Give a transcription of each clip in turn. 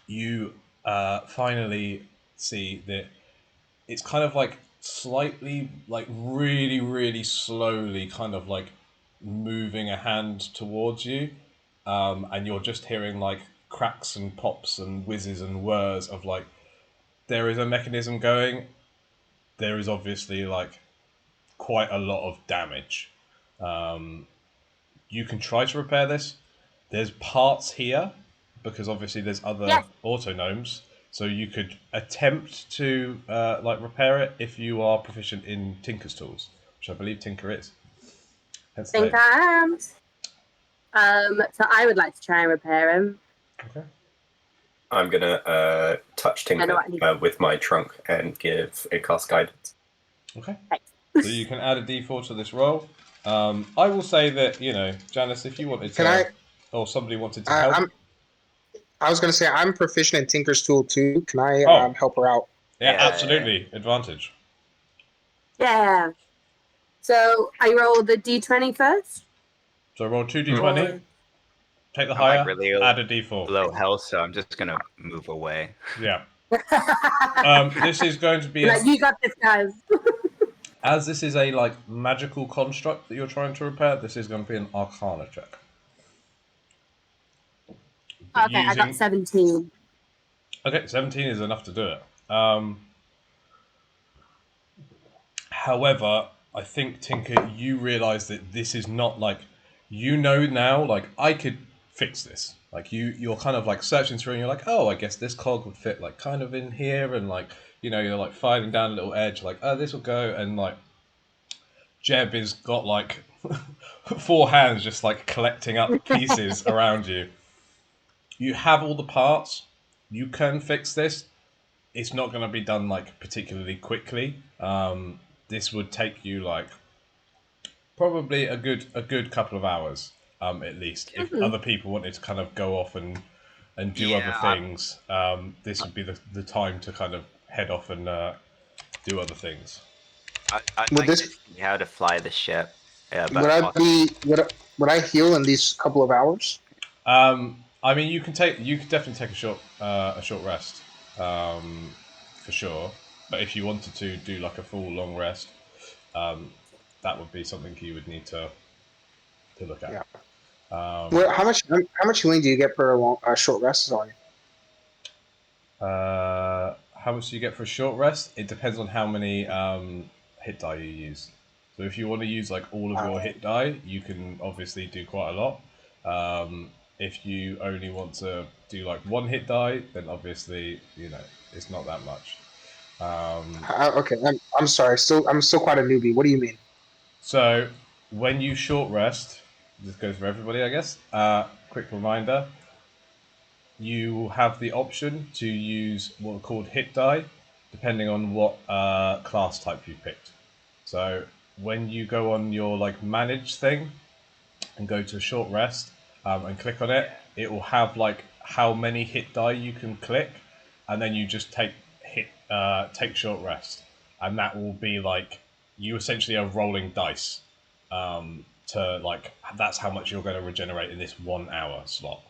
you finally see that it's kind of like slightly, like really, really slowly, kind of like moving a hand towards you, and you're just hearing like cracks and pops and whizzes and whirs of like there is a mechanism going. There is obviously like quite a lot of damage. You can try to repair this. There's parts here because obviously there's other Yes. autonomes, so you could attempt to like repair it if you are proficient in Tinker's tools, which I believe Tinker is. Hence the Think name. I am. So I would like to try and repair him. Okay. I'm gonna touch I know Tinker what he with my trunk and give a cast guidance. Okay. Thanks. So you can add a D4 to this roll. I will say that Janice, if you wanted to, or somebody wanted to help. I was going to say I'm proficient in Tinker's tool too. Can I help her out? Yeah, absolutely. Advantage. Yeah. So I roll the D20 first. So roll 2d20. Take the higher. Really add a D4. Low health, so I'm just gonna move away. Yeah. This is going to be you got this, guys. As this is a like magical construct that you're trying to repair, this is going to be an Arcana check. Okay, I got 17. Okay, 17 is enough to do it. However, I think, Tinker, you realise that this is not like, now, like, I could fix this. Like, you're kind of like searching through and you're like, oh, I guess this cog would fit like kind of in here, and like, you're like filing down a little edge, like, oh, this will go, and like, Jeb has got like 4 hands just like collecting up pieces around you. You have all the parts. You can fix this. It's not going to be done like particularly quickly. This would take you like probably a good couple of hours, at least. If other people wanted to kind of go off and do other things, this would be the time to kind of head off and do other things. I'd like to see how to fly the ship. Yeah, would I heal in these couple of hours? I mean, you can definitely take a short rest, for sure. But if you wanted to do like a full long rest, that would be something you would need to look at. Yeah. How much healing do you get for a short rest? Sorry. How much do you get for a short rest? It depends on how many hit die you use. So if you want to use like all of your hit die, you can obviously do quite a lot. If you only want to do like 1 hit die, then obviously it's not that much. Okay, I'm sorry. I'm still quite a newbie. What do you mean? So when you short rest, this goes for everybody, I guess. Quick reminder: you have the option to use what are called hit die, depending on what class type you picked. So when you go on your like manage thing and go to short rest and click on it, it will have like how many hit die you can click, and then you just take short rest, and that will be like you essentially are rolling dice to like that's how much you're going to regenerate in this 1 hour slot.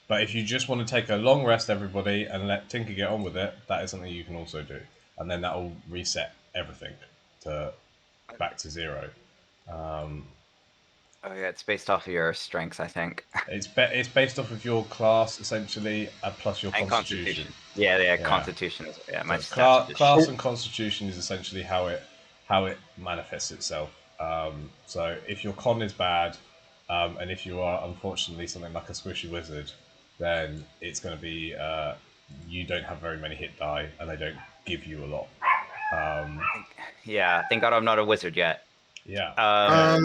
But if you just want to take a long rest, everybody, and let Tinker get on with it, that is something you can also do, and then that will reset everything to back to 0. Oh yeah, it's based off of your strengths, I think. It's based off of your class essentially, plus your constitution. Yeah, constitution is my class and constitution is essentially how it manifests itself. So if your con is bad, and if you are unfortunately something like a squishy wizard, then it's going to be you don't have very many hit die, and they don't give you a lot. Thank God I'm not a wizard yet. Yeah.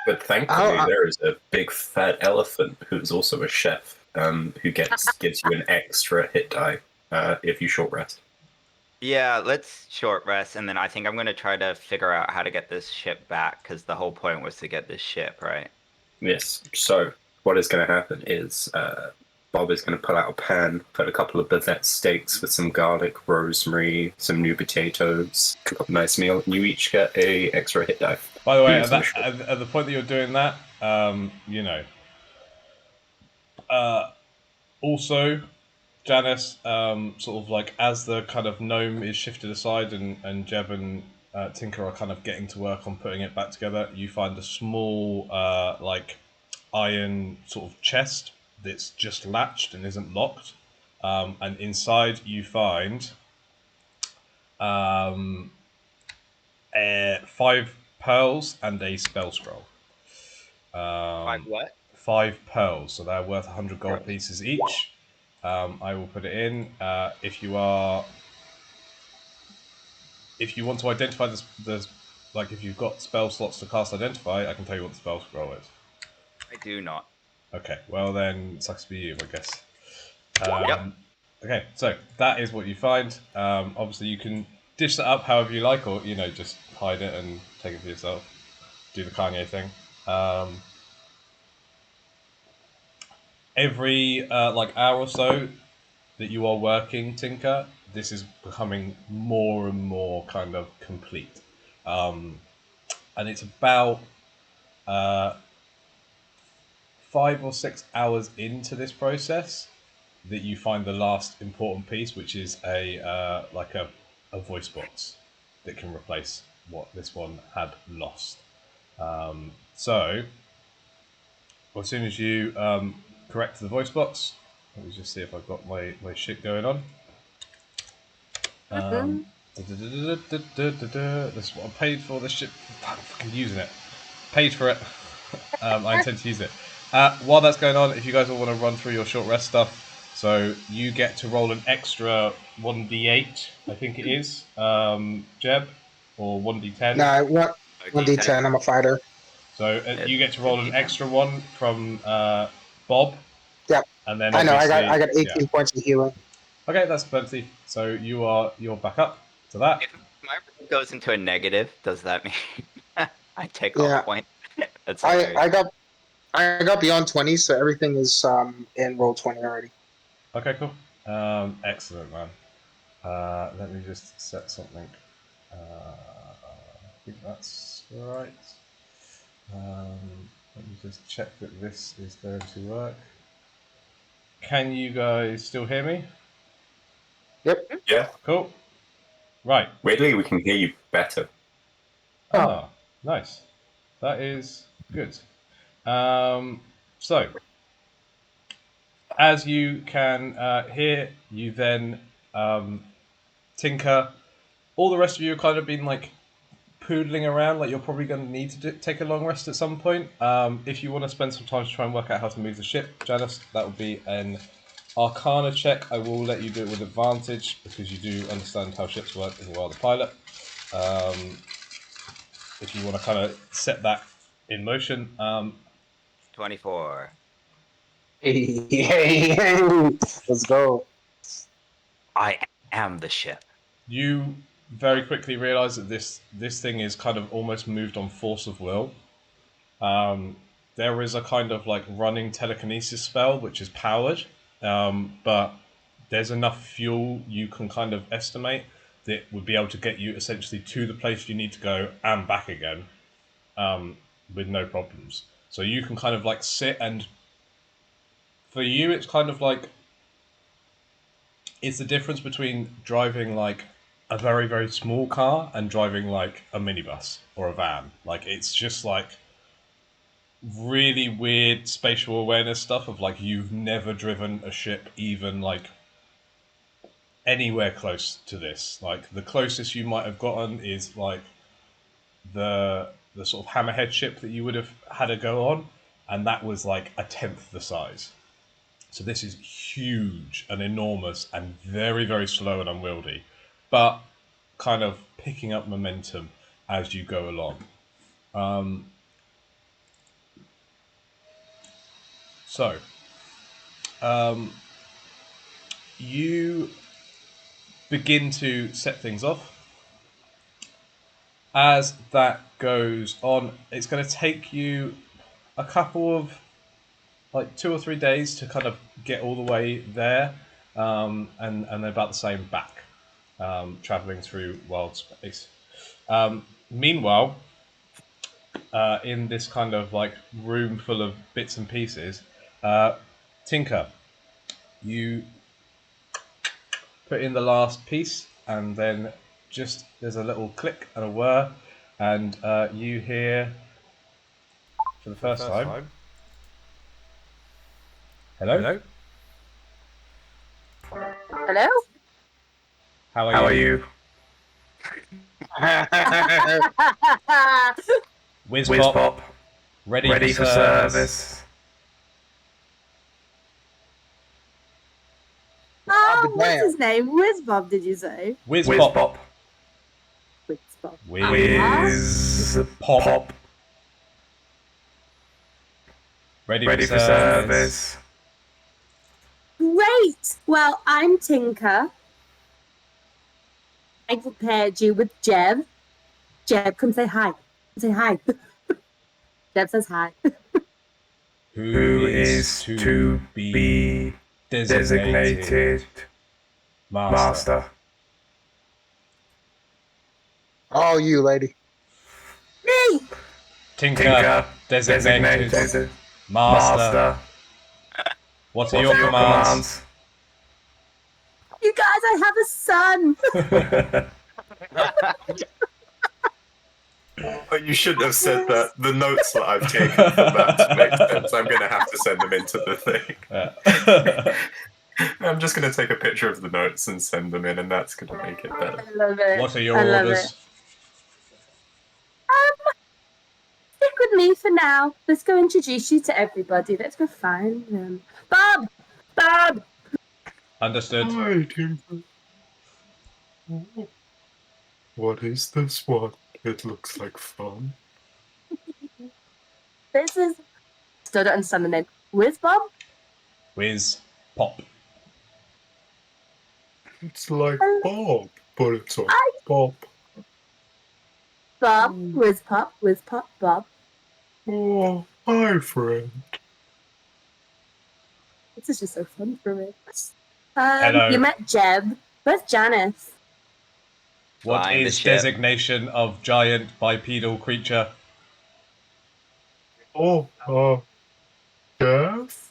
But thankfully, there is a big fat elephant who's also a chef, who gives you an extra hit die if you short rest. Yeah, let's short rest, and then I think I'm going to try to figure out how to get this ship back, because the whole point was to get this ship, right? Yes. So what is going to happen is Bob is going to pull out a pan, put a couple of Bavette steaks with some garlic, rosemary, some new potatoes, cook up a nice meal, and you each get a extra hit die. By the way, at the point that you're doing that, also, Janice, sort of like as the kind of gnome is shifted aside and Jeb and Tinker are kind of getting to work on putting it back together, you find a small like iron sort of chest that's just latched and isn't locked. And inside you find 5 pearls and a spell scroll. 5 what? 5 pearls, so they're worth 100 gold Pearls. pieces each. I will put it in. If you want to identify this, like if you've got spell slots to cast identify, I can tell you what the spell scroll is. I do not. Okay, well then, sucks to be you, I guess. Yep. Okay, so that is what you find. Obviously, you can dish that up however you like, or just hide it and take it for yourself. Do the Kanye thing. Every like hour or so that you are working, Tinker, this is becoming more and more kind of complete. And it's about 5 or 6 hours into this process that you find the last important piece, which is a like a voice box that can replace what this one had lost. So, as soon as you correct the voice box, let me just see if I've got my shit going on. This is what I paid for. This shit, I'm fucking using it. Paid for it. I intend to use it. While that's going on, if you guys all want to run through your short rest stuff, so you get to roll an extra 1d8, I think it is, Jeb, or 1d10. No, one D10. I'm a fighter. So you get to roll an extra one from Bob. Yep. And then I know. obviously, I got 18 points of healing. Okay, that's plenty. So you're back up to that. If my roll goes into a negative, does that mean I take Yeah. off point? That's I got beyond 20, so everything is in roll 20 already. Okay, cool. Excellent, man. Let me just set something. I think that's right. Let me just check that this is going to work. Can you guys still hear me? Yep. Yeah. Cool. Right. Weirdly, we can hear you better. Ah, nice. That is good. So, as you can hear, you then Tinker. All the rest of you have kind of been like poodling around. Like you're probably going to need to take a long rest at some point. If you want to spend some time to try and work out how to move the ship, Janice, that would be an Arcana check. I will let you do it with advantage because you do understand how ships work as well, the pilot. If you want to kind of set that in motion. 24. Hey, let's go. I am the ship. You very quickly realize that this thing is kind of almost moved on force of will. There is a kind of like running telekinesis spell which is powered, but there's enough fuel you can kind of estimate that would be able to get you essentially to the place you need to go and back again with no problems. So you can kind of like sit, and for you it's kind of like it's the difference between driving like a very very small car and driving like a minibus or a van. Like it's just like really weird spatial awareness stuff of like you've never driven a ship even like anywhere close to this. Like the closest you might have gotten is like the sort of hammerhead ship that you would have had a go on, and that was like a tenth the size. So this is huge and enormous and very, very slow and unwieldy, but kind of picking up momentum as you go along. So, you begin to set things off. As that goes on, it's going to take you a couple of like 2 or 3 days to kind of get all the way there, and about the same back, traveling through wild space. Meanwhile, in this kind of like room full of bits and pieces, Tinker, you put in the last piece, and then just there's a little click and a whir, and you hear for the first time. Hello? Hello? How are you? Whiz Pop. Ready for service. Oh, what's damn. his name? Whiz Bob, did you say? Whiz Pop. Whiz Bob. Whiz Pop. Ready for service. Great! Well, I'm Tinker. I prepared you with Jeb. Jeb, come say hi. Say hi. Jeb says hi. Who is to be designated master? Oh, you lady. Me! Tinker, designated master. What are your commands? You guys, I have a son! But you shouldn't have said that. The notes that I've taken for that make sense. I'm going to have to send them into the thing. I'm just going to take a picture of the notes and send them in, and that's going to make it better. I love it. What are your I love orders? it. Stick with me for now. Let's go introduce you to everybody. Let's go find them. Bob! Bob! Understood. Hi, Tinker. What is this one? It looks like fun. This is... Still don't understand the name. Whiz Bob? Whiz Pop. It's like Bob, but it's like Bob. Bob. Whiz Pop. Whiz Pop. Bob. Oh, hi, friend. This is just so fun for me. Hello. You met Jeb. Where's Janice? What Flying the is ship. designation of giant bipedal creature? Oh, Chef?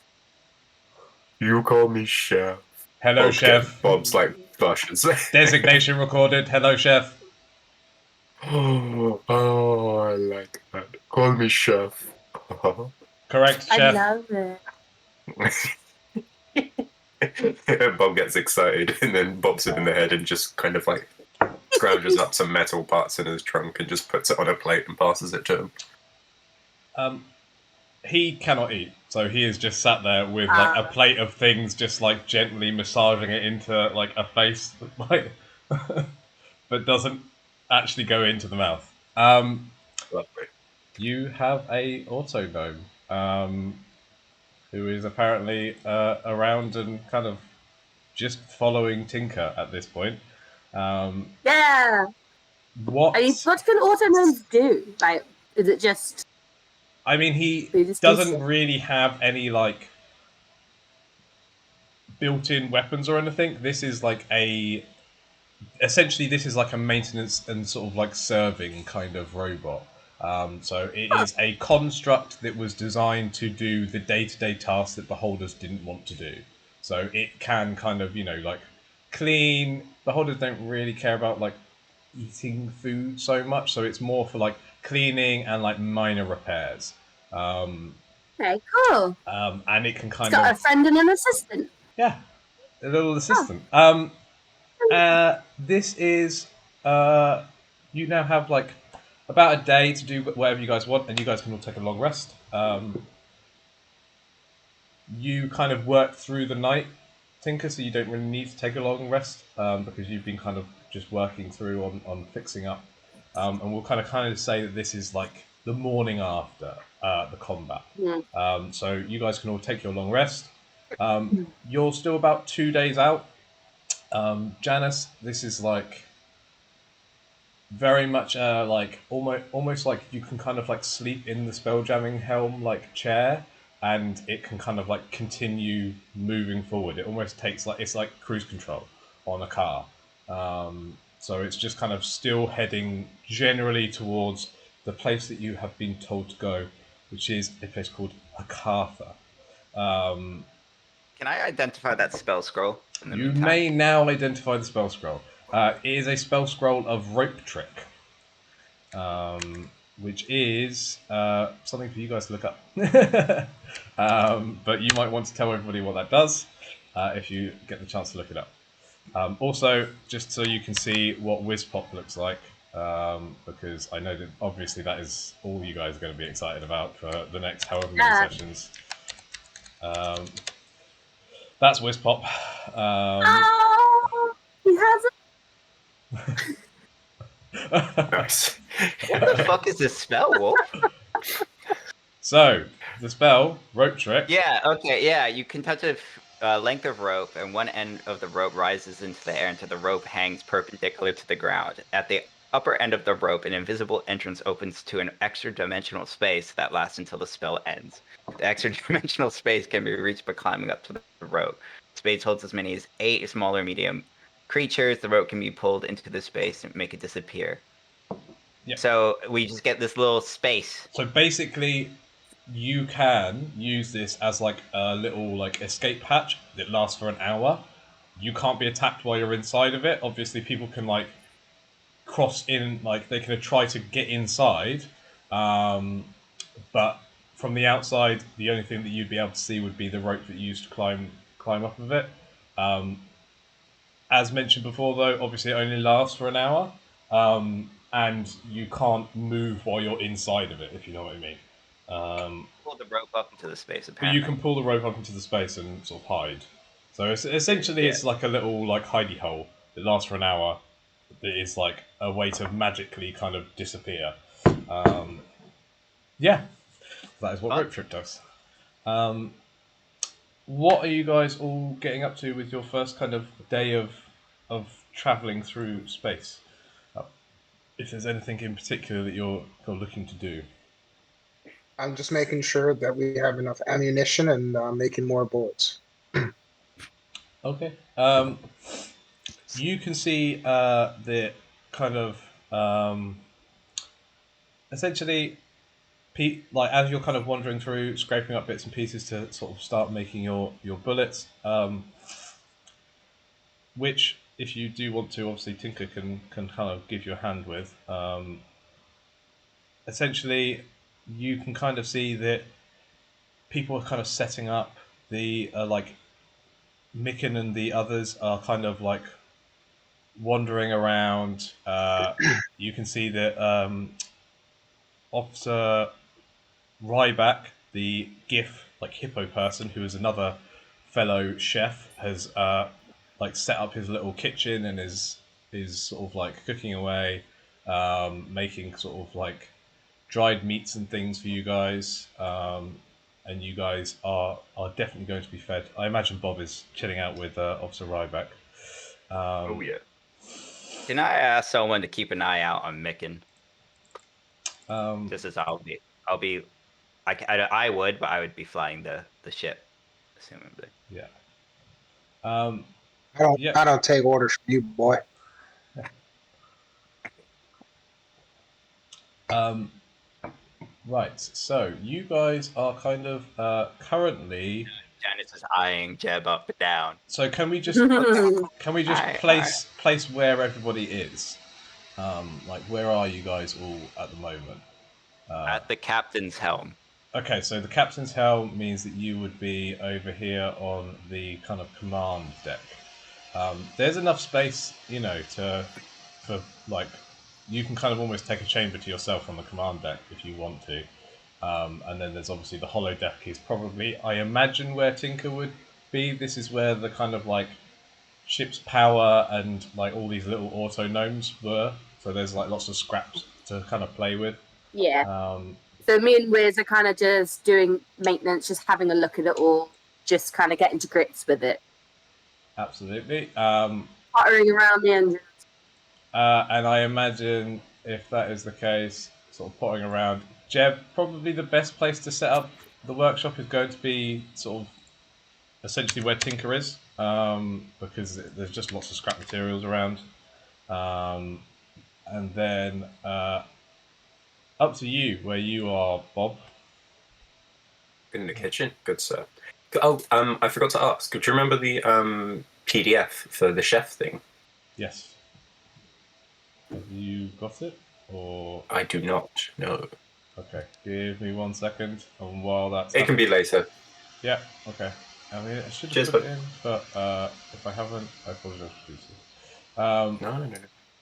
You call me Chef. Hello, Chef. Bob's like blushes. Designation recorded. Hello, Chef. Oh, I like that. Call me Chef. Correct, I Chef. love it. Bob gets excited and then bops him in the head and just kind of like scrounges up some metal parts in his trunk and just puts it on a plate and passes it to him. He cannot eat, so he is just sat there with like a plate of things, just like gently massaging it into like a face, like, but doesn't actually go into the mouth. Lovely. You have a auto gnome, who is apparently around and kind of just following Tinker at this point. Yeah. What? I mean, what can autonomes do? Like, is it just... I mean, he They just doesn't do really have any like built-in weapons or anything. This is like essentially this is like a maintenance and sort of like serving kind of robot. So it is a construct that was designed to do the day-to-day tasks that beholders didn't want to do. So it can kind of, like clean. Beholders don't really care about like eating food so much, so it's more for like cleaning and like minor repairs. Okay, cool. And it can It's kind got a of friend and an assistant. a little assistant. This is you now have like about a day to do whatever you guys want, and you guys can all take a long rest. You kind of work through the night, Tinker, so you don't really need to take a long rest because you've been kind of just working through on fixing up. And we'll kind of say that this is like the morning after the combat. So you guys can all take your long rest. You're still about 2 days out. Janice, this is like very much like almost like you can kind of like sleep in the spelljamming helm like chair, and it can kind of like continue moving forward. It almost takes like it's like cruise control on a car. So it's just kind of still heading generally towards the place that you have been told to go, which is a place called Akatha. Can I identify that spell scroll? in the You meantime. may now identify the spell scroll. It is a spell scroll of rope trick, which is something for you guys to look up. But you might want to tell everybody what that does if you get the chance to look it up. Also, just so you can see what WizPop looks like, because I know that obviously that is all you guys are going to be excited about for the next however many sessions. That's WizPop. Oh, he has Nice. What the fuck is this spell, Wolf? So, the spell, Rope Trick. Yeah, okay, yeah. You can touch a length of rope, and one end of the rope rises into the air until the rope hangs perpendicular to the ground. At the upper end of the rope, an invisible entrance opens to an extra-dimensional space that lasts until the spell ends. The extra-dimensional space can be reached by climbing up to the rope. The space holds as many as 8 smaller medium creatures. The rope can be pulled into the space and make it disappear. Yeah. So we just get this little space. So basically, you can use this as like a little like escape hatch that lasts for an hour. You can't be attacked while you're inside of it. Obviously, people can like cross in, like they can try to get inside, but from the outside, the only thing that you'd be able to see would be the rope that you used to climb up of it. As mentioned before, though, obviously it only lasts for an hour, and you can't move while you're inside of it, if you know what I mean. Pull the rope up into the space, But apparently. you can pull the rope up into the space and sort of hide. So essentially, it's like a little like hidey hole that lasts for an hour. That is like a way to magically kind of disappear. Yeah, that is what rope trick does. What are you guys all getting up to with your first kind of day of traveling through space? If there's anything in particular that you're looking to do. I'm just making sure that we have enough ammunition and making more bullets. Okay. You can see the kind of essentially, like as you're kind of wandering through, scraping up bits and pieces to sort of start making your bullets. Which, if you do want to, obviously Tinker can kind of give you a hand with. Essentially, you can kind of see that people are kind of setting up the like Micken and the others are kind of like wandering around. You can see that Officer Ryback, the GIF like hippo person, who is another fellow chef, has like set up his little kitchen and is sort of like cooking away, making sort of like dried meats and things for you guys. And you guys are definitely going to be fed. I imagine Bob is chilling out with Officer Ryback. Oh yeah. Can I ask someone to keep an eye out on Micken? Just as I would, but I would be flying the ship, assumably. Yeah. I don't take orders from you, boy. Right. So you guys are kind of currently. Janice is eyeing Jeb up and down. So can we just Aye, place where everybody is? Like where are you guys all at the moment? at the captain's helm. Okay, so the captain's helm means that you would be over here on the kind of command deck. There's enough space, you know, for like you can kind of almost take a chamber to yourself on the command deck if you want to. And then there's obviously the hollow deck is probably, I imagine, where Tinker would be. This is where the kind of like ship's power and like all these little auto gnomes were. So there's like lots of scraps to kind of play with. Yeah. So me and Wiz are kind of just doing maintenance, just having a look at it all, just kind of getting to grips with it. Absolutely. Pottering around the engine. And I imagine if that is the case, sort of potting around, Jeb, probably the best place to set up the workshop is going to be sort of essentially where Tinker is, because there's just lots of scrap materials around. And then up to you where you are, Bob. In the kitchen, good sir. Oh, I forgot to ask. Do you remember the PDF for the chef thing? Yes. Have you got it? Or I do not know. okay, give me 1 second. And while that's It can be later. yeah, okay. I mean, I should have Cheers, put it bud. in, but if I haven't, I apologize, producer. No.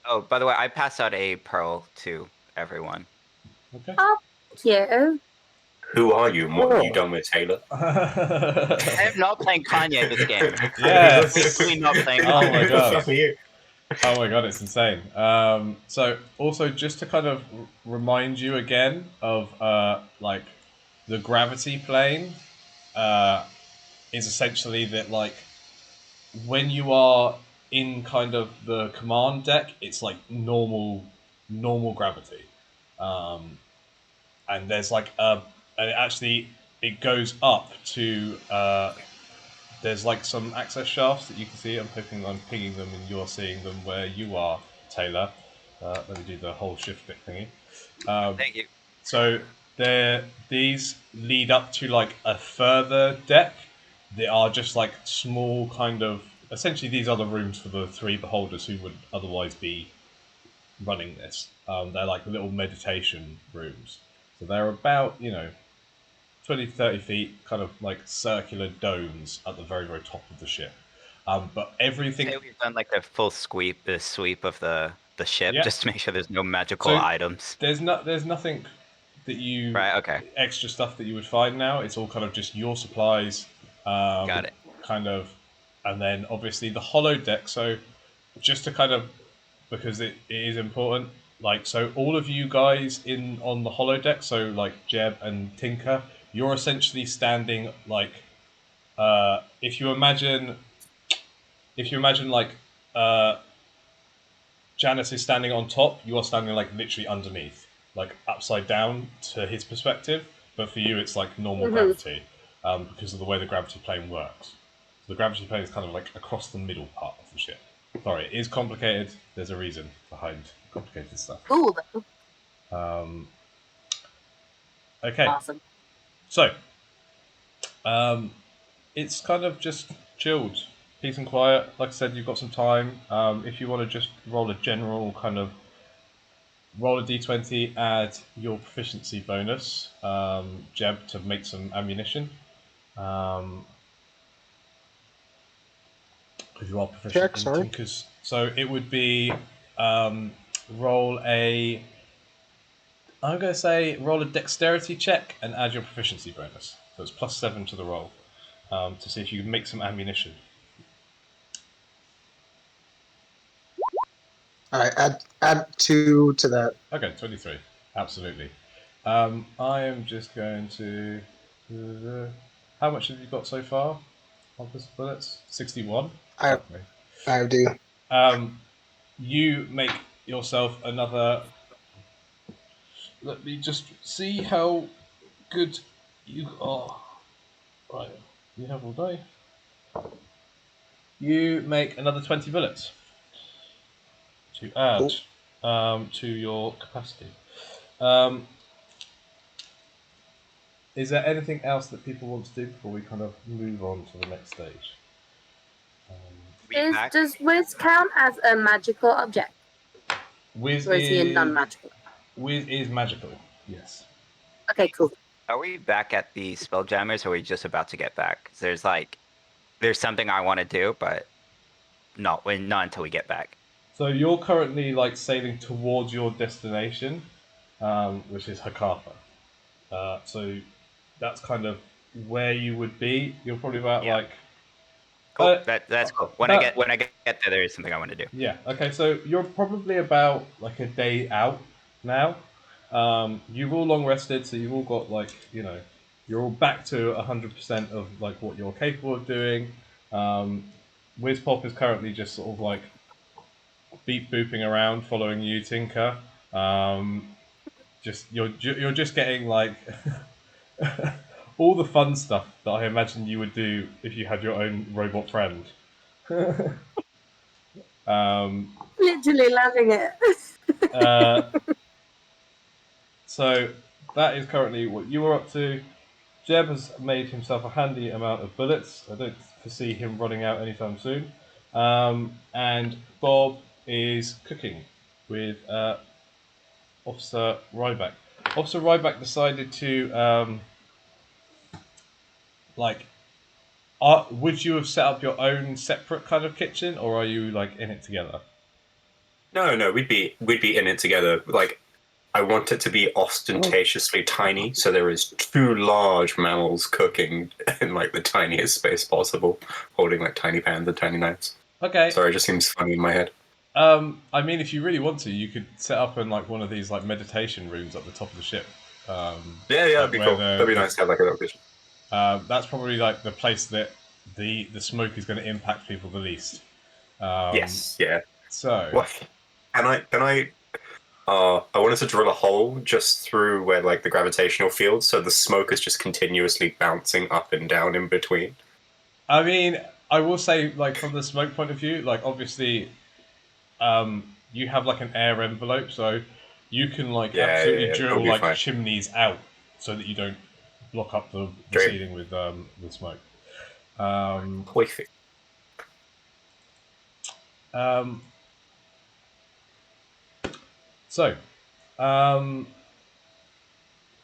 Oh, by the way, I passed out a pearl to everyone. Okay. Oh, you. Who are you and what have you done with Taylor? I am not playing Kanye this game. Yes. Completely not playing Oh Kanye. my god. Fuck you. Oh my god, it's insane. So also just to kind of remind you again of like the gravity plane is essentially that like when you are in kind of the command deck, it's like normal gravity, and there's like and it goes up to there's like some access shafts that you can see. I'm hoping I'm pinging them and you're seeing them where you are, Taylor. Let me do the whole shift click thingy. Thank you. So these lead up to like a further deck. They are just like small kind of. Essentially, these are the rooms for the three beholders who would otherwise be running this. They're like little meditation rooms. So they're about 20 to 30 feet, kind of like circular domes at the very top of the ship. But everything. Say we've done like the sweep of the ship, Yeah. just to make sure there's no magical So items. there's nothing that you Right. Okay. extra stuff that you would find now. It's all kind of just your supplies, Got it. kind of, and then obviously the hollow deck. So just to kind of because it is important. Like so, all of you guys in on the hollow deck. So like Jeb and Tinker, you're essentially standing like if you imagine like uh, Janice is standing on top, you are standing like literally underneath, like upside down to his perspective. But for you, it's like normal gravity because of the way the gravity plane works. So the gravity plane is kind of like across the middle part of the ship. Sorry, it is complicated. There's a reason behind complicated stuff. Cool. Okay, Awesome. so it's kind of just chilled, peace and quiet. Like I said, you've got some time. If you want to just roll a general kind of roll a d20, add your proficiency bonus, Jeb, to make some ammunition. Because you are proficient Check, in sorry. Tinkers. So it would be roll a. I'm going to say roll a dexterity check and add your proficiency bonus. So it's +7 to the roll to see if you can make some ammunition. All right, add 2 to that. Okay, 23. Absolutely. I am just going to. How much have you got so far of this bullets? 61. I Okay. do. You make yourself another. Let me just see how good you are. Right, you have all day. You make another 20 bullets to add Cool. to your capacity. Um, is there anything else that people want to do before we kind of move on to the next stage? Does Wiz count as a magical object? Wiz Or is he a non-magical? Wiz is magical. Yes. Okay, cool. Are we back at the Spelljammers, or are we just about to get back? 'Cause there's something I want to do, but not until we get back. So you're currently like sailing towards your destination, which is Hakata. So that's kind of where you would be. You're probably about Yeah. like. Cool. That's cool. When I get there, there is something I want to do. Yeah. Okay. So you're probably about like a day out now. You've all long rested, so you've all got like you're all back to 100% of like what you're capable of doing. Wizpop is currently just sort of like beep booping around, following you, Tinker. Just you're just getting like all the fun stuff that I imagine you would do if you had your own robot friend. Literally loving it. So that is currently what you are up to. Jeb has made himself a handy amount of bullets. I don't foresee him running out anytime soon. And Bob is cooking with Officer Ryback. Officer Ryback decided to like. Would you have set up your own separate kind of kitchen, or are you like in it together? No, we'd be in it together. Like, I want it to be ostentatiously tiny, so there is two large mammals cooking in like the tiniest space possible, holding like tiny pans and tiny knives. Okay. Sorry, it just seems funny in my head. I mean, if you really want to, you could set up in like one of these like meditation rooms at the top of the ship. Yeah, that'd be cool. That'd be nice to have like a little kitchen. That's probably like the place that the smoke is going to impact people the least. Yes, yeah. So, What? Can I? I wanted to drill a hole just through where like the gravitational field, so the smoke is just continuously bouncing up and down in between. I mean, I will say, like from the smoke point of view, like obviously, you have like an air envelope, so you can like absolutely It'll drill be like fine. chimneys out so that you don't block up the Great. ceiling with smoke. Perfect. So,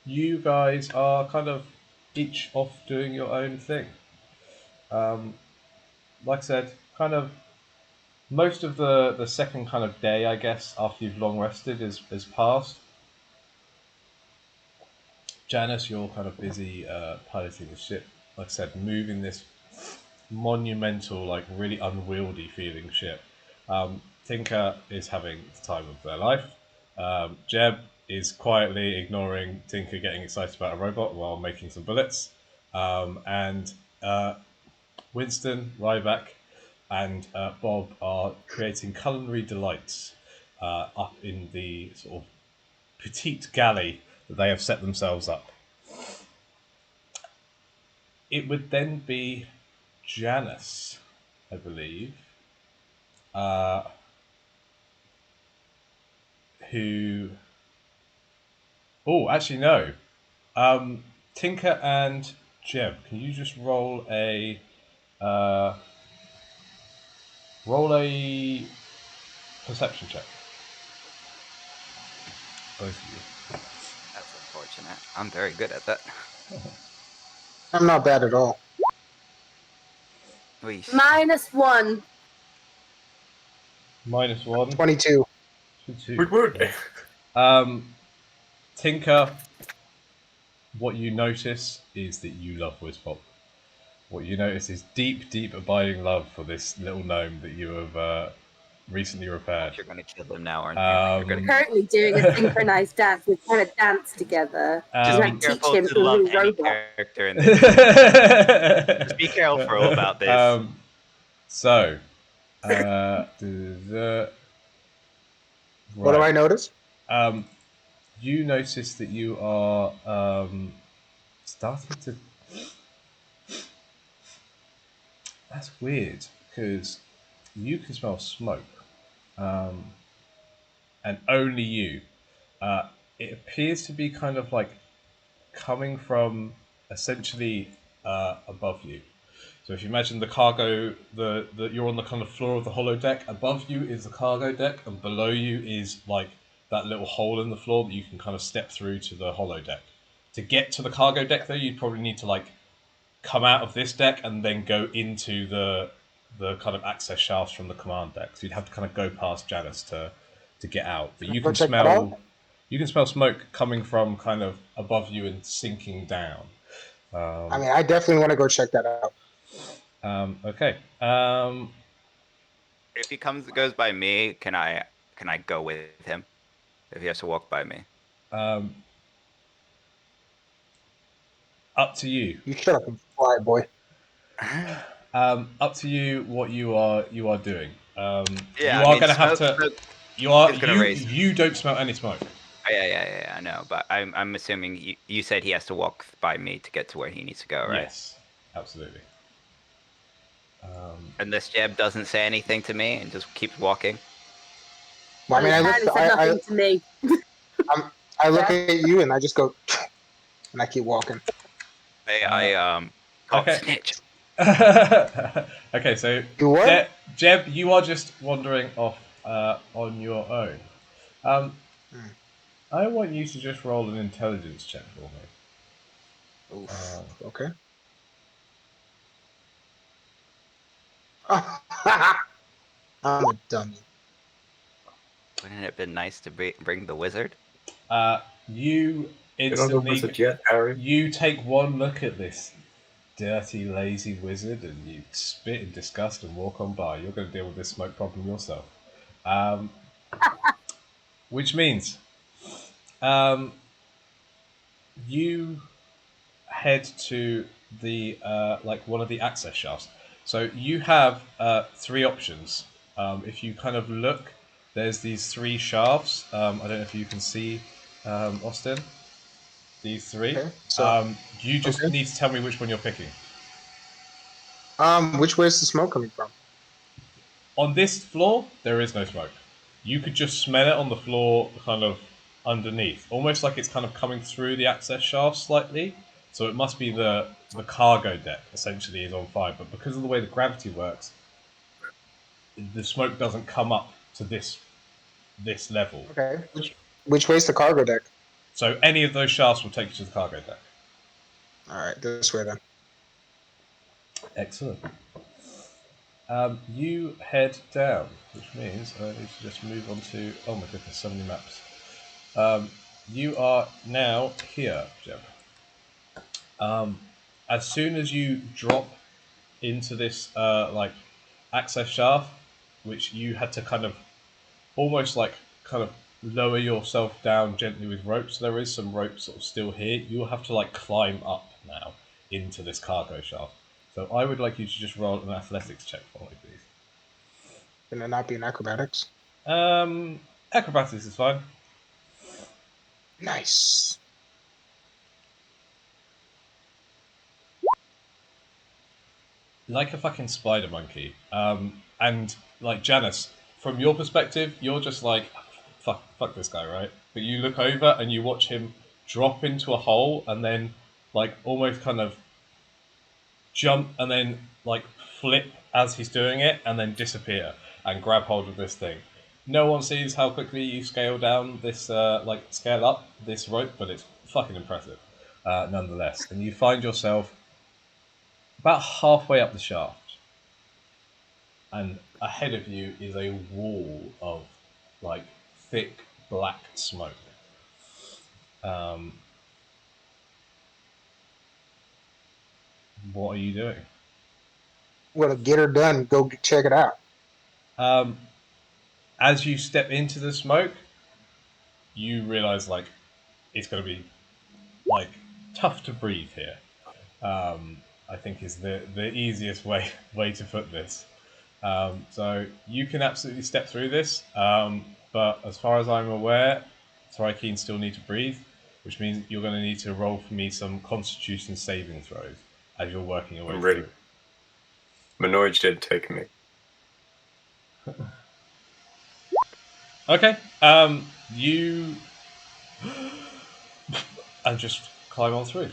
you guys are kind of each off doing your own thing. Like I said, kind of most of the second kind of day, I guess, after you've long rested is passed. Janice, you're kind of busy piloting the ship. Like I said, moving this monumental, like really unwieldy feeling ship. Tinker is having the time of their life. Jeb is quietly ignoring Tinker getting excited about a robot while making some bullets. And Winston, Ryback, and Bob are creating culinary delights up in the sort of petite galley that they have set themselves up. It would then be Janice, I believe, who. Oh, actually, no. Tinker and Jeb, can you just roll a perception check? Both of you. That's unfortunate. I'm very good at that. I'm not bad at all. Weesh. -1. -1. 22. 2. Tinker, what you notice is that you love Whizpop. What you notice is deep, deep, abiding love for this little gnome that you have recently repaired. You're gonna kill him now, aren't you? You're gonna Currently doing a synchronized dance. We kind of dance together. just be Teach careful him to love new any robot. character in this. Just be careful about this. So, What do I notice? you notice that you are starting to. That's weird because you can smell smoke, and only you. It appears to be kind of like coming from essentially above you. So if you imagine the cargo, you're on the kind of floor of the hollow deck. Above you is the cargo deck, and below you is like that little hole in the floor that you can kind of step through to the hollow deck. To get to the cargo deck, though, you'd probably need to like come out of this deck and then go into the kind of access shafts from the command deck. So you'd have to kind of go past Janice to get out. But you Go can check that out? smell smoke coming from kind of above you and sinking down. I mean, I definitely want to go check that out. Okay. If he goes by me, can I go with him? If he has to walk by me. Up to you. You shut up and fly, boy. Up to you what you are doing. Yeah, you I are mean, going to have smoke- to. smoke You are is gonna raise- you don't smell any smoke. Yeah, I know, but I'm assuming you said he has to walk by me to get to where he needs to go, right? Yes, absolutely. Unless Jeb doesn't say anything to me and just keeps walking. Well, I mean, He said nothing to me. I look at you and I just go, and I keep walking. I call Okay. snitch. Okay, so You what? Jeb, you are just wandering off on your own. Um, Hmm. I want you to just roll an intelligence check for me. Oof. Okay. I'm a dummy. Wouldn't it have been nice to bring the wizard? You You're not a instantly wizard yet, Harry. you take one look at this dirty, lazy wizard, and you spit in disgust and walk on by. You're going to deal with this smoke problem yourself. Um, which means you head to the like one of the access shafts. So you have three options. If you kind of look, there's these three shafts. I don't know if you can see, Austin. These three. Okay. So You just okay. need to tell me which one you're picking. Which way is the smoke coming from? On this floor, there is no smoke. You could just smell it on the floor, kind of underneath, almost like it's kind of coming through the access shaft slightly. So it must be the cargo deck essentially is on fire. But because of the way the gravity works, the smoke doesn't come up to this level. Okay. Which way is the cargo deck? So any of those shafts will take you to the cargo deck. All right, this way then. Excellent. You head down, which means I need to just move on to. Oh my goodness, so many maps. You are now here, Jeb. As soon as you drop into this like access shaft, which you had to kind of almost like kind of lower yourself down gently with ropes. There is some rope sort of still here. You'll have to like climb up now into this cargo shaft. So I would like you to just roll an athletics check for me, please. Can it not be in acrobatics? Acrobatics is fine. Nice. Like a fucking spider monkey. And like Janice, from your perspective, you're just like, fuck this guy, right? But you look over and you watch him drop into a hole and then like almost kind of jump and then like flip as he's doing it and then disappear and grab hold of this thing. No one sees how quickly you scale down this, like scale up this rope, but it's fucking impressive, nonetheless. And you find yourself about halfway up the shaft, and ahead of you is a wall of like thick black smoke. Um, what are you doing? Well, get her done. Go check it out. Um, as you step into the smoke, you realize like it's going to be like tough to breathe here. I think is the easiest way to put this. So you can absolutely step through this, but as far as I'm aware, Thrykeens still need to breathe, which means you're going to need to roll for me some Constitution saving throws as you're working your way I'm ready. through. Manoj did take me. Okay. You and just climb on through.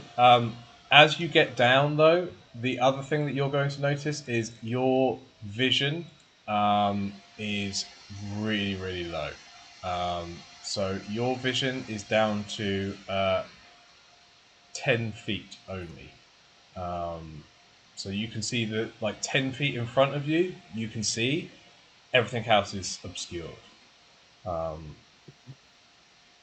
As you get down, though, the other thing that you're going to notice is your vision is really, really low. So your vision is down to 10 feet only. So you can see that, like 10 feet in front of you, you can see everything else is obscured.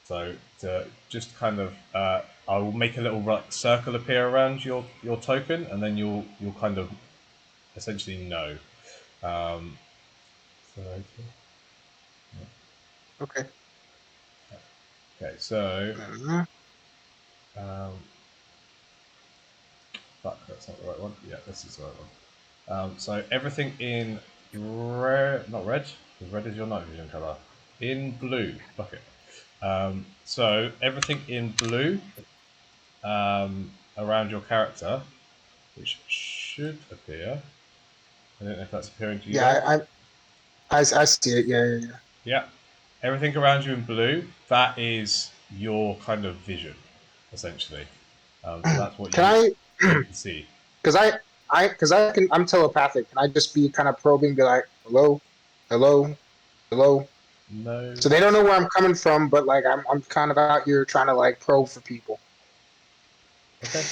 So to just kind of, I will make a little like circle appear around your token, and then you'll kind of essentially know. Um, so, Okay. okay, so Mhm. um, fuck, that's not the right one. Yeah, this is the right one. So everything in red, not red, because red is your night vision color. In blue, bucket. So everything in blue around your character, which should appear. I don't know if that's appearing to you guys. Yeah, I see it. Yeah, yeah, yeah. Yeah. Everything around you in blue, that is your kind of vision, essentially. So that's what Can you I? can see. Because I'm telepathic. Can I just be kind of probing, be like, hello, hello, hello? No. So they don't know where I'm coming from, but like I'm kind of out here trying to like probe for people. Okay.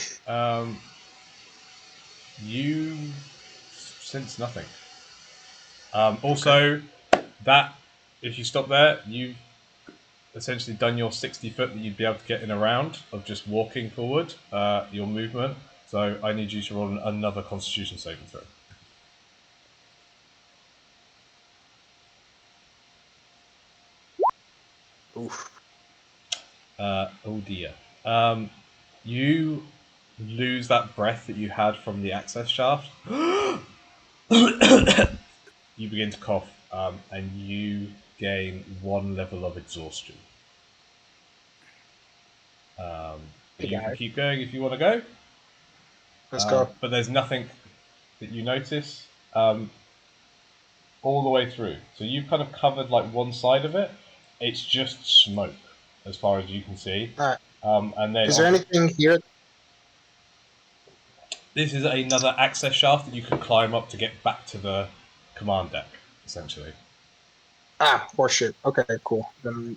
You sense nothing. Also, that if you stop there, you've essentially done your 60 foot that you'd be able to get in a round of just walking forward, your movement. So I need you to roll another Constitution saving throw. Oof. Oh dear. You lose that breath that you had from the access shaft. You begin to cough, and you gain 1 level of exhaustion. But Hey you can guy, keep going if you want to go. let's go. But there's nothing that you notice all the way through. So you've kind of covered like one side of it. It's just smoke as far as you can see. All right. And then Is there anything here? this is another access shaft that you can climb up to get back to the command deck, essentially. Horseshit. Okay, cool. Then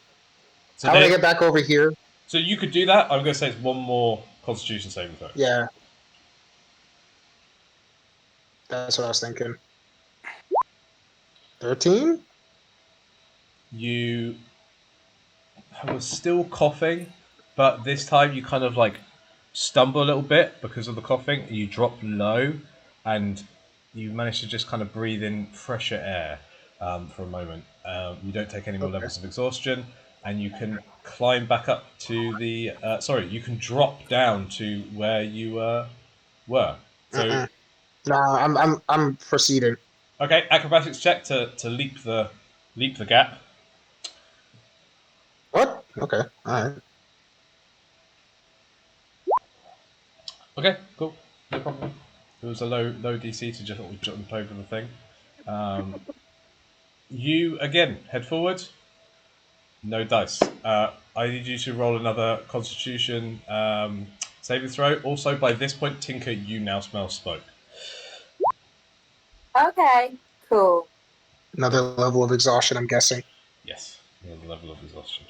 So how would I get back over here? So you could do that. I'm going to say it's 1 more Constitution saving throw. Yeah, that's what I was thinking. 13? You was still coughing, but this time you kind of like stumble a little bit because of the coughing. You drop low, and you manage to just kind of breathe in fresher air for a moment. You don't take any more Okay. levels of exhaustion, and you can climb back up to the. You can drop down to where you were. So Mm-mm. No, I'm proceeding. okay, acrobatics check to leap the gap. What? Okay. All right. Okay, cool, no problem. It was a low DC to just jump over the thing. You again head forward. No dice. I need you to roll another Constitution saving throw. Also, by this point, Tinker, you now smell smoke. Okay, cool. Another level of exhaustion, I'm guessing. Yes, another level of exhaustion.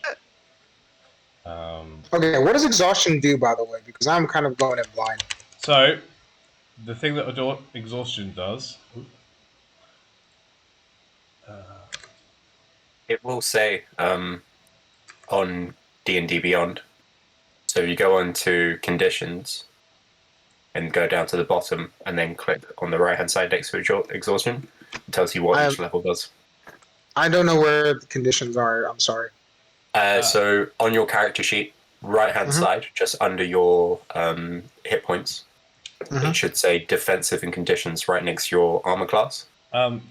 Okay, what does exhaustion do, by the way? Because I'm kind of going in blind. So, the thing that exhaustion does. It will say on D&D Beyond. So you go on to conditions and go down to the bottom and then click on the right hand side next to exhaustion. It tells you what each level does. I don't know where the conditions are. I'm sorry. So on your character sheet, right hand side, just under your hit points, it should say defensive and conditions right next to your armor class.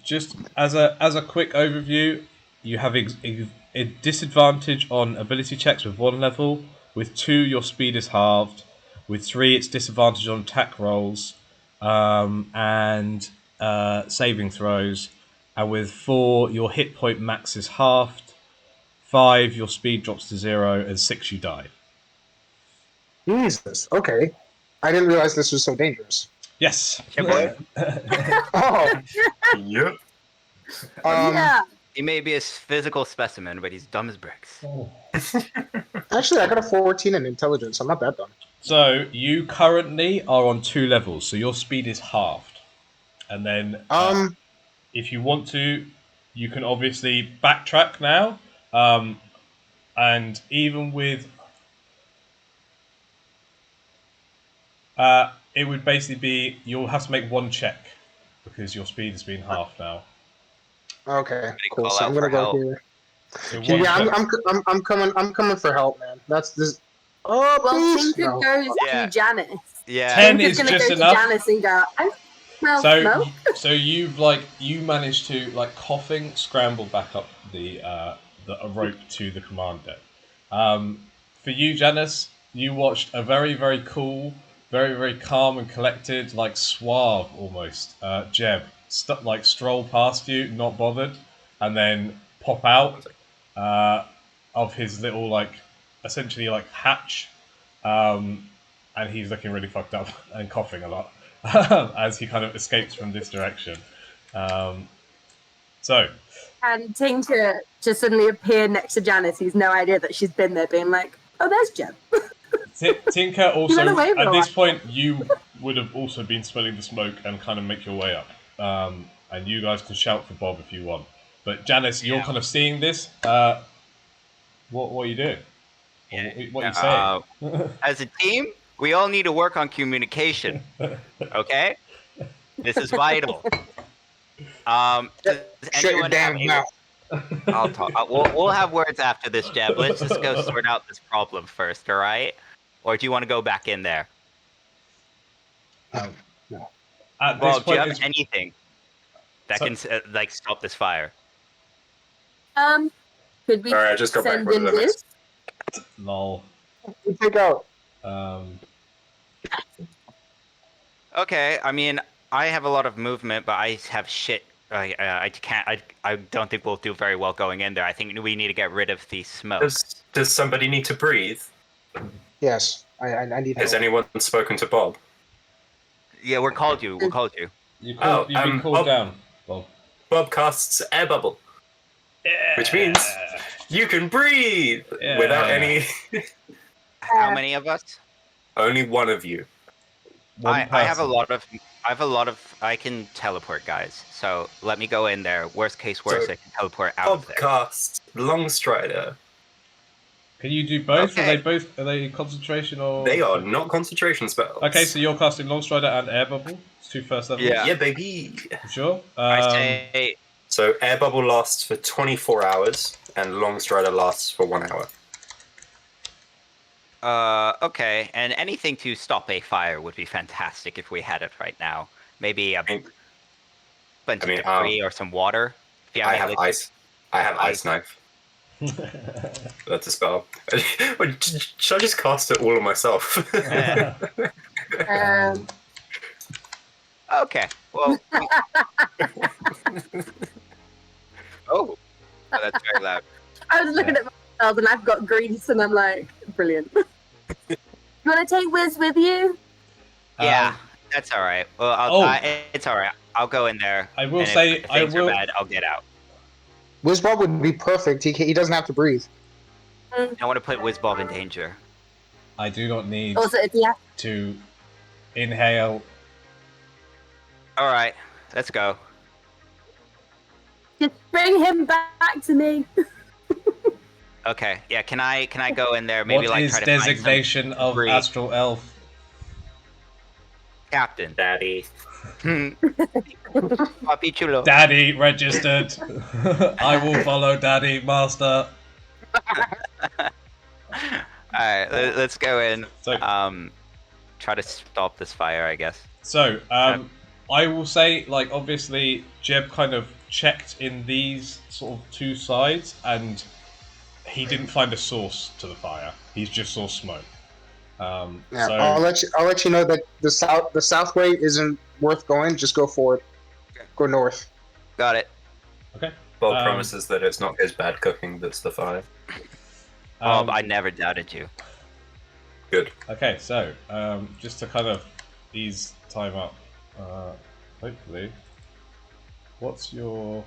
Just as a quick overview, you have a disadvantage on ability checks with 1 level. With 2, your speed is halved. With 3, it's disadvantage on attack rolls and saving throws. And with 4, your hit point max is halved. 5, your speed drops to 0, and 6, you die. Jesus. Okay. I didn't realize this was so dangerous. Yes. Yeah, boy. Oh. Yep. Yeah. He may be a physical specimen, but he's dumb as bricks. Actually, I got a 14 in intelligence. I'm not that dumb. So you currently are on 2 levels, so your speed is halved. And then if you want to, you can obviously backtrack now. And even with it would basically be you'll have to make 1 check because your speed has been halved now. Okay, cool. Call So out I'm gonna for go help. here. So Yeah, check. I'm coming for help, man. That's this. Oh, Well, please. Tinker No. goes Yeah. to Janice. Yeah. 10 Tinker's is gonna just go enough. to Janice and go, I smell So smoke. so you managed to coughing scramble back up the a rope to the command deck. For you, Janice, you watched a very, very cool, very, very calm and collected, like suave almost, Jeb, stroll past you, not bothered, and then pop out of his little, essentially, hatch, and he's looking really fucked up and coughing a lot. as he kind of escapes from this direction. So, And Tinker just suddenly appeared next to Janice. He's no idea that she's been there, being like, "Oh, there's Jeb." Tinker also, ran away for at a this while. point, you would have also been smelling the smoke and kind of make your way up. And you guys can shout for Bob if you want. But Janice, you're kind of seeing this. What are you doing? What are you saying? As a team, we all need to work on communication. Okay, this is vital. Does Shut your anyone have damn a- mouth. I'll talk. We'll have words after this, Jeb. Let's just go sort out this problem first, all right? Or do you want to go back in there? At Well, this do you point, have it's- anything that can like stop this fire? Could we All right, I just got back send with in the this? lol. We take out. Okay, I mean, I have a lot of movement, but I have shit. I can't. I don't think we'll do very well going in there. I think we need to get rid of the smoke. Does somebody need to breathe? Yes, I need Has help. anyone spoken to Bob? Yeah, we're called you. We're called you. You've Oh, been called Bob- down, Bob. Bob casts air bubble, which means you can breathe Yeah. without any. How many of us? Only one of you. One I have a person. lot of. I can teleport, guys. So let me go in there. Worst case, worst, So, I can teleport out Bob of there. casts Longstrider. Can you do both? Okay. Are they concentration or? They are not concentration spells. Okay, so you're casting Longstrider and Air Bubble. It's 2 first levels. Yeah. Yeah, baby. You sure. I say So air bubble lasts for 24 hours, and Longstrider lasts for 1 hour. okay, and anything to stop a fire would be fantastic if we had it right now. Maybe a mean- bunch I mean, of debris or some water. If you I any have liquid- ice. I have ice Ice. knife. That's a spell. Should I just cast it all on myself? Yeah. Um, Okay. Well. Oh, that's very loud. I was looking at myself and I've got grease and I'm like, brilliant. You want to take Wiz with you? Yeah, that's all right. Well, it's all right. I'll go in there. I will and if say- things are bad, I'll get out. Wizbob would be perfect. He doesn't have to breathe. I don't want to put Wizbob in danger. I do not need Also, if you have to inhale. All right, let's go. just bring him back to me. Okay. Yeah. Can I go in there? Maybe What like is try to find some designation of debris. astral elf? Captain. Daddy. Papi chulo. Daddy registered. I will follow Daddy Master. All right, let's go in. So, Try to stop this fire, I guess. I will say, like, obviously, Jeb kind of checked in these sort of two sides, and he didn't find a source to the fire. He just saw smoke. Yeah, So I'll let you know that the south way isn't worth going. Just go forward. Go north. Got it. okay. Bob promises that it's not his bad cooking that's the fire. Bob, I never doubted you. Good. Okay, so just to kind of ease time up, hopefully, what's your?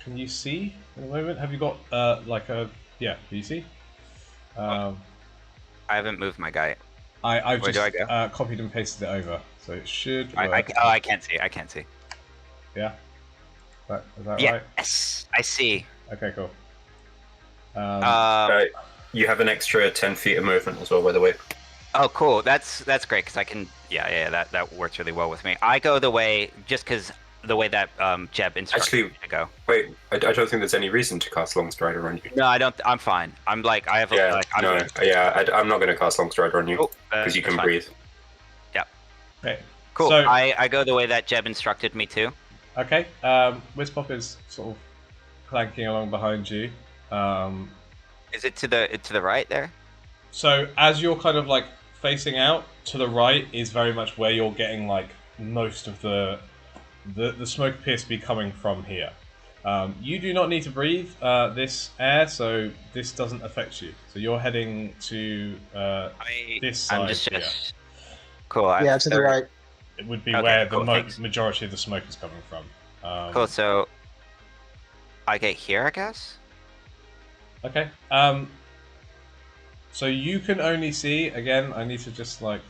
Can you see at the moment? Have you got like a yeah? Can you see? I haven't moved my guy. I've Where just do I go? copied and pasted it over, so it should I work. can't see. I can't see. Yeah, is that right? Yes, I see. Okay, cool. You have an extra 10 feet of movement as well, by the way. Oh, cool. That's great because I can. Yeah. That works really well with me. I go the way just because the way that Jeb instructed Actually- me to go. Wait, I don't think there's any reason to cast Longstrider on you. No, I don't. I'm fine. I'm like I have. Yeah, like, I'm no, good. I'm not going to cast Longstrider on you Oh, because you that's can fine. breathe. Okay, Cool. So, I go the way that Jeb instructed me to. okay. Wizpop is sort of clanking along behind you. Is it to the right there? So as you're kind of like facing out to the right is very much where you're getting like most of the smoke appears to be coming from here. You do not need to breathe this air, so this doesn't affect you. So you're heading to this I'm side here. Cool. Yeah, to the right. It would be Okay, where the cool, thanks. majority of the smoke is coming from. Cool. So I get here, I guess. Okay. So you can only see, again, I need to just like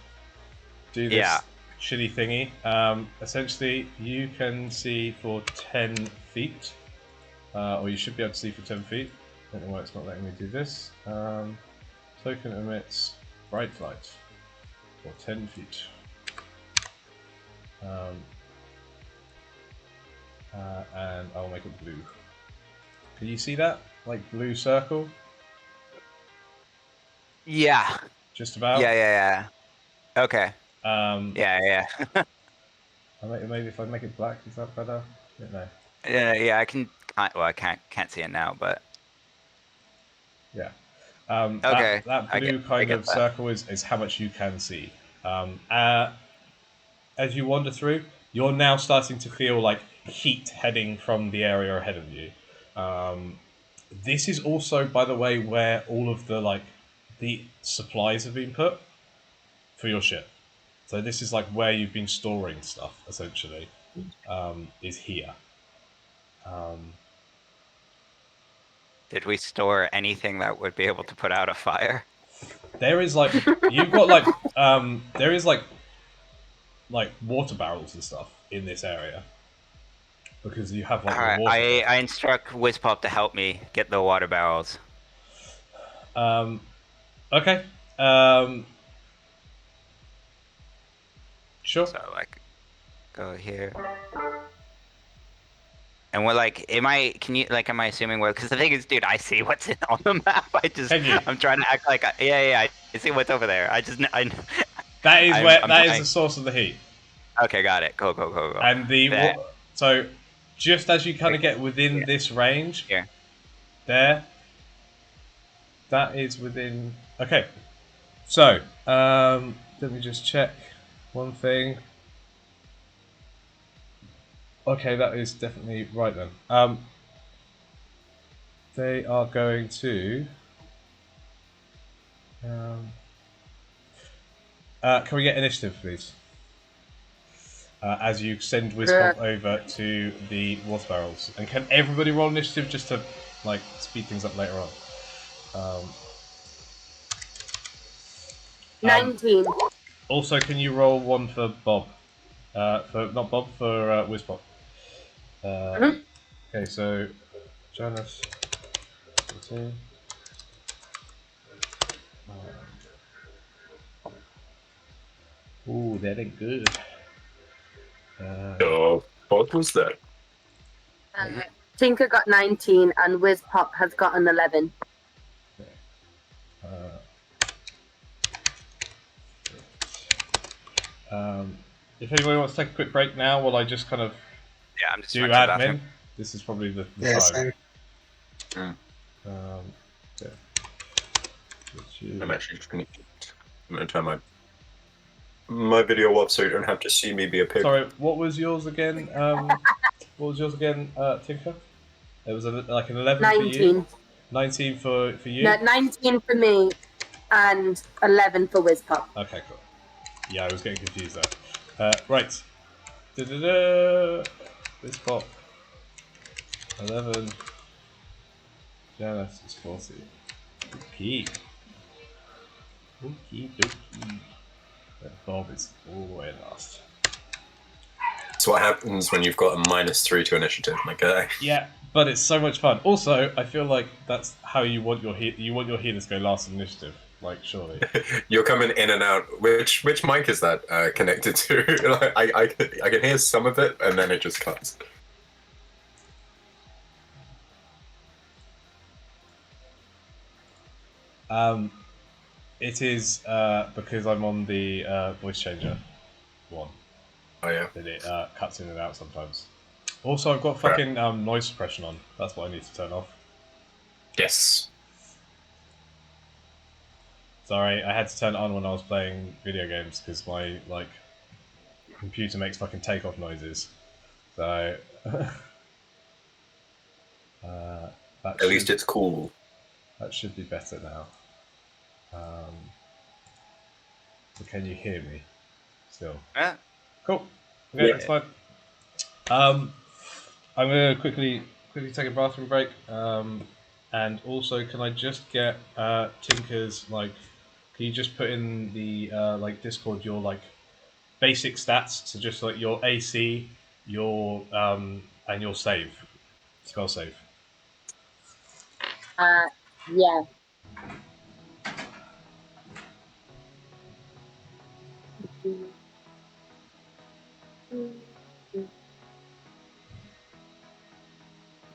do this Yeah. shitty thingy. Essentially, you can see for 10 feet, or you should be able to see for 10 feet. I don't know why it's not letting me do this. Token emits bright light for 10 feet. And I'll make it blue. Can you see that? Like blue circle? Yeah. Just about? Yeah. Okay. Um, Yeah. maybe if I make it black, is that better? I don't know. Yeah. I can. Well, I can't see it now, but Yeah. okay. That I blue kind get of that. circle is how much you can see. As you wander through, you're now starting to feel like heat heading from the area ahead of you. This is also, by the way, where all of the supplies have been put for your ship. So this is like where you've been storing stuff, essentially, is here. Did we store anything that would be able to put out a fire? There is like you've got there is like water barrels and stuff in this area because you have like All the right. water. I instruct Wizpop to help me get the water barrels. Okay. Sure. So like, go here. And we're like, am I assuming we're, because the thing is, dude, I see what's on the map. Can you? I'm trying to act like, I see what's over there. That is I'm that is trying- the source of the heat. Okay, got it. Go. And There. so just as you kind of get within this range, Here. there, that is within. Okay. So let me just check one thing. Okay, that is definitely right then. They are going to. Can we get initiative, please? As you send Wizpop over to the water barrels, and can everybody roll initiative just to like speed things up later on? 19. Also, can you roll one for Bob? For not Bob, for Wizpop. Okay, so Janice, 14. Ooh, that ain't good. Oh, what was that? Tinker got 19 and Wizpop has got an 11. If anybody wants to take a quick break now, while I just kind of Yeah, I'm just do went to the admin, bathroom. this is probably the Yeah, time. same. Yeah. I'm actually just gonna turn my video off so you don't have to see me be a pig. Sorry, what was yours again? What was yours again, Tinker? It was like an 11 for you. 19. 19 for you. No, 19 for me and 11 for Wizpop. Okay, cool. Yeah, I was getting confused there. Right. This pop. 11. Janice is 40. Okay. Okie dokie. Bob is all the way last. That's what happens when you've got a -3 to initiative, my guy. Yeah, but it's so much fun. Also, I feel like that's how you want your healers to go last in initiative. Like, surely. You're coming in and out. Which mic is that connected to? Like, I can hear some of it, and then it just cuts. It is because I'm on the voice changer one. Oh yeah. That it cuts in and out sometimes. Also, I've got fucking noise suppression on. That's what I need to turn off. Yes. Sorry, I had to turn it on when I was playing video games because my computer makes fucking takeoff noises. So At least it's cool. That should be better now. So can you hear me still? Eh, Cool. Okay, Yeah. that's fine. I'm gonna quickly take a bathroom break. And also, can I just get Tinker's like? Can you just put in the like Discord your like basic stats? So just like your AC, your and your save, spell save. Yeah.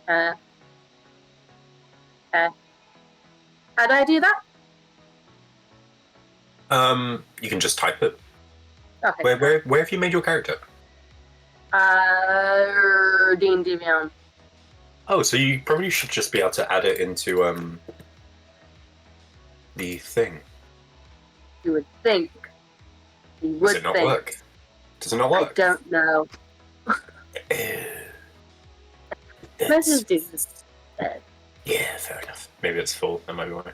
Uh, how do I do that? You can just type it. Okay. Where have you made your character? D&D Beyond. Oh, so you probably should just be able to add it into the thing. You would think. You would Does it not think. work? Does it not I work? don't know. Let's just do this. Yeah, fair enough. Maybe it's full. That might be why.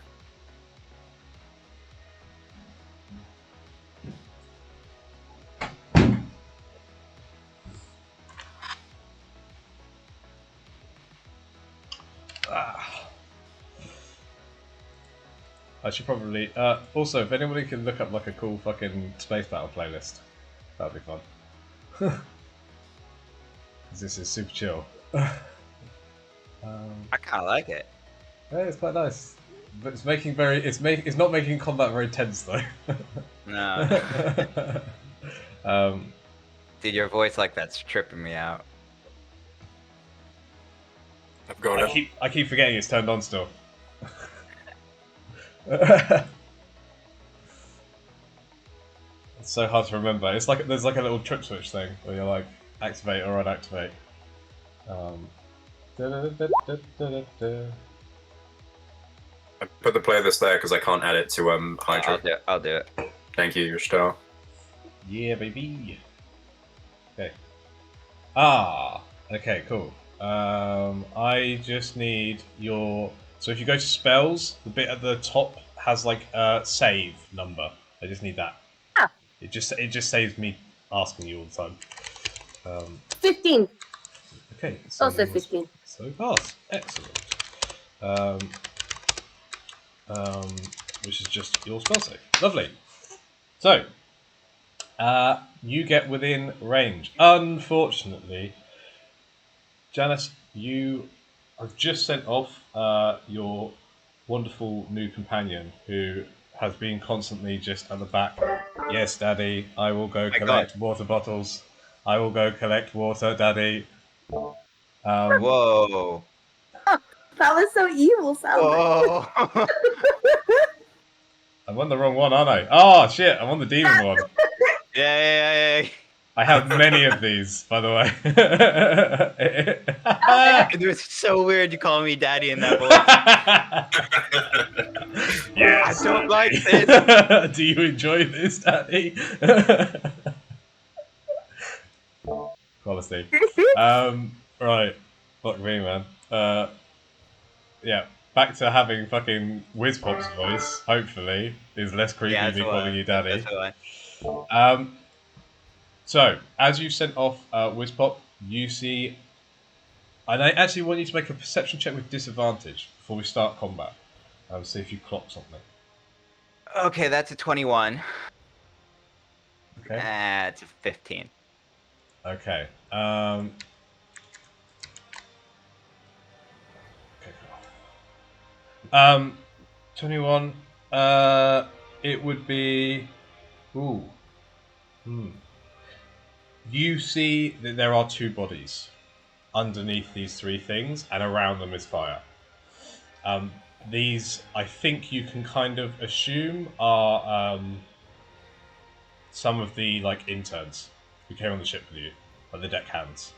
I should probably also if anybody can look up like a cool fucking space battle playlist, that'd be fun. 'Cause this is super chill. I kind of like it. Yeah, it's quite nice, but it's making it's not making combat very tense though. No. Dude, your voice like that's tripping me out. I've got it. I keep forgetting it's turned on still. It's so hard to remember. It's like there's like a little trip switch thing where you're like activate or unactivate. I put the playlist there because I can't add it to Hydra. I'll do it. Thank you, Star. Yeah, baby. Okay. Okay, cool. I just need your. So if you go to spells, the bit at the top has like a save number. I just need that. Ah. It just saves me asking you all the time. 15. Okay. Also 15. So pass. Excellent. Which is just your spell save. Lovely. So, you get within range. Unfortunately, Janice, you have just sent off your wonderful new companion who has been constantly just at the back. Yes, Daddy, I will go collect water bottles. I will go collect water, Daddy. Whoa. That was so evil, Sal. Whoa. I'm on the wrong one, aren't I? Oh, shit, I'm on the demon one. Yeah. I have many of these, by the way. It was so weird you calling me daddy in that voice. Yes, I don't like this. Do you enjoy this, Daddy? Quality. Right. Fuck me, man. Yeah. Back to having fucking Wizpop's voice, hopefully, is less creepy Yeah, than me calling you Daddy. That's why. So, as you sent off Wizpop, you see. And I actually want you to make a perception check with disadvantage before we start combat. See if you clock something. Okay, that's a 21. Okay. It's a 15. Okay. Okay, cool. 21. It would be. Ooh. You see that there are two bodies underneath these three things, and around them is fire. These, I think you can kind of assume, are some of the like interns who came on the ship with you, like the deckhands.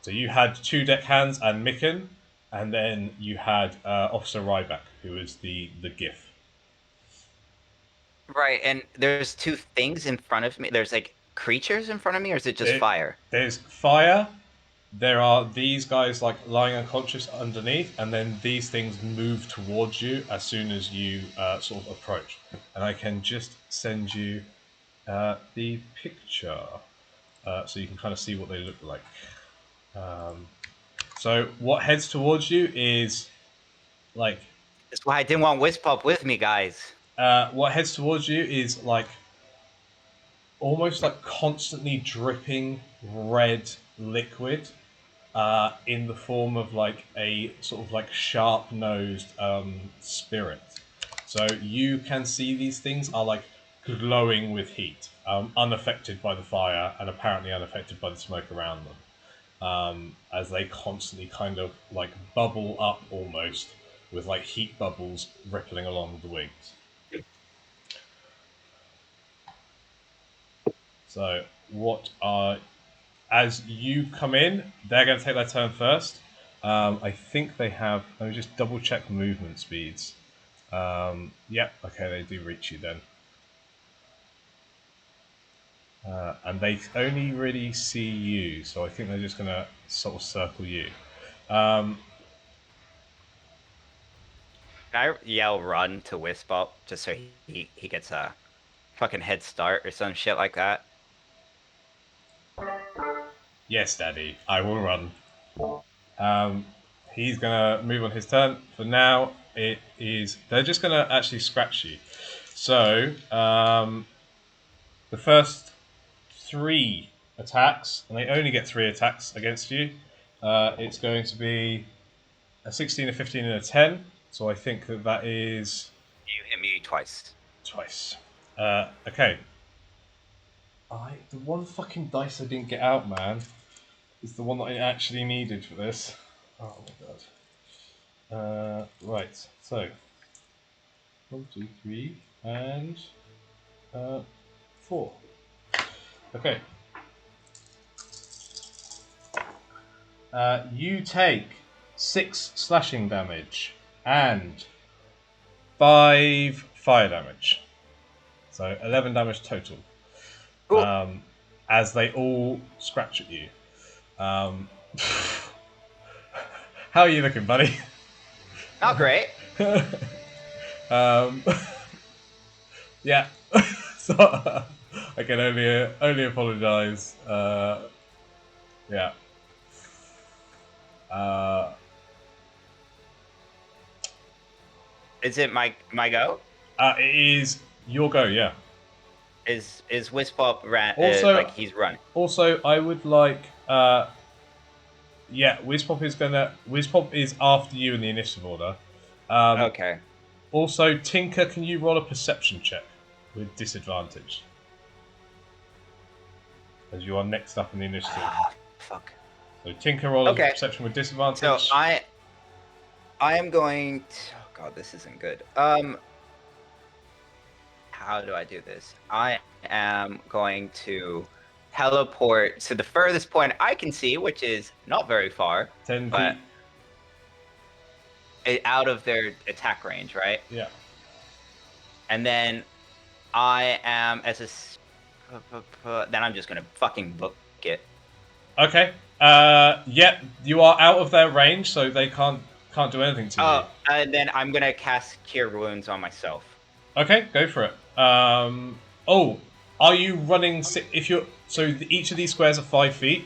So you had two deckhands and Micken, and then you had Officer Ryback, who was the GIF. Right, and there's two things in front of me. There's like creatures in front of me, or is it just fire? There's fire, there are these guys like lying unconscious underneath, and then these things move towards you as soon as you sort of approach. And I can just send you the picture so you can kind of see what they look like. So what heads towards you is like That's why I didn't want Wisp Up with me, guys. what heads towards you is like almost like constantly dripping red liquid in the form of like a sort of like sharp nosed spirit. So you can see these things are like glowing with heat, unaffected by the fire and apparently unaffected by the smoke around them, as they constantly kind of like bubble up almost with like heat bubbles rippling along the wings. So what are as you come in, they're going to take their turn first. I think they have. Let me just double check movement speeds. Yep, okay, they do reach you then. And they only really see you, so I think they're just going to sort of circle you. Can I yell run to Wisp Up just so he gets a fucking head start or some shit like that? Yes, Daddy, I will run. He's going to move on his turn. For now, it is. They're just going to actually scratch you. So, the first 3 attacks, and they only get 3 attacks against you. It's going to be a 16, a 15, and a 10. So I think that is You hit me twice. twice. Okay. The one fucking dice I didn't get out, man, is the one that I actually needed for this. Oh my god. Right. So 1, 2, 3, and 4. Okay. You take 6 slashing damage and 5 fire damage. So 11 damage total. As they all scratch at you. How are you looking, buddy? Not great. Yeah. So I can only apologise. Yeah. Is it my go? It is your go, yeah. Is Wisp Up Also- like he's running? Also, I would like, yeah, Wizpop is after you in the initiative order. Okay. Also, Tinker, can you roll a perception check with disadvantage? As you are next up in the initiative. Fuck. So Tinker rolls Okay. perception with disadvantage. So I am going to. Oh god, this isn't good. How do I do this? I am going to teleport to the furthest point I can see, which is not very far, 10 but feet. out of their attack range, right? Yeah. And then I am then I'm just gonna fucking book it. Okay. Yep, you are out of their range, so they can't do anything to you. And then I'm gonna cast Cure Wounds on myself. Okay, go for it. Are you running? If you're each of these squares are 5 feet.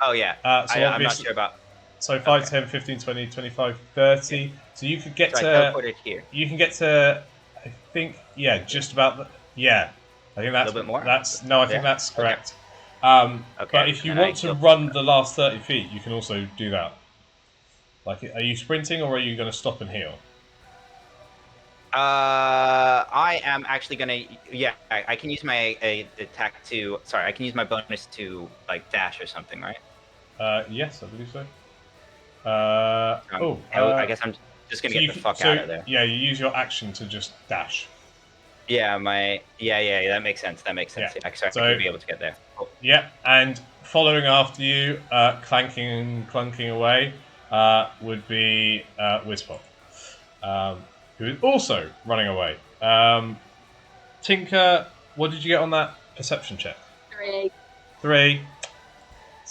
Oh yeah. So I'm not sure about. So 5, Okay. 10, 15, 20, 25, 30. So you could get So I to. teleport it here. You can get to. I think just about. I think that's little bit more? I think Yeah? that's correct. Okay, But if you then I want to go- run the last 30 feet, you can also do that. Like, are you sprinting or are you going to stop and heal? I am actually gonna. Yeah, I can use my attack to. Sorry, I can use my bonus to like dash or something, right? Yes, I believe so. I guess I'm just gonna so get the fuck out of there. Yeah, you use your action to just dash. Yeah, yeah, that makes sense. That makes sense. Yeah. Yeah, so I So- could be able to get there. Cool. Yeah, and following after you, clanking and clunking away, would be Wizpop, who is also running away. Tinker, what did you get on that perception check? 3. 3.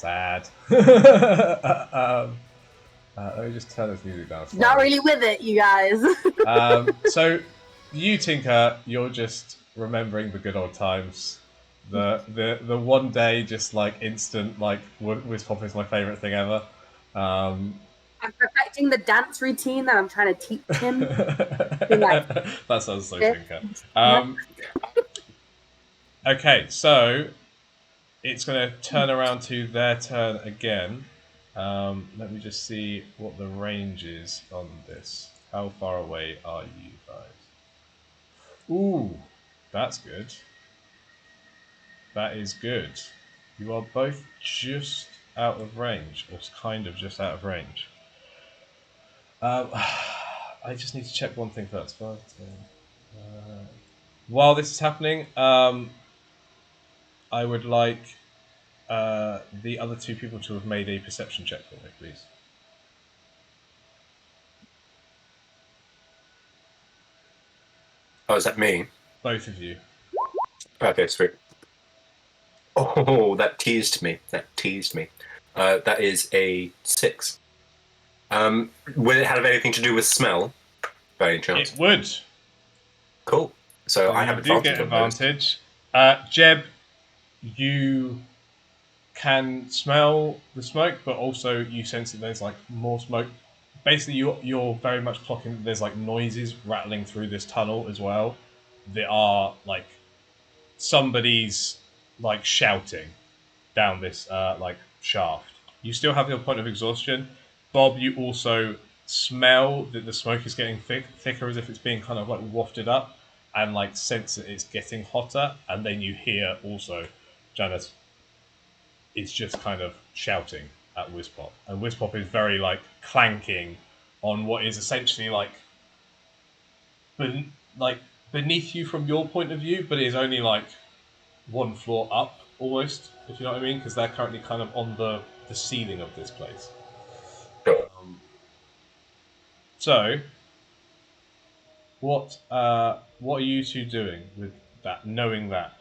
Sad. Let me just turn this music down. Not slightly. really with it, you guys. So, you, Tinker, you're just remembering the good old times. The one day, just like instant, like Whizpop is my favorite thing ever. I'm perfecting the dance routine that I'm trying to teach him. That sounds so Tinker. Okay, so it's going to turn around to their turn again. Let me just see what the range is on this. How far away are you guys? Ooh, that's good. That is good. You are both just out of range, or kind of just out of range. I just need to check one thing first. While this is happening, I would like the other two people to have made a perception check for me, please. Oh, is that me? Both of you. Okay, sweet. Oh, that teased me. That is a 6. Would it have anything to do with smell, by any chance? It would. Cool. So I have you do advantage get on those. advantage. Jeb, you can smell the smoke, but also you sense that there's like more smoke. Basically, you're very much clocking that there's like noises rattling through this tunnel as well. There are like somebody's like shouting down this like shaft. You still have your point of exhaustion. Bob, you also smell that the smoke is getting thicker as if it's being kind of like wafted up, and like sense that it's getting hotter. And then you hear also Janice is just kind of shouting at Whizpop. And Whizpop is very like clanking on what is essentially like beneath you from your point of view, but it is only like one floor up almost, if you know what I mean, because they're currently kind of on the ceiling of this place. Sure. So, what are you two doing with that? Knowing that,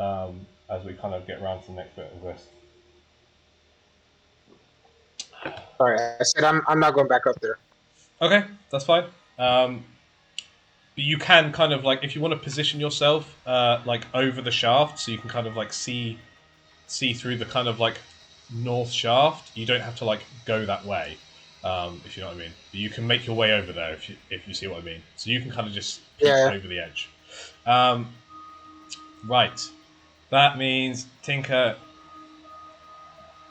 as we kind of get around to the next bit of this. Sorry, I said I'm not going back up there. Okay, that's fine. But you can kind of like, if you want to position yourself like over the shaft, so you can kind of like see through the kind of like north shaft. You don't have to like go that way, if you know what I mean. But you can make your way over there if you see what I mean. So you can kind of just peek over the edge. Right. That means Tinker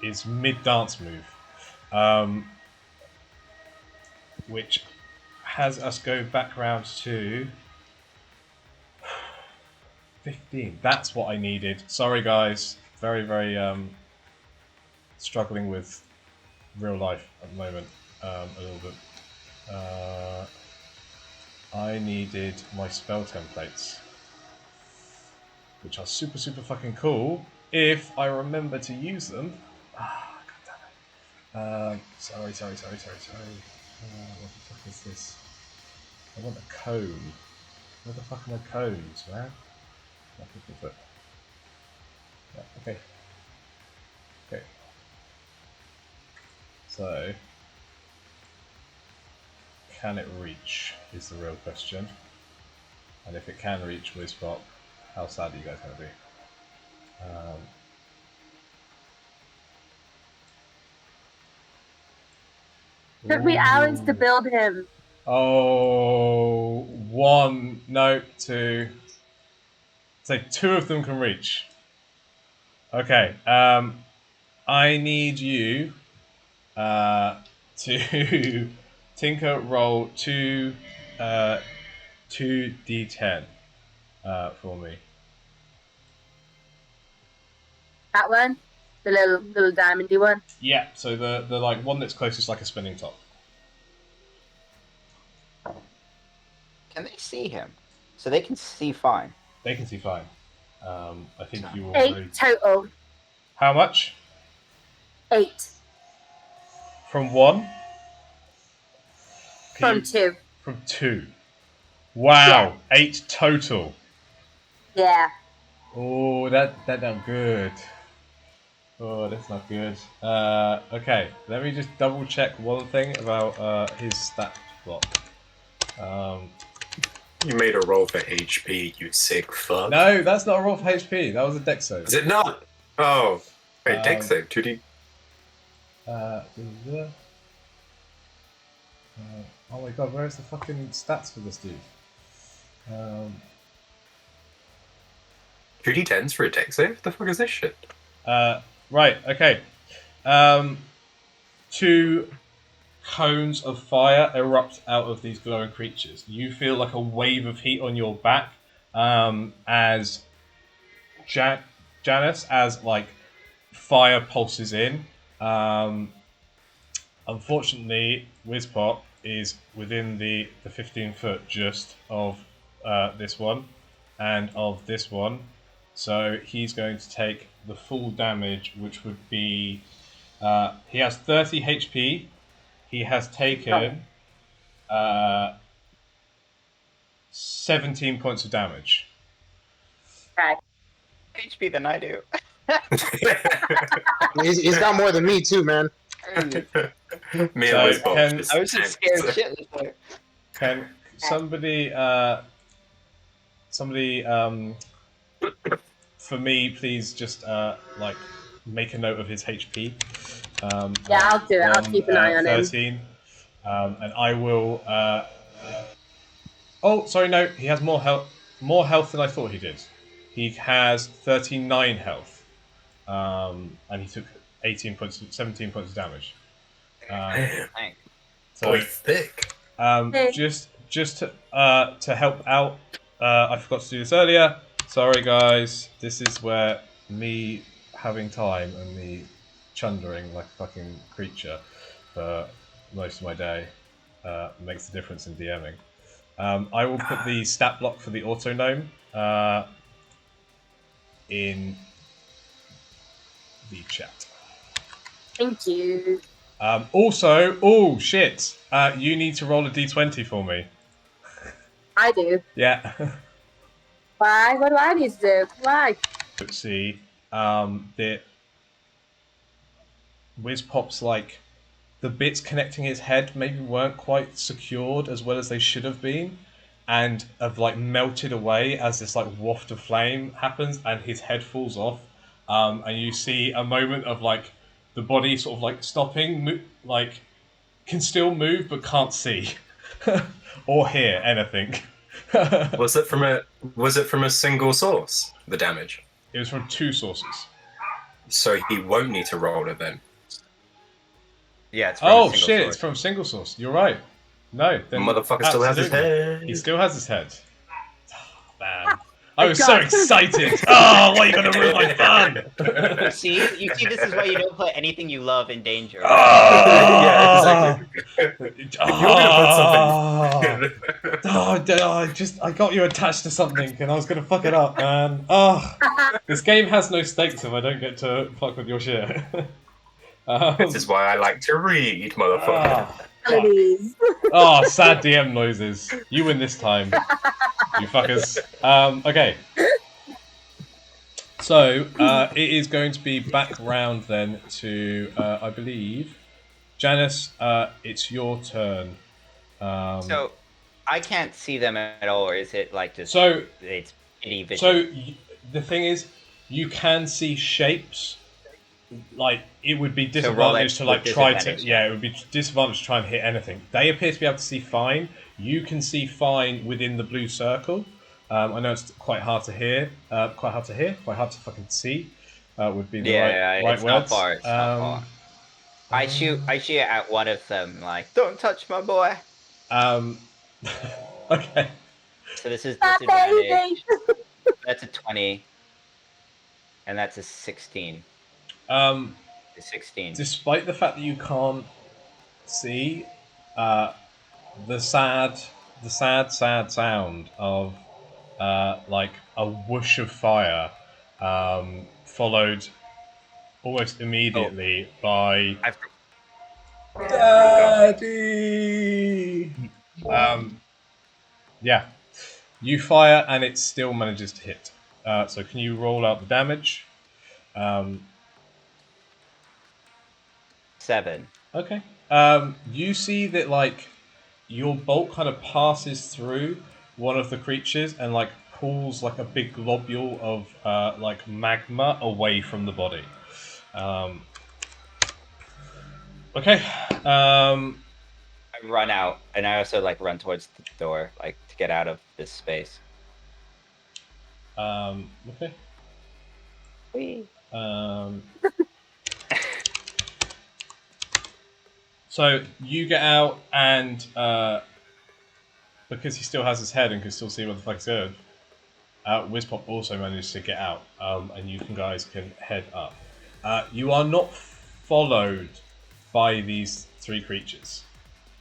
is mid dance move, which has us go back round to 15. That's what I needed. Sorry, guys. Very, very struggling with real life at the moment. A little bit. I needed my spell templates, which are super, super fucking cool if I remember to use them. Ah, god damn it. Sorry. What the fuck is this? I want a cone. Where the fuck are my cones, man? Yeah, okay. So, can it reach is the real question. And if it can reach Whizpop, how sad are you guys going to be? Took me hours to build him. Oh, one, no, two. So two of them can reach. Okay, I need you to Tinker roll 2d10 for me. That one, the little diamondy one. Yeah, so the like one that's closest, like a spinning top. Can they see him? So they can see fine. They can see fine. I think you will. 8 total. How much? 8 From 1? from 2. From 2. Wow, yeah. 8 total. Yeah. Oh, that good. Oh, that's not good. Okay, let me just double check one thing about his stat block. You made a roll for HP, you sick fuck. No, that's not a roll for HP. That was a dex save. Is it not? Oh. Wait, dex Um, save, 2D. Uh, oh my god, where's the fucking stats for this dude? 2D10s for a dex save? The fuck is this shit? Right, okay. 2 cones of fire erupt out of these glowing creatures. You feel like a wave of heat on your back as Janice, as like fire pulses in. Unfortunately, Wizpop is within the 15 foot just of this one and of this one. So he's going to take the full damage, which would be... he has 30 HP. He has taken 17 points of damage. Okay. HP than I do. He's got more than me too, man. Me So and Wiz Bob can- just I was just scared shitless there. Can somebody, for me, please just like make a note of his HP. Yeah, I'll do it. I'll on, keep an eye on him. 13, and I will. Oh, sorry, no, he has more health. More health than I thought he did. He has 39 health, and he took 17 points of damage. Damn, Thanks. So, boy, thick. Hey. just to help out, I forgot to do this earlier. Sorry, guys. This is where me having time and me chundering like a fucking creature for most of my day makes a difference in DMing. I will put the stat block for the auto gnome in the chat. Thank you. Also, oh shit! You need to roll a d20 for me. I do. Yeah. Why? What do I need to do? Why? Let's see. The Wizpop's like the bits connecting his head maybe weren't quite secured as well as they should have been, and have like melted away as this like waft of flame happens, and his head falls off. And you see a moment of like the body sort of like stopping, like can still move but can't see or hear anything. Was it from a single source, the damage? It was from 2 sources. So he won't need to roll it then. Yeah, it's from Oh a single shit! source. It's from single source. You're right. No, then Motherfucker still has his absolutely. head. He still has his head. Man, I was so excited. Oh, why are you gonna ruin my fun? You see, this is why you don't put anything you love in danger. Yeah, exactly. If you're gonna put something. I got you attached to something, and I was gonna fuck it up, man. This game has no stakes if I don't get to fuck with your shit. This is why I like to read, motherfucker. Melodies. Sad DM noises. You win this time, you fuckers. Okay. So, it is going to be back round then to, I believe, Janice, it's your turn. So, I can't see them at all, or is it like just So, it's pity vision? so the thing is, you can see shapes. Like, it would be disadvantaged to like try to, it would be disadvantaged to try and hit anything. They appear to be able to see fine. You can see fine within the blue circle. I know it's quite hard to hear, quite hard to fucking see. Would be the right it's words. not far. It's not far. I shoot at one of them, like, don't touch my boy. Okay. So this is Ah, disadvantage. baby. That's a 20, and that's a 16. 16. Despite the fact that you can't see, the sad sound of like a whoosh of fire, followed almost immediately by Daddy. Yeah, you fire and it still manages to hit. So can you roll out the damage? 7. Okay. You see that like your bolt kind of passes through one of the creatures and like pulls like a big globule of like magma away from the body. Okay. I run out, and I also like run towards the door, like to get out of this space. Okay. So you get out, and because he still has his head and can still see what the fuck's going, Wizpop also managed to get out, and you guys can head up. You are not followed by these 3 creatures.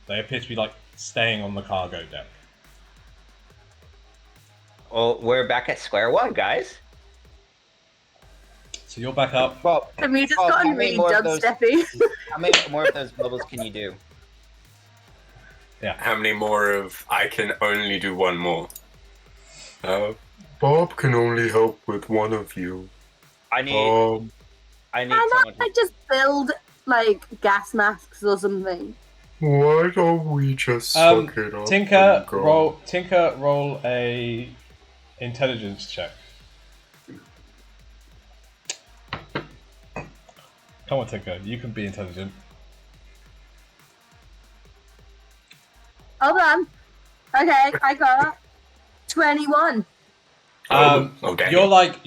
They appear to be like staying on the cargo deck. Well, we're back at square one, guys. So you're back up. Well, And we just Bob, got how on many really more of those- dubsteppy. How many more of those bubbles can you do? How many more of I can only do one more? Bob can only help with one of you. I need Why someone not to I just build like gas masks or something? Why don't we just suck it up? Tinker, and go? roll a intelligence check. Come on, Tinker, you can be intelligent. Hold on. Okay, I got 21. Damn. You're like,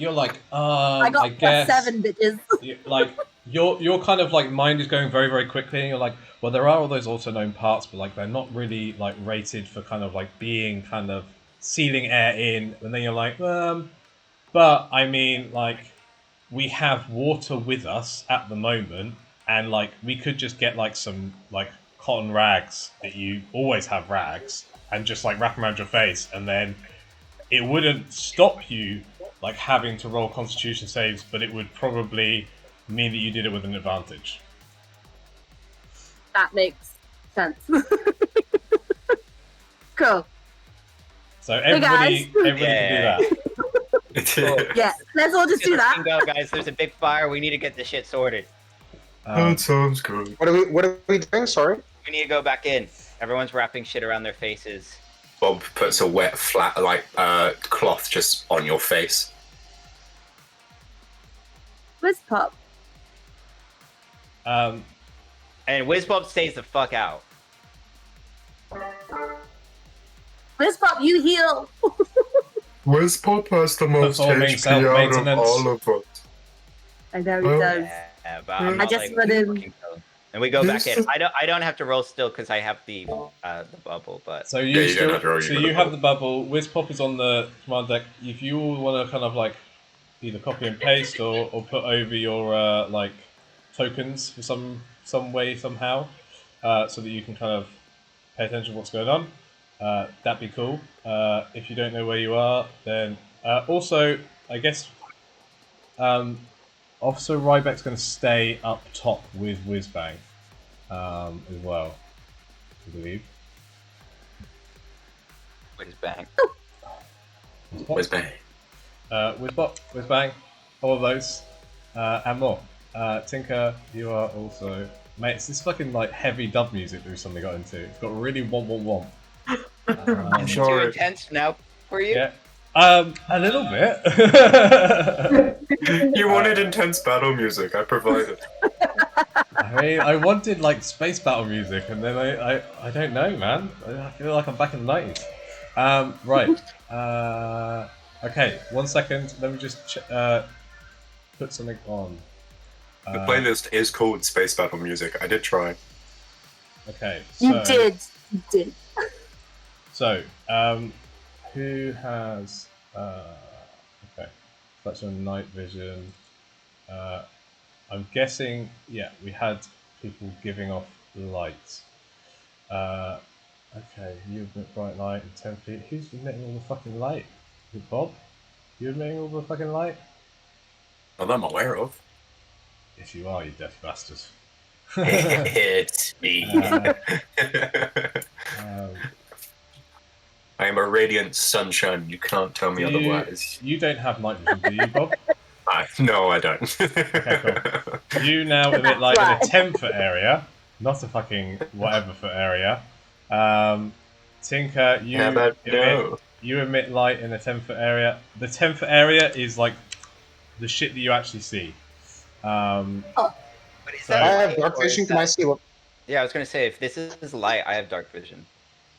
I got I guess, +7 bitches. like your kind of like mind is going very very quickly, and you're like, well, there are all those also known parts, but like they're not really like rated for kind of like being kind of sealing air in, and then you're like, but I mean, like, we have water with us at the moment, and like we could just get like some like cotton rags that you always have rags, and just like wrap them around your face, and then it wouldn't stop you like having to roll Constitution saves, but it would probably mean that you did it with an advantage. That makes sense. Cool. So everybody, guys. everybody can do that. Yeah, let's all just do that. Go, guys. There's a big fire. We need to get this shit sorted. That sounds good. What are we doing? Sorry. We need to go back in. Everyone's wrapping shit around their faces. Bob puts a wet, flat, cloth just on your face. Where's Pop? And Wizbob stays the fuck out. Where's Pop? You heal. Wizpop has the most Performing HP out of self-maintenance. all of us. I know he Well, does. Yeah, but I'm I not, just like, let him- fucking kill. And we go back This in. is- I don't have to roll still because I have the bubble, but So Yeah, you you don't have to roll, so you got you the have the bubble. Wizpop is on the command deck. If you all want to kind of like either copy and paste or put over your like tokens for some way somehow, so that you can kind of pay attention to what's going on, that'd be cool. If you don't know where you are, then also I guess Officer Ryback's going to stay up top with Whizbang as well, I believe. Wizbang. Wizbang. Whizbang, all of those, and more. Tinker, you are also... Mate, it's this fucking like heavy dub music that we suddenly got into. It's got really womp. Is it too intense now for you? Yeah. A little bit. You wanted intense battle music, I provided. I mean, I wanted like space battle music, and then I don't know, man. I feel like I'm back in the 90s. Right. Okay, 1 second. Let me just put something on. The playlist is called Space Battle Music. I did try. Okay. You did. You did. So, who has? Okay, that's on night vision. I'm guessing. Yeah, we had people giving off lights. Okay, you emit bright light and 10 feet. Who's emitting all the fucking light? Is it Bob? You emitting all the fucking light? Not that I'm aware of. Yes, you are, you deaf bastard. It's me. Um, I am a radiant sunshine. You can't tell me otherwise. you don't have night vision, do you, Bob? No, I don't. Okay, cool. You now emit That's light in a right. 10-foot area, not a fucking whatever foot area. Tinker, How about no? you emit light in a 10-foot area. The 10-foot area is like the shit that you actually see. Oh, But is So- that I have light, dark or is vision. Can I that? see what? Yeah, I was gonna say if this is light, I have dark vision.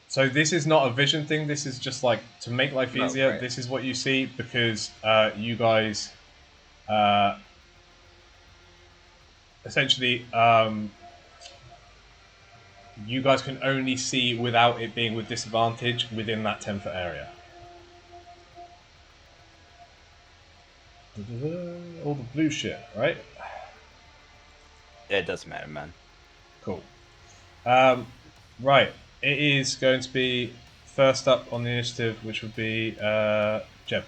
So this is not a vision thing. This is just like to make life No, easier. right. This is what you see because you guys essentially you guys can only see without it being with disadvantage within that 10-foot area. All the blue shit, right? It doesn't matter, man. Cool. Right. It is going to be first up on the initiative, which would be Jeb.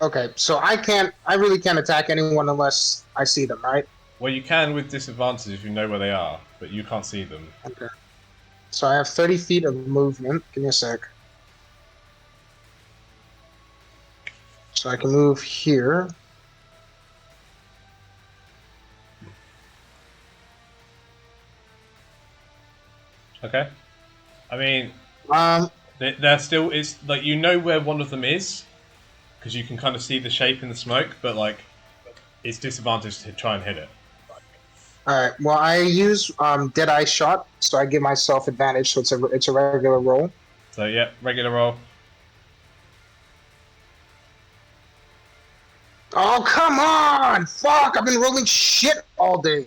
Okay, so I really can't attack anyone unless I see them, right? Well, you can with disadvantage if you know where they are, but you can't see them. Okay. So I have 30 feet of movement. Give me a sec. So I can move here. Okay. I mean, Um, there still is like you know where one of them is because you can kind of see the shape in the smoke, but like it's disadvantage to try and hit it. all right. Well, I use dead eye shot, so I give myself advantage. So it's a regular roll. So yeah, regular roll. Oh come on! Fuck! I've been rolling shit all day.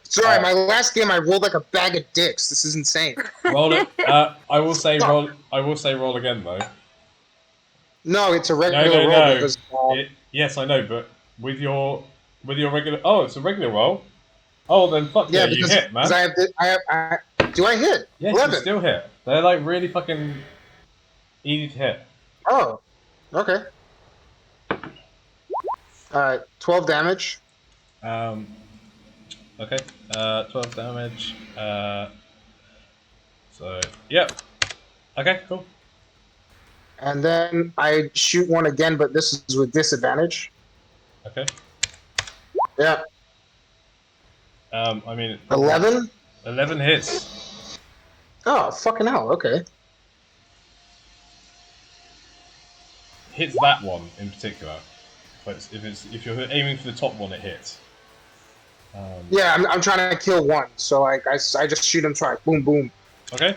Sorry, my last game I rolled like a bag of dicks. This is insane. Roll it. I will say Fuck. roll. I will say roll again though. No, it's a regular No, roll no. because Yes, I know, but with your regular. Oh, it's a regular roll. Oh, then fuck yeah, you because hit, man. do I hit? Yes, 11. you still hit. They're like really fucking easy to hit. Oh, okay. All right, 12 damage. Okay. 12 damage. So yep. Okay, cool. And then I shoot one again, but this is with disadvantage. Okay. Yeah, I mean, 11. 11 hits. Oh, fucking hell. Okay. Hits that one in particular. But if you're aiming for the top one, it hits. Yeah, I'm trying to kill one, so like I just shoot him twice. Boom, boom. Okay.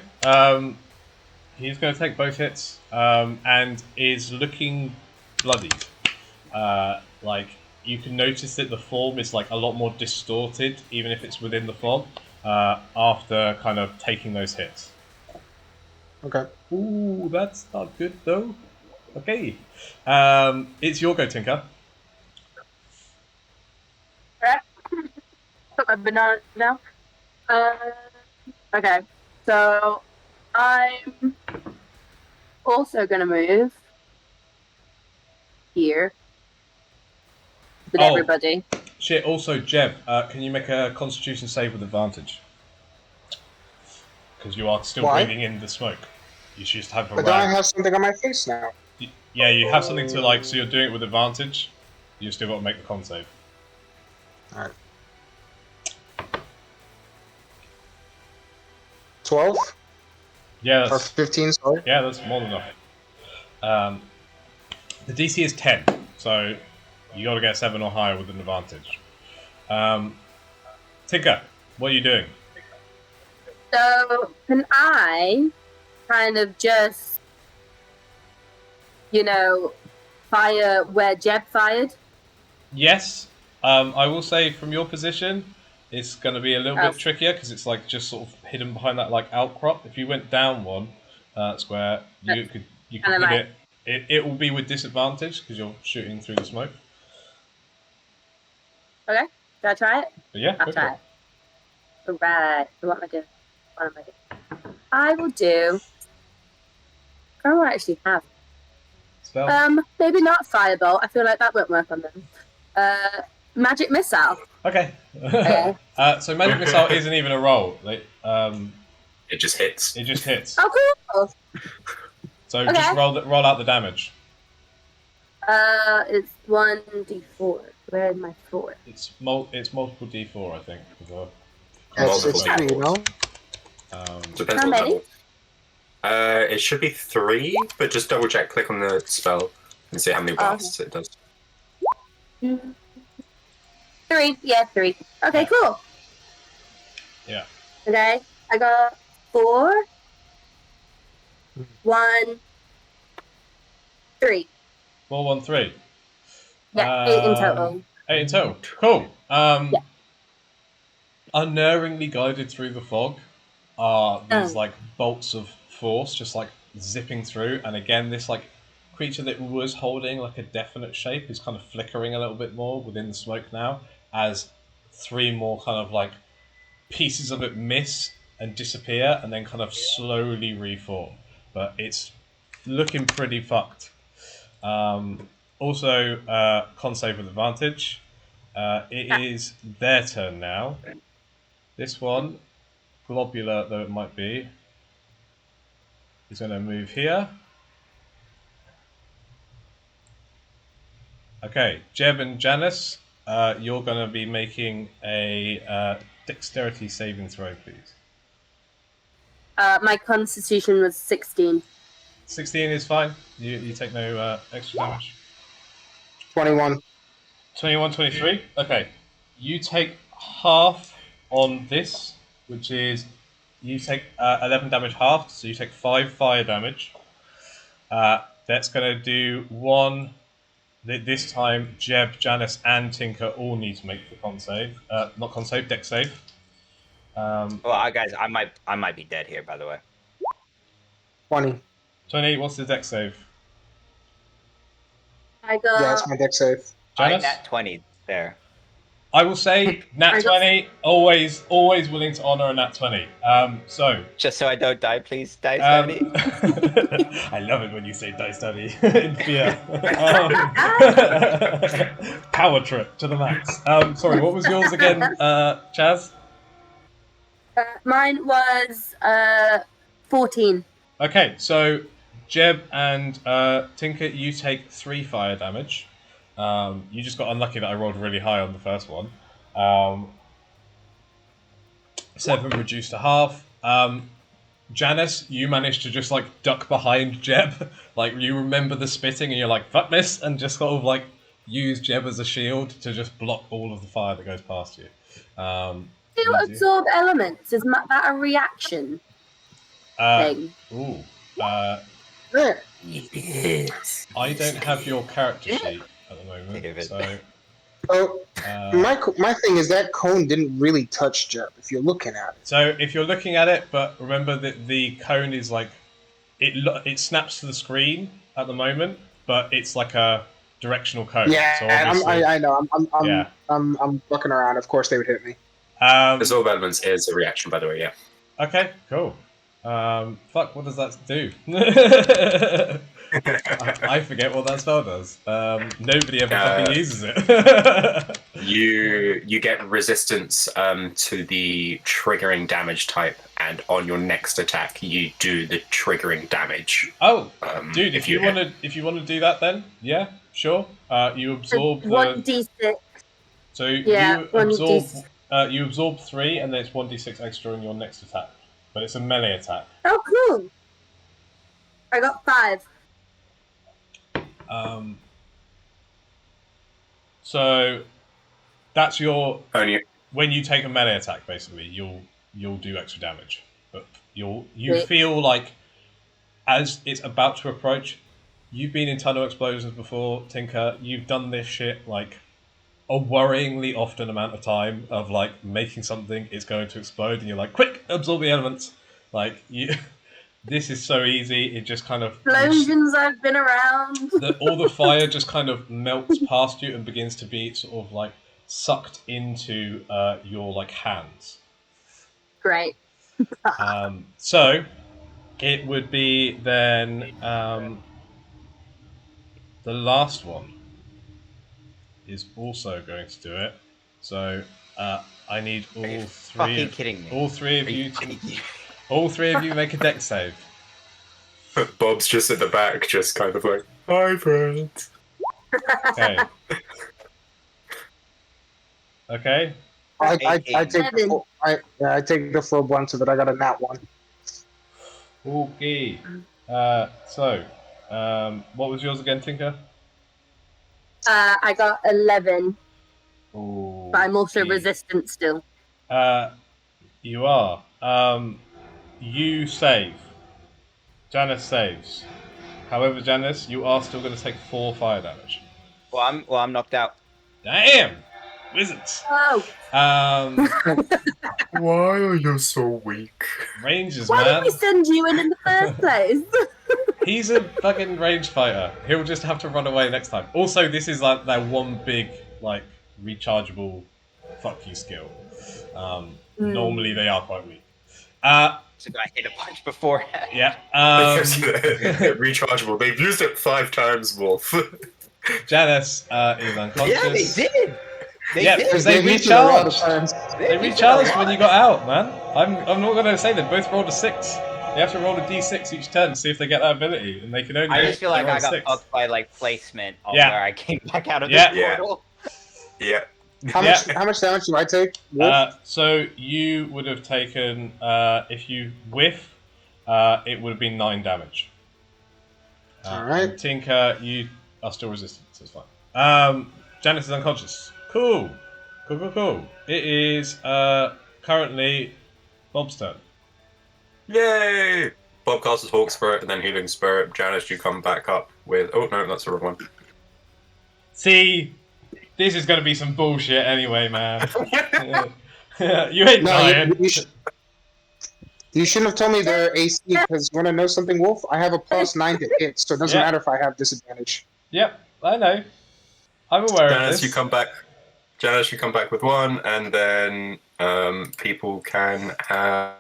He's going to take both hits and is looking bloodied. Like you can notice that the form is like a lot more distorted, even if it's within the fog. After kind of taking those hits. Okay. Ooh, that's not good though. Okay. It's your go, Tinker. put my banana down. Okay, so I'm also gonna move here with Oh. everybody. Shit, also, Jeb, can you make a constitution save with advantage? Because you are still Why? breathing in the smoke. You should just have a But then I rag. have something on my face now. Yeah, you have something to like, so you're doing it with advantage. You still got to make the con save. All right. 12 Yeah, or that's 15. Sorry. yeah, that's more than enough. The DC is 10, so you got to get 7 or higher with an advantage. Tinker, what are you doing? So can I kind of just, fire where Jeb fired? Yes, I will say from your position, it's going to be a little Oh. bit trickier because it's like just sort of hidden behind that like outcrop. If you went down one square, you could Kinda hit like- it. It will be with disadvantage because you're shooting through the smoke. Okay, should I try it? But yeah, I'll go for try it. it. Alright, so what am I doing? I will do. I don't actually have. Spell. Maybe not firebolt. I feel like that won't work on them. Magic missile. Okay. Okay. So magic missile isn't even a roll. Like, It just hits. it just hits. Oh, cool. So Okay. just roll out the damage. It's 1d4. Where is my 4? It's multiple D4, I think. It's Multiple 3, D4s. Depends How what many? level. It should be 3, but just double check. Click on the spell and see how many blasts it does. 3. Yeah, 3. Okay, Yeah. cool. Yeah. Okay, I got 4. 1, 3. 4, 1, 3. Yeah, 8 in total. 8 in total. Cool. Yeah. Unerringly guided through the fog are these Oh. like bolts of force just like zipping through, and again this like creature that was holding like a definite shape is kind of flickering a little bit more within the smoke now as 3 more kind of like pieces of it miss and disappear and then kind of slowly reform. But it's looking pretty fucked. Also, con save with advantage. It is their turn now. This one, globular though it might be, is going to move here. Okay, Jeb and Janice, you're going to be making a dexterity saving throw, please. My constitution was 16. 16 is fine. You take no extra damage. 21. 21, 23. Okay. You take half on this, which is you take 11 damage half, so you take 5 fire damage. That's going to do 1. This time, Jeb, Janice, and Tinker all need to make the con save. Not con save, dex save. Well, guys, I might be dead here, by the way. 20. 20, what's the dex save? I got. Yeah, it's my deck save. Janice? I got 20 there. I will say nat 20, always willing to honor a nat 20. So Just so I don't die, please, Dice Um, Daddy. I love it when you say Dice Daddy in fear. Power trip to the max. Sorry, what was yours again, Chaz? Mine was 14. Okay, so Jeb and Tinker, you take 3 fire damage. You just got unlucky that I rolled really high on the first one. 7 reduced to half. Janice, you managed to just like duck behind Jeb. Like you remember the spitting and you're like, fuck this, and just sort of like use Jeb as a shield to just block all of the fire that goes past you. Do absorb elements? Is that a reaction thing? Ooh. Yeah. I don't have your character sheet at the moment, so. So my thing is that cone didn't really touch Jeb. If you're looking at it. So if you're looking at it, but remember that the cone is like it snaps to the screen at the moment, but it's like a directional cone. Yeah, so obviously, I know. Yeah. I'm looking around. Of course, they would hit me. Absorb elements is a reaction, by the way. Yeah. Okay, cool. Fuck, what does that do? I forget what that spell does. Nobody ever fucking uses it. You get resistance to the triggering damage type, and on your next attack, you do the triggering damage. Oh, dude, if you hit. want to do that, then yeah, sure. You absorb 1d6. So Yeah, you absorb 3, and then it's 1d6 extra on your next attack, but it's a melee attack. Oh, cool. I got 5. So that's your Only when you take a melee attack, basically you'll do extra damage, but you Right. feel like as it's about to approach. You've been in tunnel explosions before, Tinker. You've done this shit like a worryingly often amount of time of like making something is going to explode, and you're like, quick, absorb the elements. Like you, this is so easy. It just kind of Explosions I've been around. all the fire just kind of melts past you and begins to be sort of like sucked into your like hands. Great. So it would be then the last one is also going to do it. So I need all Are you three. fucking kidding me? All three of Are you. kidding me? All 3 of you make a dex save. Bob's just at the back, just kind of like, hi, friends. Okay. Okay. I 18. take the full, I take the full brunt of it. I got a nat one. Okay. So, what was yours again, Tinker? I got 11, Ooh, but I'm also okay. resistant still. You are. You save. Janice saves. However, Janice, you are still going to take 4 fire damage. Well, I'm knocked out. Damn! Wizards! Oh, Why are you so weak? Rangers, why did man. we send you in the first place? He's a fucking range fighter. He'll just have to run away next time. Also, this is like their one big, like, rechargeable fuck you skill. Normally they are quite weak. So I hit a punch beforehand. Yeah. Rechargeable. They've used it 5 times, Wolf. Janice is unconscious. Yeah, they did. They Yeah, did. because they used it a lot of recharged. times. They recharged when you got out, man. I'm not going to say they both rolled a 6. You have to roll a d6 each turn to see if they get that ability, and they can only. I just feel like roll I got 6. fucked by like placement of Yeah. where I came back out of Yeah. this portal. Yeah. How much damage do I take? Wolf? So you would have taken, if you whiff, it would have been 9 damage. Alright. And Tinker, you are still resistant, so it's fine. Janice is unconscious. Cool. It is currently Bob's turn. Yay! Bob casts Hawk Spirit and then Healing Spirit. Janice, you come back up with. Oh no, that's the wrong one. See, this is going to be some bullshit anyway, man. You ain't dying. You shouldn't have told me their AC because you want to know something, Wolf? I have a +9 to hit, so it doesn't Yeah. matter if I have disadvantage. Yep, I know. I'm aware of Janice, this. you come back. Janice, you come back with 1, and then people can have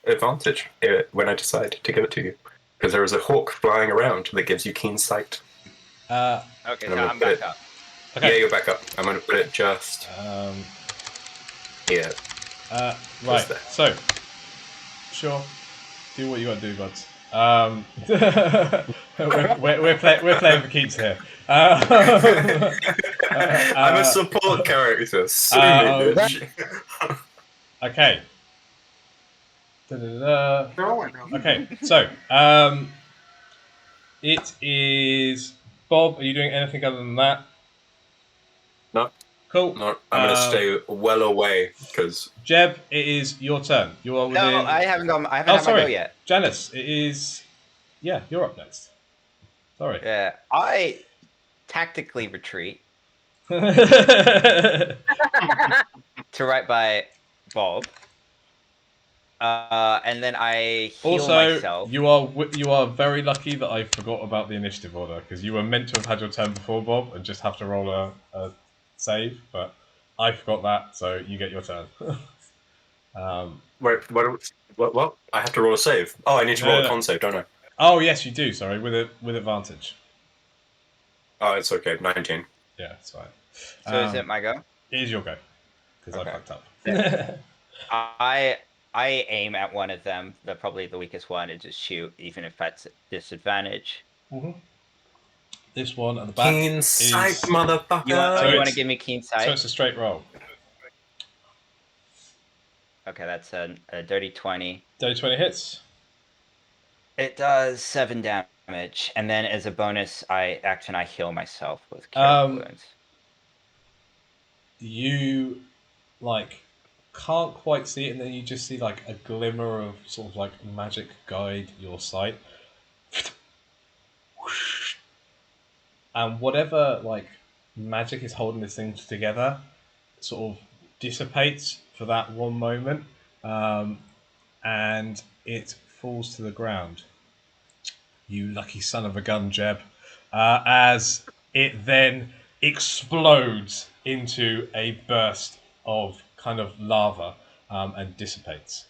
advantage when I decide to give it to you, because there is a hawk flying around that gives you keen sight. Okay, And so I'm back up. Okay. Yeah, you're back up. I'm going to put it just here. Right. there. So, sure, do what you got to do, buds. we're playing for keeps here. I'm a support character. Sue me, bitch. Okay. Okay. So, it is Bob. Are you doing anything other than that? No. Cool. No, I'm going to stay well away because. Jeb, it is your turn. You are within. No, I haven't gone. I haven't had my go yet. Janice, it is. Yeah, you're up next. Sorry. Yeah, I tactically retreat Yeah. to right by Bob, and then I heal Also, myself. you are very lucky that I forgot about the initiative order because you were meant to have had your turn before Bob and just have to roll a save, but I forgot that, so you get your turn. Wait, what? I have to roll a save. Oh, I need to roll a con save, don't I? Oh yes, you do. Sorry, with advantage. Oh, it's okay. 19. Yeah, it's fine. So is it my go? It is your go because Okay. I fucked up. I aim at one of them, probably the weakest one, and just shoot, even if that's disadvantage. This one at the back. Keen sight, is... motherfucker. You want to give me keen sight? So it's a straight roll. Okay, that's a dirty 20. Dirty 20 hits. It does 7 damage, and then as a bonus action, I heal myself with cure wounds. You can't quite see it, and then you just see like a glimmer of sort of like magic guide your sight. And whatever like magic is holding this thing together sort of dissipates for that one moment, and it falls to the ground. You lucky son of a gun, Jeb. As it then explodes into a burst of kind of lava and dissipates.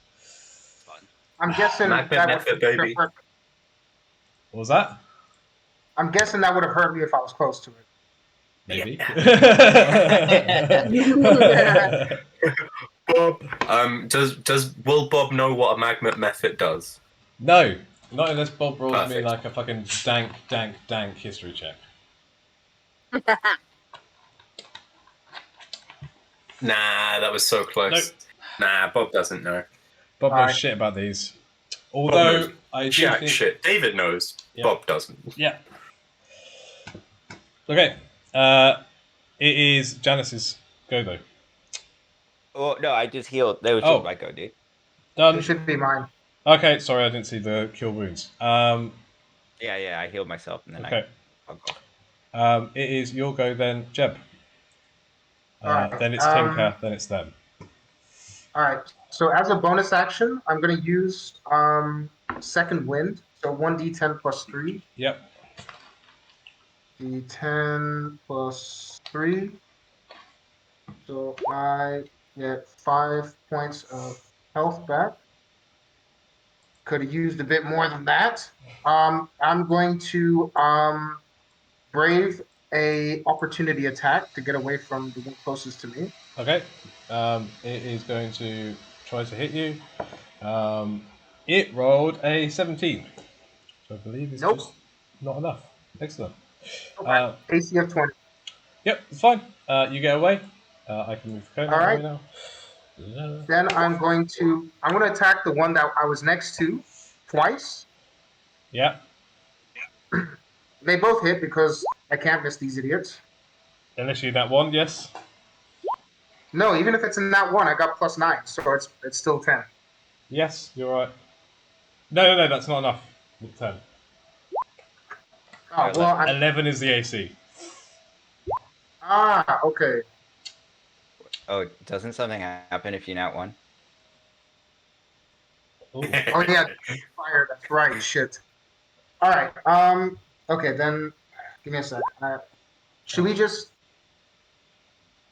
I'm guessing Magnet that method, baby. What was that? I'm guessing that would have hurt me if I was close to it. Maybe. Bob. Will Bob know what a magnet method does? No, Not unless Bob rolls me Perfect. like a fucking dank history check. Nah, that was so close. Nope. Nah, Bob doesn't know. Bob knows Alright. shit about these. Bob Although knows I do jack think. shit. David knows. Yeah. Bob doesn't. Yeah. Okay. It is Janice's go though. Oh no, I just healed. That was Oh. just my go, dude. It Done. should be mine. Okay, sorry, I didn't see the kill wounds. Yeah, I healed myself and then Okay. I'll go. It is your go then, Jeb. Alright. Then it's Tinker, then it's them. Alright. So as a bonus action, I'm gonna use second wind. So 1d10 plus 3. Yep. D10 plus 3. So I get 5 points of health back. Could have used a bit more than that. I'm going to brave a opportunity attack to get away from the one closest to me. Okay. It is going to try to hit you. It rolled a 17. Which I believe is Nope. just not enough. Excellent. Okay. AC of 20. Yep, it's fine. You get away. I can move Conan All away right. now. Then I'm going to attack the one that I was next to twice. Yeah. They both hit because I can't miss these idiots. Initially that one, yes. No, even if it's in that one, I got +9, so it's still 10. Yes, you're right. No, that's not enough. 10. Oh, well, 11 is the AC. Okay. Oh, doesn't something happen if you not one? Ooh. Oh yeah, fire. That's right. Shit. All right. Okay, then give me a sec. Should we just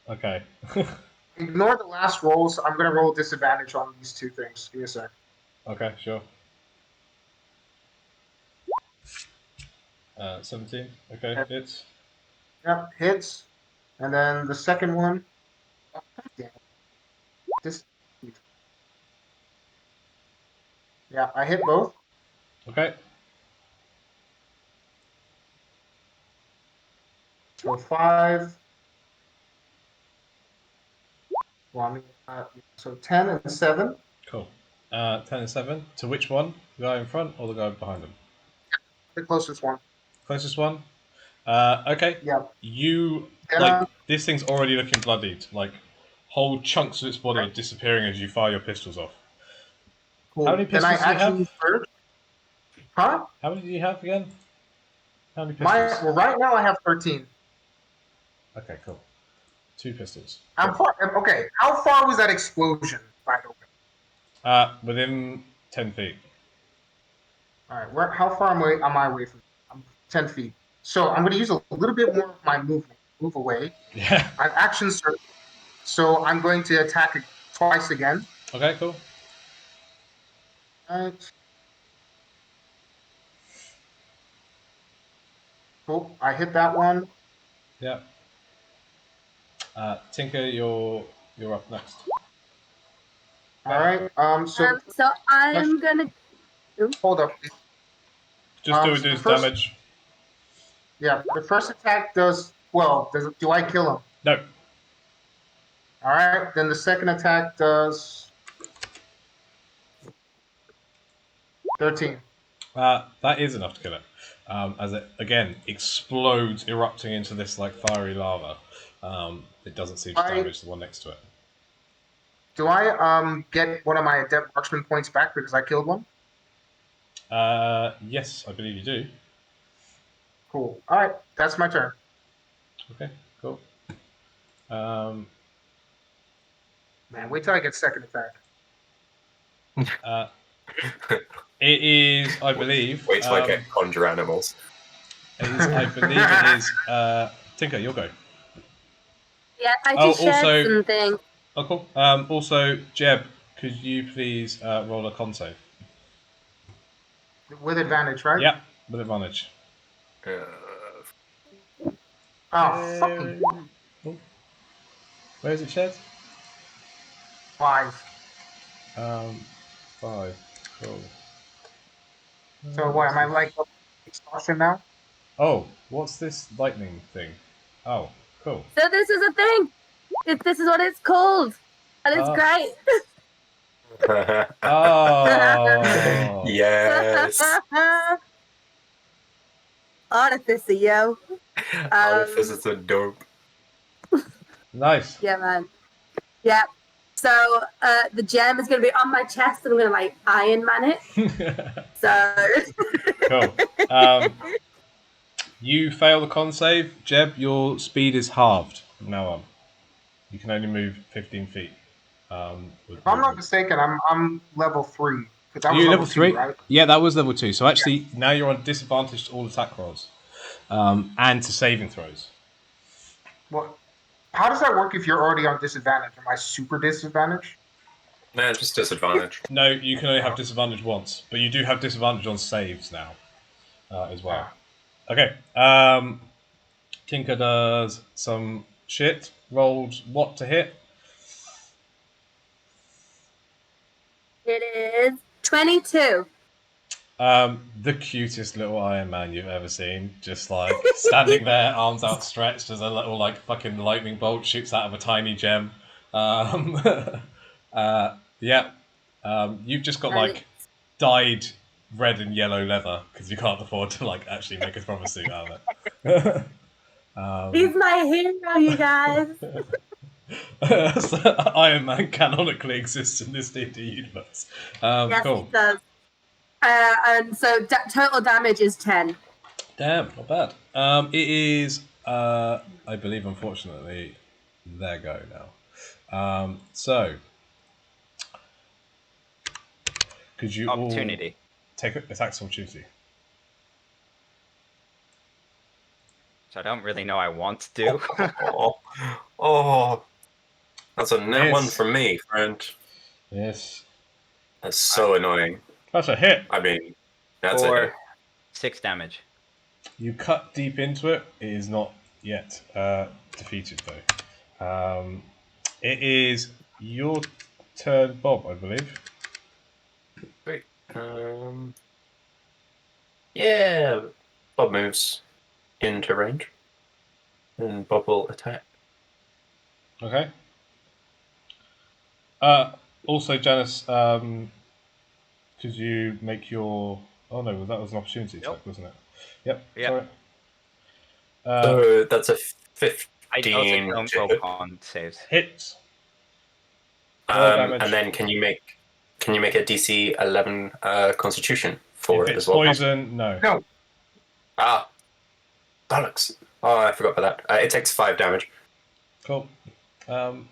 Okay. ignore the last rolls? I'm gonna roll disadvantage on these two things. Give me a sec. Okay, sure. 17. Okay, Yep. hits. Yep, hits. And then the second one. Oh, damn it. This. Yeah, I hit both. Okay. So 5. Well, I mean, so 10 and 7. Cool. 10 and 7. To which one? The guy in front or the guy behind him? The closest one. Closest one? Okay. Yep. You, Then like, this thing's already looking bloodied. Like, whole chunks of its body are disappearing as you fire your pistols off. cool. How many Then I pistols do you actually have? surge. Huh? How many do you have again? How many pistols? Well, right now I have 13. Okay, cool. 2 pistols. I'm far. Okay, how far was that explosion, by the way? Within 10 feet. All right, how far am I away from? I'm 10 feet. So I'm going to use a little bit more of my movement. Move away. Yeah. I've action surge. So I'm going to attack it twice again. Okay, cool. All right. Cool. I hit that one. Yeah. Tinker, you're up next. All right. So I'm gonna. hold up. Just do So his first, damage. yeah, the first attack does 12. Do I kill him? No. All right. Then the second attack does 13. That is enough to kill it. As it again explodes, erupting into this like fiery lava. It doesn't seem to damage the one next to it. Do I get one of my adept marksman points back because I killed one? Yes, I believe you do. Cool. All right, that's my turn. Okay, cool. Man, wait till I get second attack. It is, I believe. Wait till I get conjure animals. It is, I believe it is. Tinker, you'll go. Yeah, I just shared something. Oh, cool. Also, Jeb, could you please roll a con save? With advantage, right? Yeah, with advantage. Oh, fucking Oh. Where is it shared? 5. 5. Cool. So what am I like exhaustion now? Oh, what's this lightning thing? Oh, cool. So this is a thing. This is what it's called, and it's Uh, great. oh, Yes. Artificer, yo. Artificers are dope. nice. Yeah, man. Yeah. So the gem is going to be on my chest, and I'm going to like Iron Man it. So. Cool. You fail the con save, Jeb. Your speed is halved from now on. You can only move 15 feet. With If I'm not movement. mistaken, I'm level 3. Because that Are was you level level 2, 3? right? Yeah, that was level 2. So actually, now you're on disadvantage to all attack rolls and to saving throws. Well, how does that work if you're already on disadvantage? Am I super disadvantaged? Nah, just disadvantage. No, you can only have Oh, disadvantage once, but you do have disadvantage on saves now as well. yeah. Okay. Tinker does some shit. Rolled what to hit? It is 22. The cutest little Iron Man you've ever seen. Just like standing there, arms outstretched as a little like fucking lightning bolt shoots out of a tiny gem. Um, yeah. You've just got And like dyed red and yellow leather because you can't afford to like actually make a proper suit out of it. he's my hero, you guys. So Iron Man canonically exists in this D&D universe. Yes, Cool. it does. And so total damage is 10. Damn, not bad. It is, I believe, unfortunately, their go now. So, could you all Opportunity. take attacks of opportunity? So I don't really know I want to do. Oh, that's a net one Miss. from me, friend. Yes. That's so annoying. That's a hit. I mean, that's a For hit. 6 damage. You cut deep into it. It is not yet defeated, though. It is your turn, Bob, I believe. Wait. Yeah. Bob moves into range, and Bob will attack. Okay. Also, Janice, could you make your? Oh no, that was an opportunity attack, Nope. wasn't it? Yep. Yep. Sorry. So that's a I also 15 don't to roll hit. con saves. Hits. Roll damage. And then can you make a DC 11 Constitution for If it it's as well? poison, no. No. Ah, bollocks! Oh, I forgot about that. It takes 5 damage. Cool.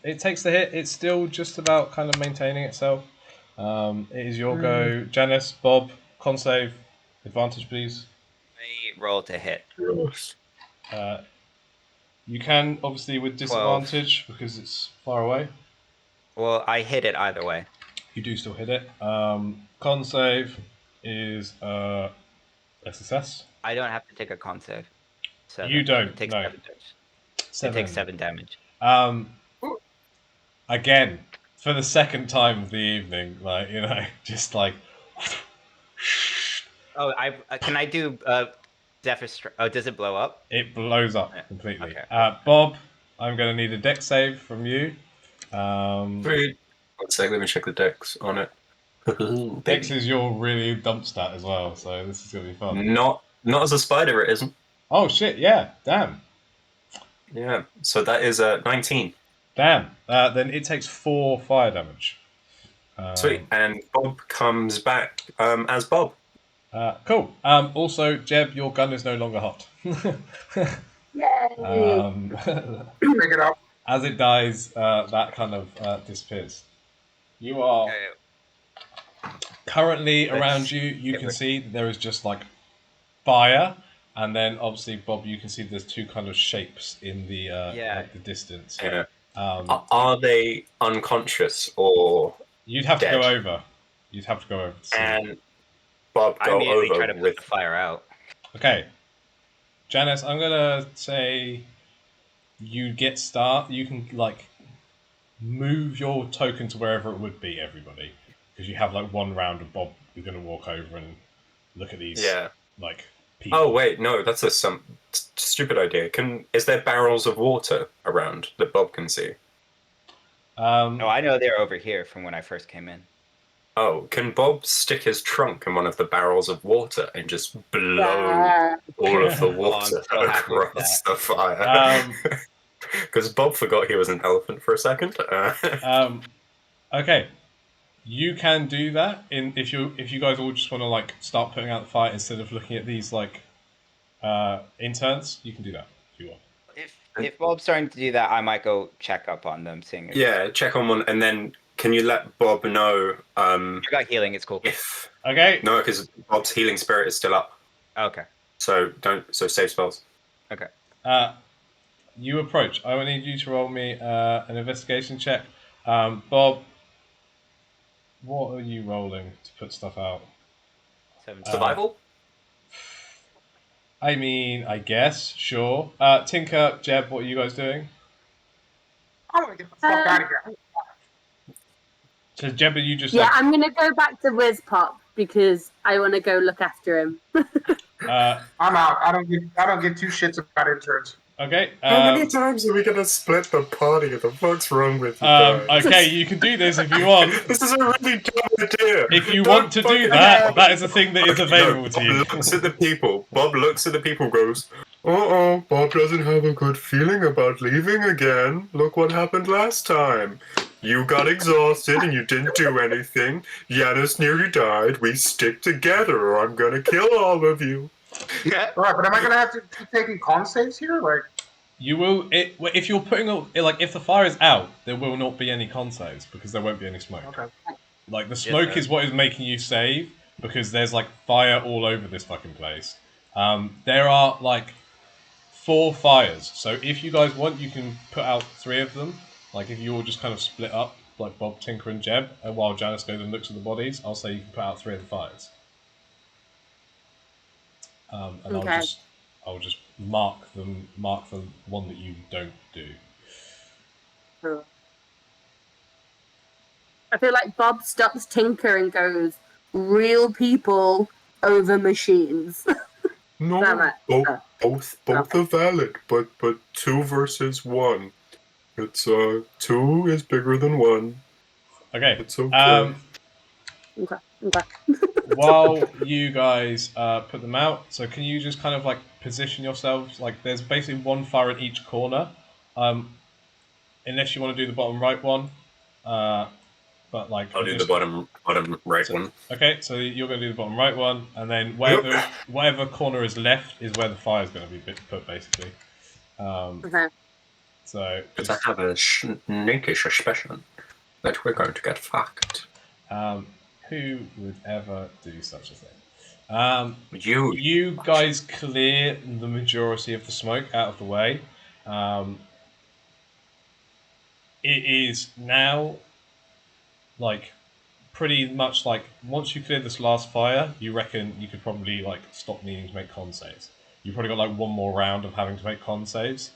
It takes the hit. It's still just about kind of maintaining itself. It is your go, Janice, Bob, con save, advantage, please. I roll to hit. You can obviously with 12. disadvantage because it's far away. Well, I hit it either way. You do still hit it. Con save is a success. I don't have to take a con save. 7. You don't. It takes No. 7 damage. 7. It takes 7 damage. Again, for the second time of the evening, like just like. Oh, can I do Zephyr Strike? Oh, does it blow up? It blows up Yeah. completely. Okay. Bob, I'm going to need a deck save from you. Wait. One sec, let me check the dex on it. Dex is your really dump stat as well, so this is going to be fun. Not as a spider, it isn't. Oh shit! Yeah, damn. Yeah, so that is 19. Damn. Then it takes 4 fire damage. Sweet, and Bob comes back as Bob. Cool. Also, Jeb, your gun is no longer hot. Yay! Pick it up. As it dies, that kind of disappears. You are currently around you. You can see that there is just like fire, and then obviously, Bob, you can see there's 2 kind of shapes in the like the distance. Yeah. Are they unconscious or You'd have dead? to go over. You'd have to go over to see. And Bob I go immediately try over to put with. the fire out. Okay, Janice, I'm gonna say you get start. You can like move your token to wherever it would be, everybody, because you have like 1 round of Bob. You're gonna walk over and look at these Yeah. like people. Oh wait, no, that's a stupid idea. Is there barrels of water around that Bob can see? Oh, I know they're over here from when I first came in. Oh, can Bob stick his trunk in one of the barrels of water and just blow Yeah. all of the Oh, I'm water so happy with across that. the fire? Um, Because Bob forgot he was an elephant for a second. okay, you can do that if you guys all just want to like start putting out the fire instead of looking at these like interns. You can do that if you want. If Bob's starting to do that, I might go check up on them, seeing if Yeah, check on one, and then can you let Bob know I got healing. It's cool. if Okay. no, because Bob's healing spirit is still up. Okay. So save spells. Okay. You approach. I will need you to roll me an investigation check. Bob, what are you rolling to put stuff out? 17. Survival. I mean, I guess, sure. Tinker, Jeb, what are you guys doing? I want to get the fuck out of here. So Jeb, are you just Yeah, like I'm gonna go back to Wiz Pop because I want to go look after him. I'm out. I don't get two shits about interns. okay? How many times are we gonna split the party? What the fuck's wrong with you guys? Okay, you can do this if you want. This is a really dumb idea. If you Don't want to do fucking that, have that it. is a thing that is Okay, available no, to you. Bob looks at the people. Bob looks at the people, goes, "Uh-oh, Bob doesn't have a good feeling about leaving again. Look what happened last time. You got exhausted and you didn't do anything. Yanis nearly died. We stick together or I'm gonna kill all of you." Yeah. All right, but am I gonna have to keep taking con saves here? Like, You will if you're putting like if the fire is out, there will not be any con saves because there won't be any smoke. okay. Like the smoke sir. is what is making you save because there's like fire all over this fucking place. There are like 4 fires, so if you guys want, you can put out 3 of them. Like if you all just kind of split up, like Bob, Tinker, and Jeb, and while Janice goes and looks at the bodies, I'll say you can put out 3 of the fires. And Okay. I'll just mark the one that you don't do. Cool. I feel like Bob stops Tinker and goes, "Real people over machines." No, Damn it. both are valid, but 2 versus 1. It's 2 is bigger than 1. Okay. It's okay. Okay. Okay. While you guys put them out, so can you just kind of like position yourselves? Like, there's basically 1 fire in each corner, unless you want to do the bottom right one. But like, I'll do the bottom right one. Okay, so you're going to do the bottom right one, and then whatever corner is left is where the fire is going to be put, basically. Okay. So, Because I have a sneakish suspicion that we're going to get fucked. who would ever do such a thing? You. You guys clear the majority of the smoke out of the way. It is now like pretty much like once you clear this last fire, you reckon you could probably like stop needing to make con saves. You've probably got like 1 more round of having to make con saves.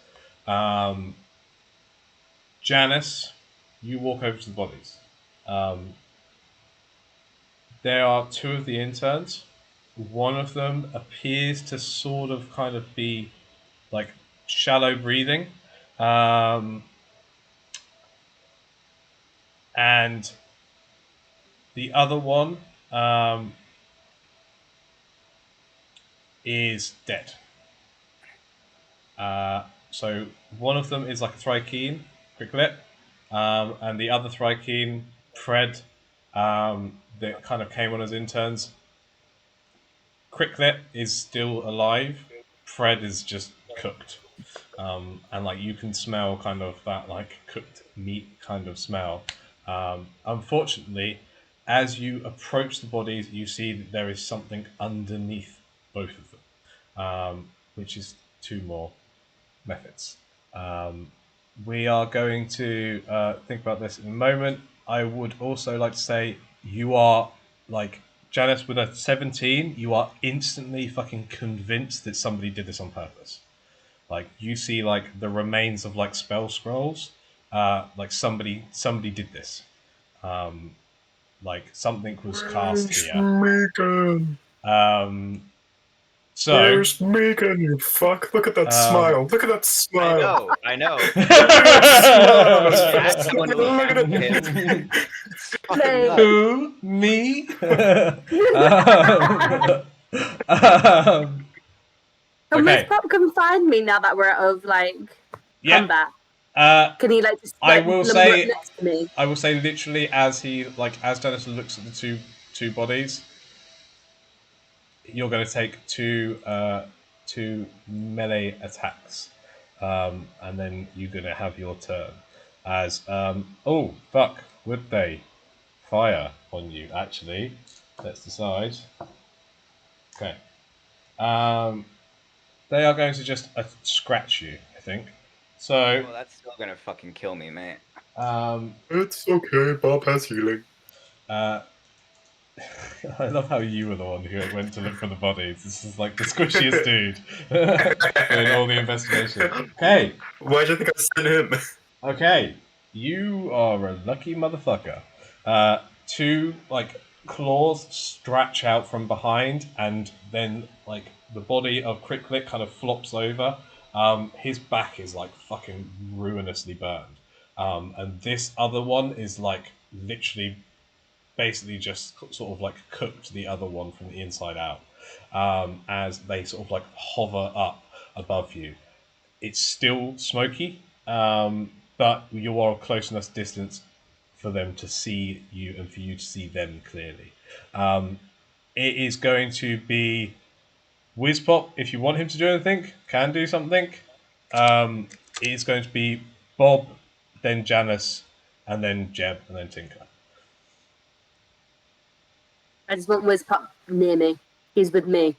Janice, you walk over to the bodies. There are 2 of the interns. One of them appears to sort of kind of be like shallow breathing. And the other one is dead. So one of them is like a Thrykeen, Quicklet, and the other Thrykeen, Fred, that kind of came on as interns. Quicklet is still alive. Fred is just cooked. And like you can smell kind of that like cooked meat kind of smell. Unfortunately, as you approach the bodies, you see that there is something underneath both of them, which is 2 more methods. We are going to think about this in a moment. I would also like to say you are like Janice with a 17. You are instantly fucking convinced that somebody did this on purpose. Like you see like the remains of like spell scrolls. Like somebody did this. Like something was cast here. So Where's Megan, you fuck? Look at that smile. Look at that smile. I know. Look at that smile. That's the one who Look at camped it. him. It's fucking Like- nuts. Who? Me? Can Okay. Pop come find me now that we're out of like Yeah. combat? Uh, Can he like just I like, will lumber say- up next to me? I will say literally as Dennis looks at the two bodies, you're going to take two melee attacks, and then you're going to have your turn. As oh fuck, would they fire on you? Actually, let's decide. Okay, they are going to just scratch you, I think. So Well, that's still gonna fucking kill me, mate. It's okay. Bob has healing. I love how you were the one who went to look for the bodies. This is like the squishiest dude doing all the investigation. Okay, Why do you think I sent him? okay, you are a lucky motherfucker. Two like claws stretch out from behind, and then like the body of Cricklet kind of flops over. His back is like fucking ruinously burned, and this other one is like literally basically just sort of like cooked the other one from the inside out, as they sort of like hover up above you. It's still smoky, but you are close enough distance for them to see you and for you to see them clearly. It is going to be Whizpop. If you want him to do anything, can do something. It is going to be Bob, then Janice, and then Jeb, and then Tinker. I just want Pop near me. He's with me.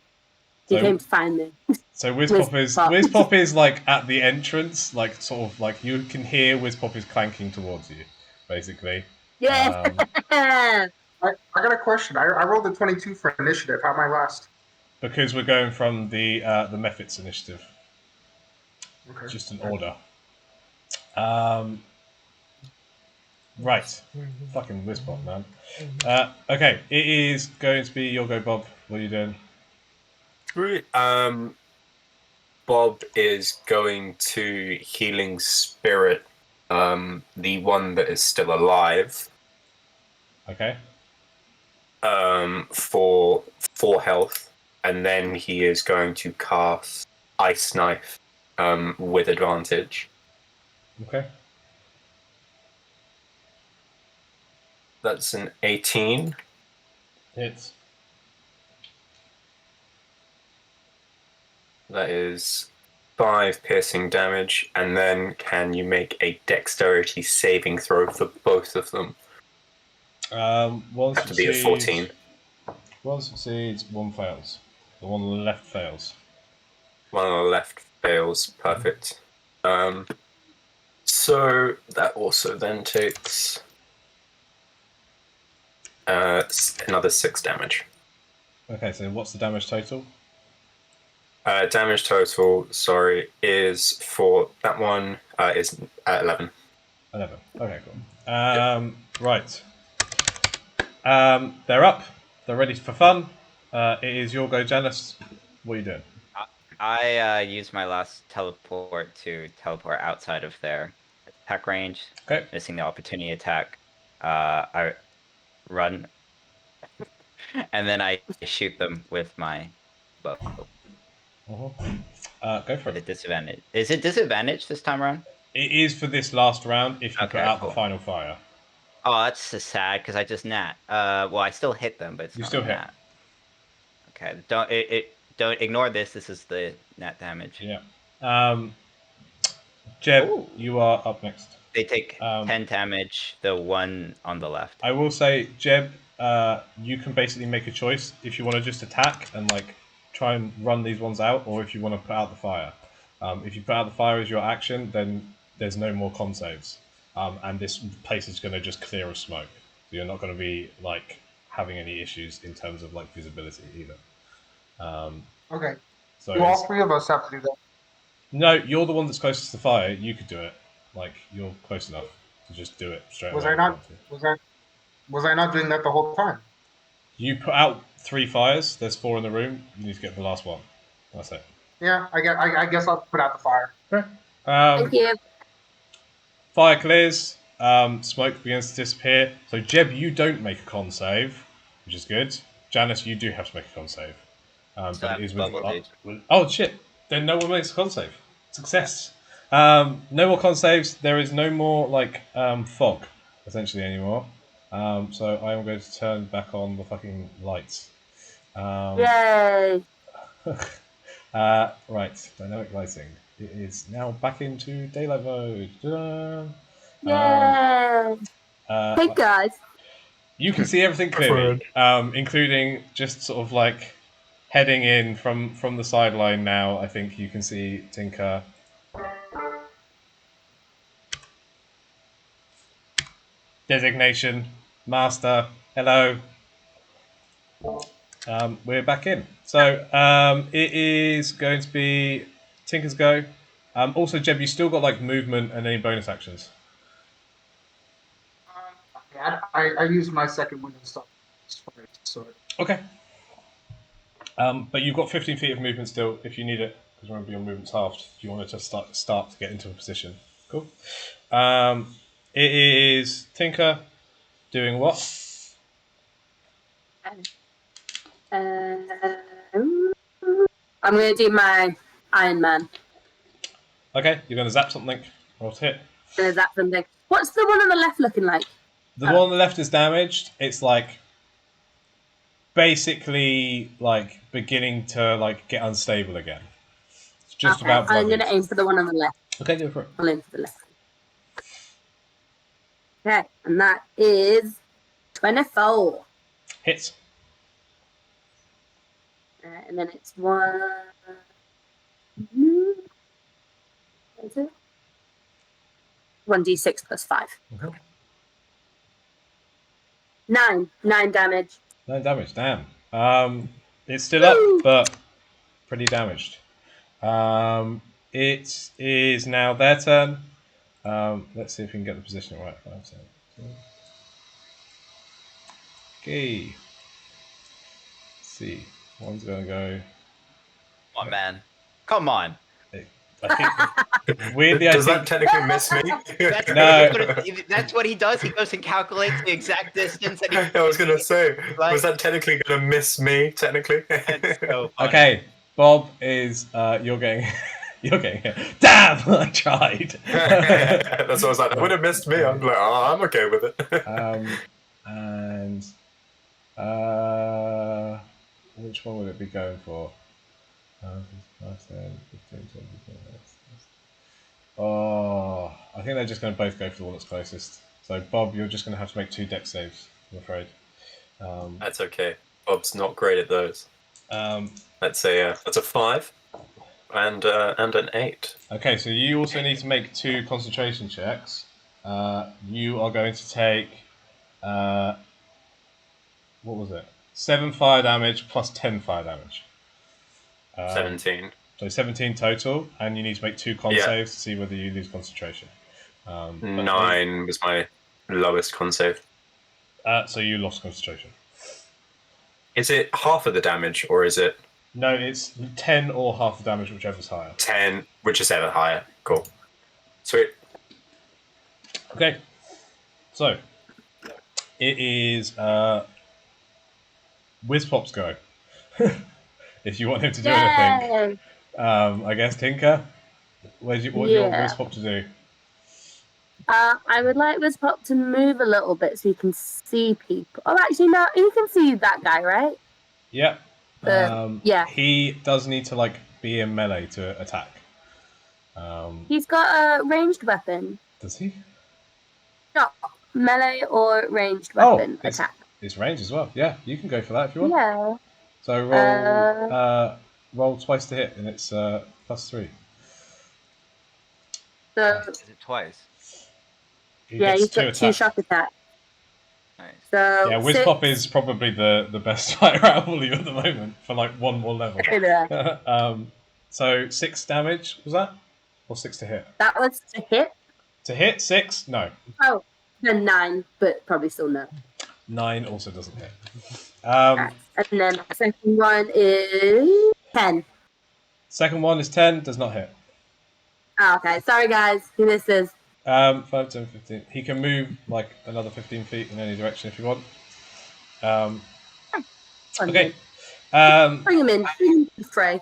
He So- came to find me. So Whizpop is like at the entrance, like sort of like you can hear Whizpop is clanking towards you, basically. Yeah. I got a question. I rolled a 22 for initiative. How am I last? Because we're going from the Mephits initiative, Okay. just an order. Right, fucking Whizpop, man. Okay, it is going to be your go, Bob. What are you doing? Sweet. Bob is going to healing spirit, the one that is still alive, Okay. for 4 health, and then he is going to cast Ice Knife, with advantage. Okay. That's an 18. Hits. That is 5 piercing damage, and then can you make a dexterity saving throw for both of them? One Have to be a succeeds. 14. One succeeds. One fails. The one on the left fails. One on the left fails. Perfect. So that also then takes another 6 damage. Okay, so what's the damage total? Damage total, sorry, is for that one is 11. 11. Okay, cool. Right. They're up. They're ready for fun. It is your go, Janice. What are you doing? I use my last teleport to teleport outside of their attack range, Okay. missing the opportunity attack. I run, and then I shoot them with my bow Go for with a it. disadvantage. Is it disadvantage this time around? It is for this last round if you Okay, put out cool. the final fire. Oh, that's just sad because I just nat. Well, I still hit them, but it's You not still a hit. nat. Okay, don't ignore this. This is the nat damage. Yeah. Jeb, Ooh. you are up next. They take 10 10 damage. The one on the left. I will say, Jeb, you can basically make a choice if you want to just attack and like try and run these ones out, or if you want to put out the fire. If you put out the fire as your action, then there's no more con saves, and this place is going to just clear of smoke. So you're not going to be like having any issues in terms of like visibility either. Okay. So Do all three of us have to do that? no, you're the one that's closest to the fire. You could do it. Like you're close enough to just do it straight Was away. I not? Was I not doing that the whole time? You put out 3 fires. There's 4 in the room. You need to get the last one. That's it. Yeah, I guess I'll put out the fire. Okay. Thank you. Fire clears. Smoke begins to disappear. So Jeb, you don't make a con save, which is good. Janice, you do have to make a con save, but it is with, oh shit! Then no one makes a con save. Success. No more con saves. There is no more like fog essentially anymore. So I am going to turn back on the fucking lights. Yay! Right, dynamic lighting. It is now back into daylight mode. Yay! Hey guys. You can see everything clearly, including just sort of like heading in from the sideline now. I think you can see Tinker. Designation, Master, hello. We're back in. So it is going to be Tinker's go. Also, Jeb, you still got like movement and any bonus actions. I used my second window stop. So Okay. But you've got 15 feet of movement still if you need it, because remember your movement's halved if you wanted to start to get into a position. Cool. It is Tinker doing what? I'm going to do my Iron Man. Okay, you're going to zap something. Roll to hit. Going to zap something. What's the one on the left looking like? The one on the left is damaged. It's like basically like beginning to like get unstable again. It's just Okay, about. I'm going to aim for the one on the left. Okay, go for it. I'll aim for the left. Okay, and that is 24. Hits. And then it's 1. Is it? 1d6 plus 5. Okay. 9 damage. 9 damage. Damn. It's still up, but pretty damaged. It is now their turn. Let's see if we can get the position right. 5, 7, 2. Okay. Let's see. One's gonna go. Come on, man. Come on. I think weirdly, Does that technically miss me? That's what he does. He goes and calculates the exact distance. And I was gonna say, was that technically gonna miss me? Technically. So funny. Okay, Bob is. You're getting. You're getting hit. Damn! I tried. That's what I was like. That would have missed me. I'm like, oh, I'm okay with it. And which one would it be going for? 15, 20, oh, I think they're just going to both go for the one that's closest. So, Bob, you're just going to have to make 2 dex saves, I'm afraid. That's okay. Bob's not great at those. Let's say that's a 5 and an 8. Okay, so you also need to make 2 concentration checks. You are going to take what was it? 7 fire damage plus 10 fire damage. 17. So 17 total, and you need to make 2 con saves to see whether you lose concentration. 9 was my lowest con save. So you lost concentration. Is it half of the damage, or is it... No, it's 10 or half the damage, whichever's higher. 10, whichever higher. Cool. Sweet. Okay. So, it is Wizpop's go. If you want him to do anything. I guess Tinker, what do you want Wizpop to do? I would like Wizpop to move a little bit so you can see people. Oh, actually, no, you can see that guy, right? Yep. Yeah. He does need to like be in melee to attack. He's got a ranged weapon. Does he? No, melee or ranged weapon attack. It's range as well. Yeah, you can go for that if you want. Yeah. So roll twice to hit, and it's +3. So Is it twice? he's got 2 shock attack. Nice. So yeah, Wizpop is probably the best fighter out of all of you at the moment for like 1 more level. So 6 damage was that, or 6 to hit? That was to hit. To hit 6? No. Oh, then 9, but probably still no. 9 also doesn't hit. And then the second one is 10. Second one is 10, does not hit. Oh, okay, sorry guys, he misses. 5, 10, 15. He can move like another 15 feet in any direction if you want. Okay. Bring him in. Bring him to the fray.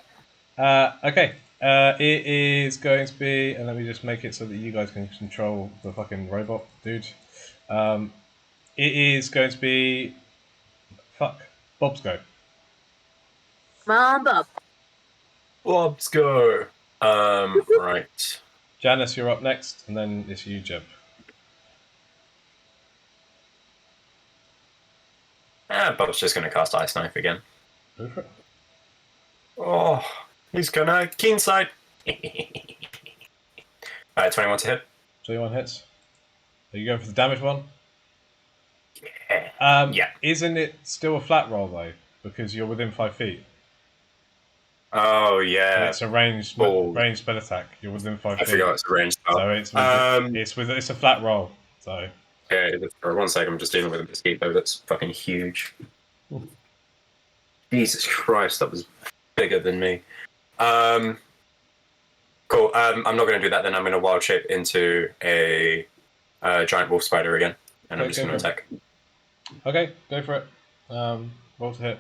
Okay. It is going to be, and let me just make it so that you guys can control the fucking robot dude. It is going to be. Fuck. Bob's go. Come on, Bob. Let's go. Right. Janice, you're up next, and then it's you, Jeb. Bob's just going to cast Ice Knife again. Go for it. Oh, he's gonna keen sight. 21 to hit. 21 hits. Are you going for the damage one? Yeah. Isn't it still a flat roll though? Because you're within 5 feet. Oh And yeah. it's a ranged spell attack. You're within 5 feet. I forgot it's a ranged spell. So it's a flat roll. So Okay, for 1 second, I'm just dealing with a mosquito that's fucking huge. Jesus Christ, that was bigger than me. Cool. I'm not going to do that then. I'm going to wild shape into a giant wolf spider again, and I'm just going to attack. Okay, go for it. Roll to hit.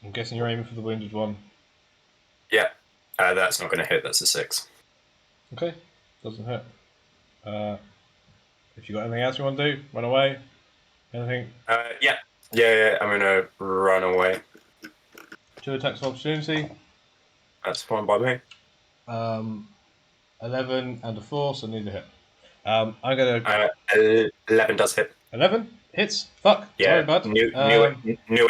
I'm guessing you're aiming for the wounded one. Yeah, that's not going to hit. That's a 6. Okay, doesn't hit. If you got anything else you want to do, run away. Anything? Yeah. I'm going to run away. 2 attacks of opportunity. That's fine by me. 11 and a 4, so neither hit. I'm gonna. 11 does hit. 11 hits. Fuck. Yeah. Sorry, bud. New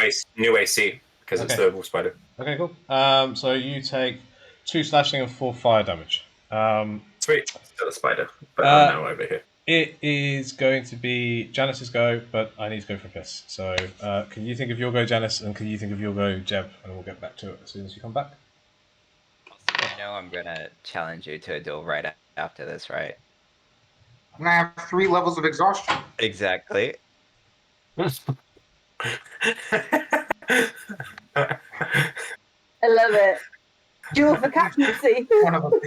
AC because it's the wolf spider. Okay, cool. So you take 2 slashing and 4 fire damage. Sweet. Still a spider, but I'm now over here. It is going to be Janice's go, but I need to go for a piss. So can you think of your go, Janice, and can you think of your go, Jeb, and we'll get back to it as soon as you come back. I know I'm gonna challenge you to a duel right after this, right? I'm gonna have 3 levels of exhaustion. Exactly. I love it. Duel for captaincy. One of them.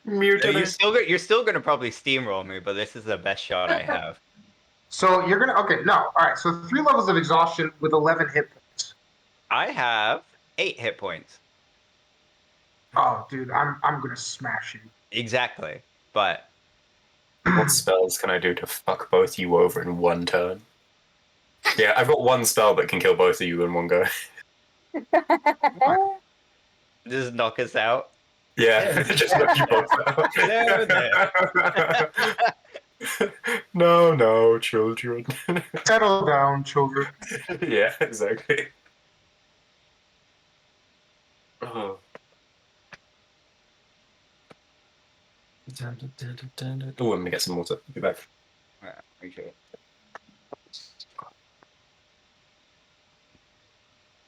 You're still gonna probably steamroll me, but this is the best shot I have. So you're gonna all right. So 3 levels of exhaustion with 11 hit points. I have 8 hit points. Oh, dude, I'm gonna smash you. Exactly, but What spells can I do to fuck both you over in 1 turn? Yeah, I've got 1 spell that can kill both of you in 1 go. just knock us out. Yeah, just knock you both out. There. No, children. Settle down, children. Yeah, exactly. Oh. I'm gonna get some water. Be back. Okay.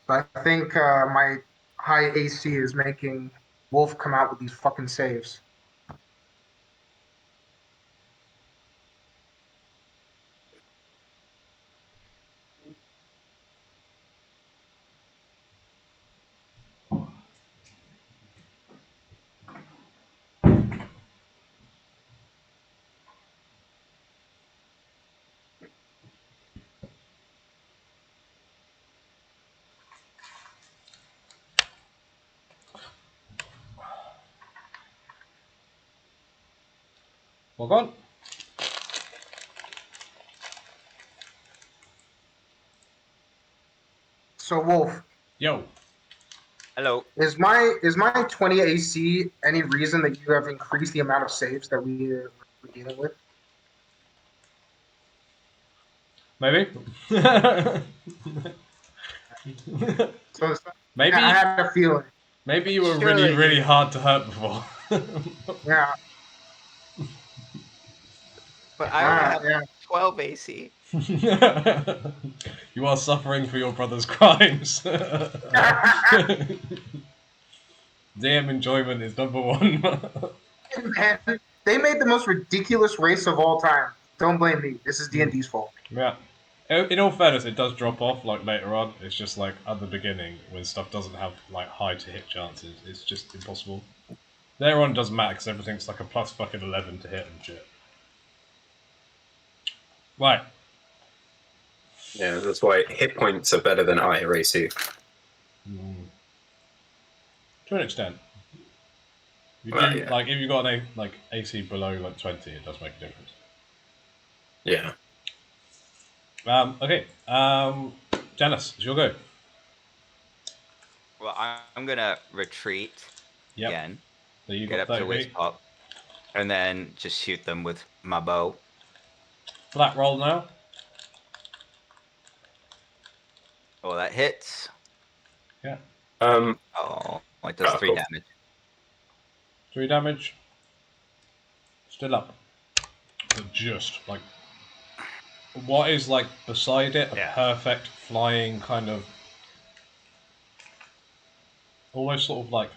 I think my high AC is making Wolf come out with these fucking saves. Walk on. So Wolf, Yo. Hello. is my 20 AC any reason that you have increased the amount of saves that we're dealing with? Maybe. So Maybe. I had a feeling. Maybe you were Surely. really hard to hurt before. Yeah. But I only have 12 AC. You are suffering for your brother's crimes. DM enjoyment is number 1. Man, they made the most ridiculous race of all time. Don't blame me. This is Hmm. D&D's fault. Yeah. In all fairness, it does drop off like later on. It's just like at the beginning when stuff doesn't have like high to hit chances. It's just impossible. Later on, it doesn't matter because everything's like a plus fucking 11 to hit and shit. Right. Yeah, that's why hit points are better than higher AC. To an extent. You Well, do yeah. like if you got an like AC below like 20, it does make a difference. Yeah. Okay. Janice, it's your go. Well, I'm gonna retreat Yep. again, So you get got up to 30 waist feet. up, and then just shoot them with my bow. Flat roll now. Oh, that hits. Yeah. Oh, it does 3 cool. damage. 3 damage. Still up. But just like what is like beside it a Yeah. perfect flying kind of almost sort of like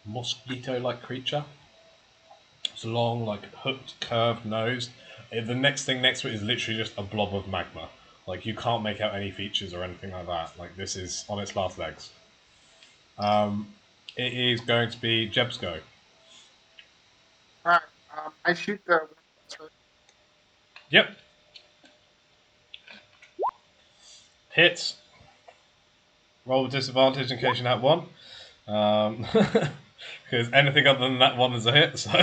mosquito-like creature. It's a long, like hooked, curved nose. The next thing next to it is literally just a blob of magma. Like you can't make out any features or anything like that. Like this is on its last legs. It is going to be Jeb's go. All right. I shoot the. Yep. Hits. Roll with disadvantage in case you have one. Because anything other than that one is a hit. So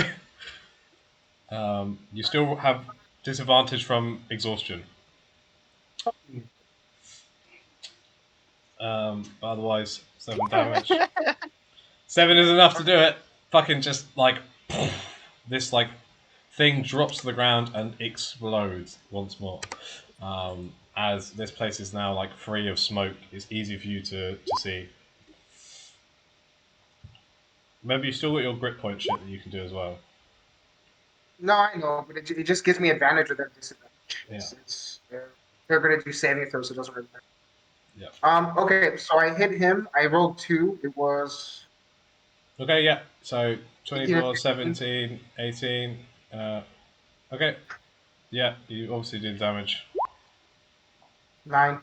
you still have disadvantage from exhaustion. Otherwise, 7 damage. 7 is enough to do it. Fucking just like this like thing drops to the ground and explodes once more. As this place is now like free of smoke, it's easy for you to see. Maybe you still got your grip point shit that you can do as well. No, I know, but it just gives me advantage with that disadvantage. Yeah. They're gonna do saving throws, so it doesn't really matter. Yeah. Okay, so I hit him. I rolled 2. It was Okay, yeah. So 18 and 24, 15. 17, 18. Okay. Yeah, you obviously did damage. 9.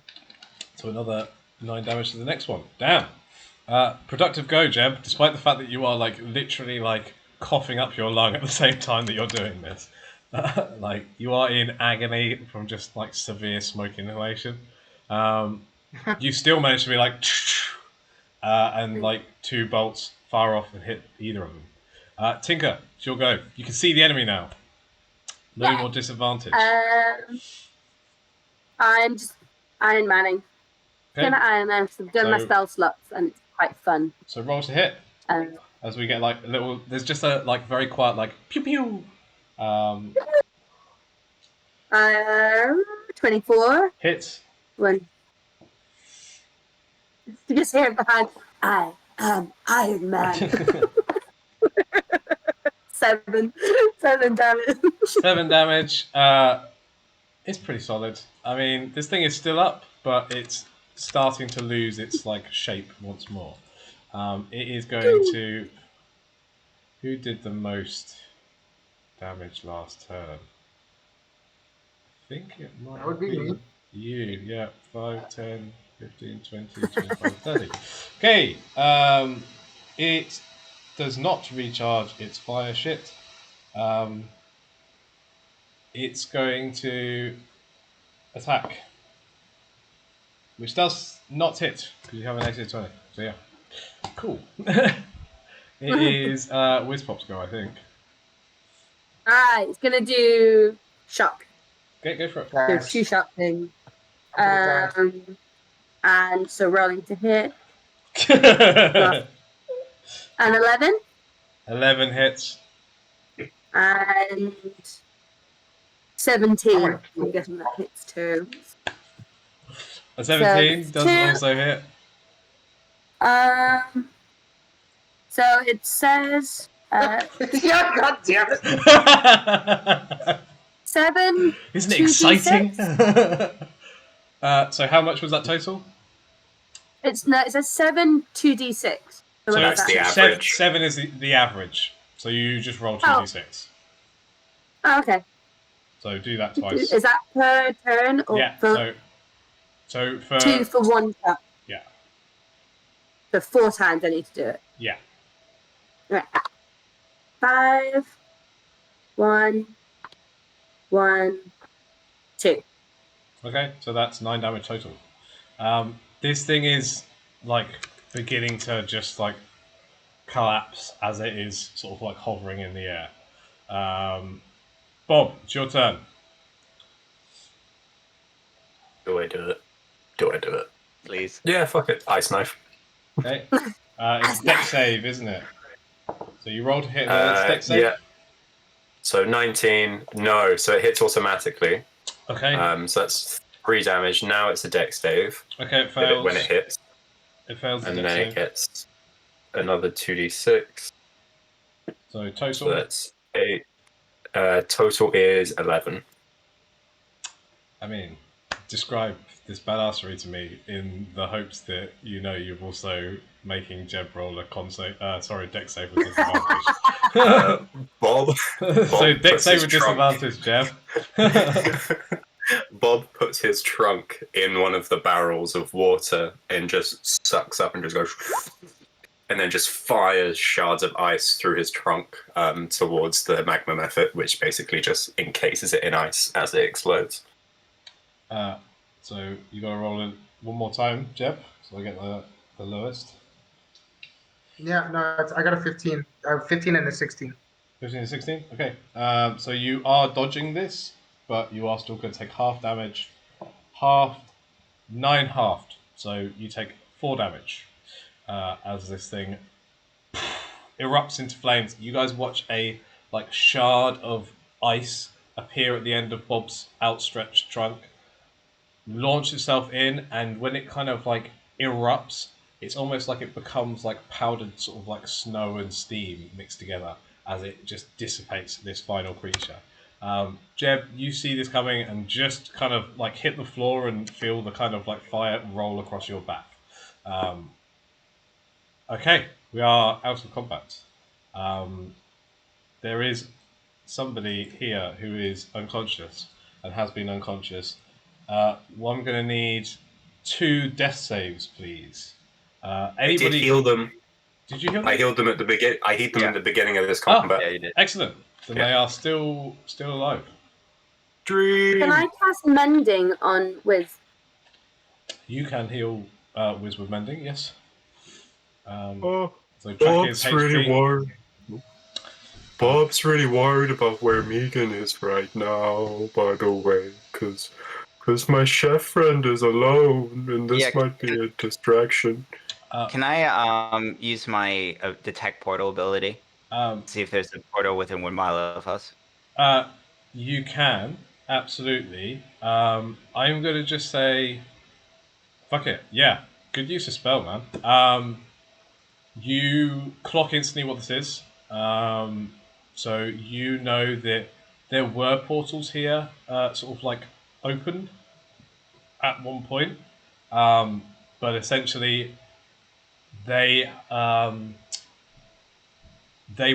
So another 9 damage to the next one. Damn. Productive go, Jeb, despite the fact that you are like literally like coughing up your lung at the same time that you're doing this. Like you are in agony from just like severe smoke inhalation. You still manage to be like and like 2 bolts fire off and hit either of them. Tinker, it's your go. You can see the enemy now. No Yeah. more disadvantage. I'm just Iron Manning. Okay. Gonna Iron Man. I've done my So- spell slots and it's quite fun. So roll to hit. As we get like a little, there's just a like very quiet like pew pew. 24. Hits. When you just hear it behind, I am Iron Man. 7 damage. 7 damage. It's pretty solid. I mean, this thing is still up, but it's starting to lose its like shape once more. It is going to. Who did the most damage last turn? I think it might That would have be been me. you. Yeah, 5, 10, 15, 20, 25, 30. Okay. It does not recharge its fire shit. It's going to attack, which does not hit because you have an AC 20. So yeah, cool. It is Wizpop's go, I think. Alright, it's gonna do shock. Okay, go for it. There's Dash. 2 shock things. I'm gonna dash. And so rolling to hit. An And 11. 11 hits. And 17. Oh my I'm guessing that hits too. A 17 So, does 2. also hit. So it says Yeah, god damn it. 7. Isn't it 2d6? exciting? So how much was that total? It says 7 2d6. So So what's that's the that? average. 7 is the average. So you just roll 2d6. Oh, okay. So do that twice. Is that per turn or Yeah. for So for 2 for 1 shot? yeah. So 4 times I need to do it. Yeah. Right. 5, 1, 1, 2. Okay, so that's 9 damage total. This thing is like beginning to just like collapse as it is sort of like hovering in the air. Bob, it's your turn. Do I do it? Do I do it? Please. Yeah, fuck it. Ice knife. Okay, it's a deck save, isn't it? So you roll to hit, and it's deck save. Yeah. So 19. No, so it hits automatically. Okay. So that's 3 damage. Now it's a deck save. Okay, it fails. When it hits. It fails the And deck then save. it gets another 2d6. So total. So that's 8. Total is 11. I mean, describe this badassery to me in the hopes that you're also making Jeb roll a deck save with disadvantage. Bob So deck puts save his with trunk- disadvantage, Jeb. Bob puts his trunk in one of the barrels of water and just sucks up and just goes, and then just fires shards of ice through his trunk towards the magma method, which basically just encases it in ice as it explodes. So you got to roll it one more time, Jeb. So I get the lowest. Yeah, no, I got a 15. 15 and a 16. 15 and 16? Okay. So you are dodging this, but you are still going to take half damage. Halved, 9 halved. So you take 4 damage as this thing erupts into flames. You guys watch a shard of ice appear at the end of Bob's outstretched trunk, launch itself in, and when it kind of erupts, it's almost like it becomes like powdered sort of like snow and steam mixed together as it just dissipates this final creature. Jeb, you see this coming and just kind of hit the floor and feel the kind of fire roll across your back. Okay, we are out of combat. There is somebody here who is unconscious and has been unconscious. I'm going to need 2 death saves, please. I did heal them. Did you heal them? I healed them at the beginning. I healed them Yeah. at the beginning of this combat. Yeah, you did. Excellent. Then Yeah. they are still alive. Dream. Can I cast mending on Wiz? You can heal Wiz with mending, yes. Oh, So track his Bob's really HP. worried. Bob's really worried about where Megan is right now, by the way, because my chef friend is alone, and this Yeah. might be a distraction. Can I use my detect portal ability? See if there's a portal within 1 mile of us. You can, absolutely. I'm going to just say, fuck it. Yeah, good use of spell, man. You clock instantly what this is. So you know that there were portals here, sort of opened at one point. But essentially, they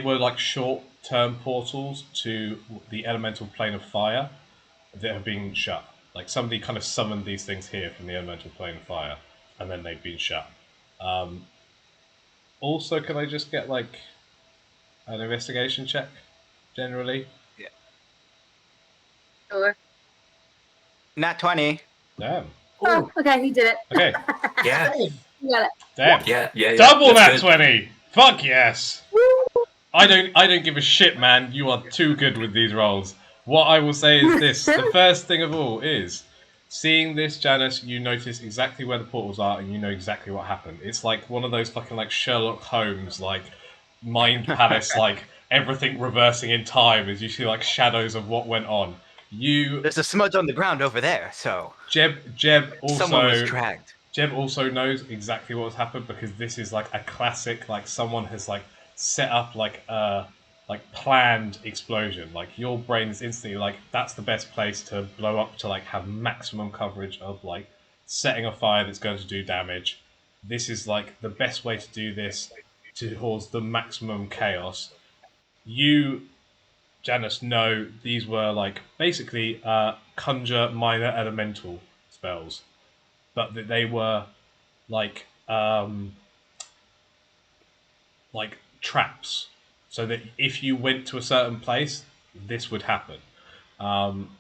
were short-term portals to the elemental plane of fire that have been shut. Somebody kind of summoned these things here from the elemental plane of fire, and then they've been shut. Also, can I just get an investigation check, generally? Sure. Nat 20. Damn. Oh, okay, he did it. Okay. Yeah, You got it. Damn. yeah. Double that's nat good. 20. Fuck yes. Woo! I don't give a shit, man. You are too good with these rolls. What I will say is this: the first thing of all is seeing this, Janice. You notice exactly where the portals are, and you know exactly what happened. It's like one of those fucking Sherlock Holmes, mind palace, everything reversing in time as you see shadows of what went on. There's a smudge on the ground over there, so Jeb someone was also dragged. Jeb also knows exactly what has happened because this is a classic someone has set up a planned explosion. Your brain is instantly that's the best place to blow up to have maximum coverage of setting a fire that's going to do damage. This is the best way to do this to cause the maximum chaos. You Janus, no, these were like basically conjure minor elemental spells, but that they were like like traps, so that if you went to a certain place, this would happen.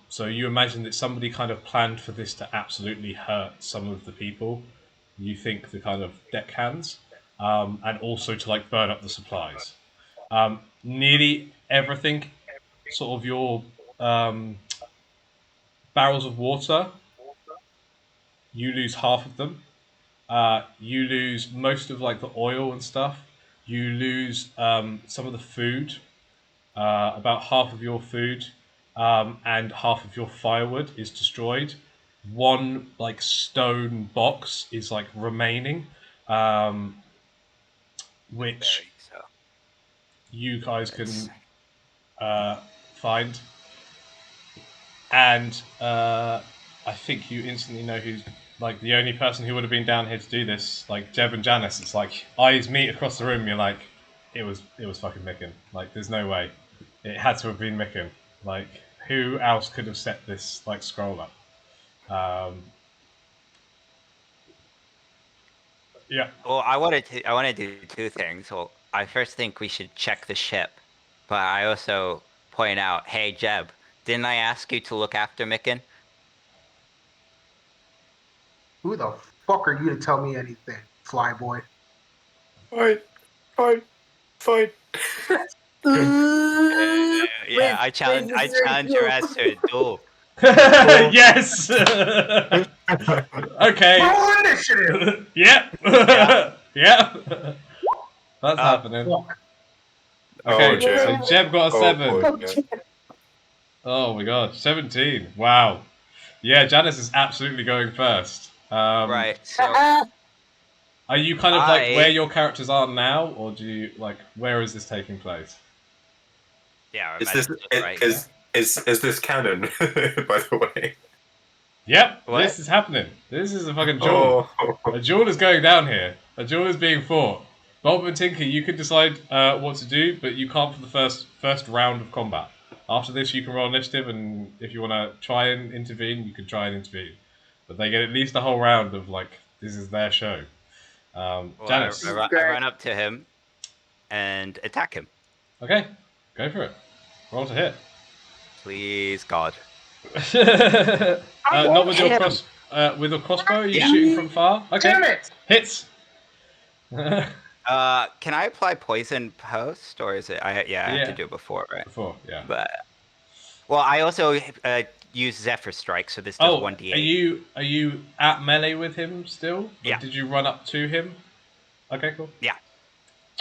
So you imagine that somebody kind of planned for this to absolutely hurt some of the people. You think the kind of deckhands, and also to like burn up the supplies. Nearly everything, sort of your barrels of water, you lose half of them. You lose most of like the oil and stuff. You lose some of the food, about half of your food, and half of your firewood is destroyed. One like stone box is like remaining, which Very so. you guys It's- can find, and I think you instantly know who's like the only person who would have been down here to do this. Like Jeb and Janice, it's like eyes meet across the room. You're like, it was fucking Micken. Like, there's no way. It had to have been Micken. Like, who else could have set this like scroll up? Yeah. Well, I want to do two things. Well, I first think we should check the ship, but I also point out, hey Jeb, didn't I ask you to look after Micken? Who the fuck are you to tell me anything, Flyboy? Fine, fine, fine. Yeah, I challenge your ass to a duel. Yes. Okay. Roll initiative! Yep. Yeah. Yep. That's happening. Fuck. Okay, Oh, Jeb. so Jeb got a Oh, 7. boy, yeah. Oh my god, 17. Wow. Yeah, Janice is absolutely going first. Right. So Are you kind of like where I your characters are now, or do you like where is this taking place? yeah, I Is imagine this it's right here. is this canon? By the way. Yep, What? this is happening. This is a fucking duel. Oh, A duel is going down here. A duel is being fought. Bob and Tinker, you can decide what to do, but you can't for the first round of combat. After this, you can roll initiative, and if you want to try and intervene, you can try and intervene. But they get at least a whole round of like this is their show. Well, Janice, I run up to him and attack him. okay, go for it. Roll to hit. Please, God. Not with your hit cross. With a crossbow, are you Yeah. shooting from far? Okay, Damn it! hits. Can I apply poison post, or is it? I have Yeah. to do it before, right? Before, yeah. But well, I also use Zephyr Strike, so this does Oh, 1d8. are you at melee with him still? Or Yeah. did you run up to him? Okay, cool. Yeah,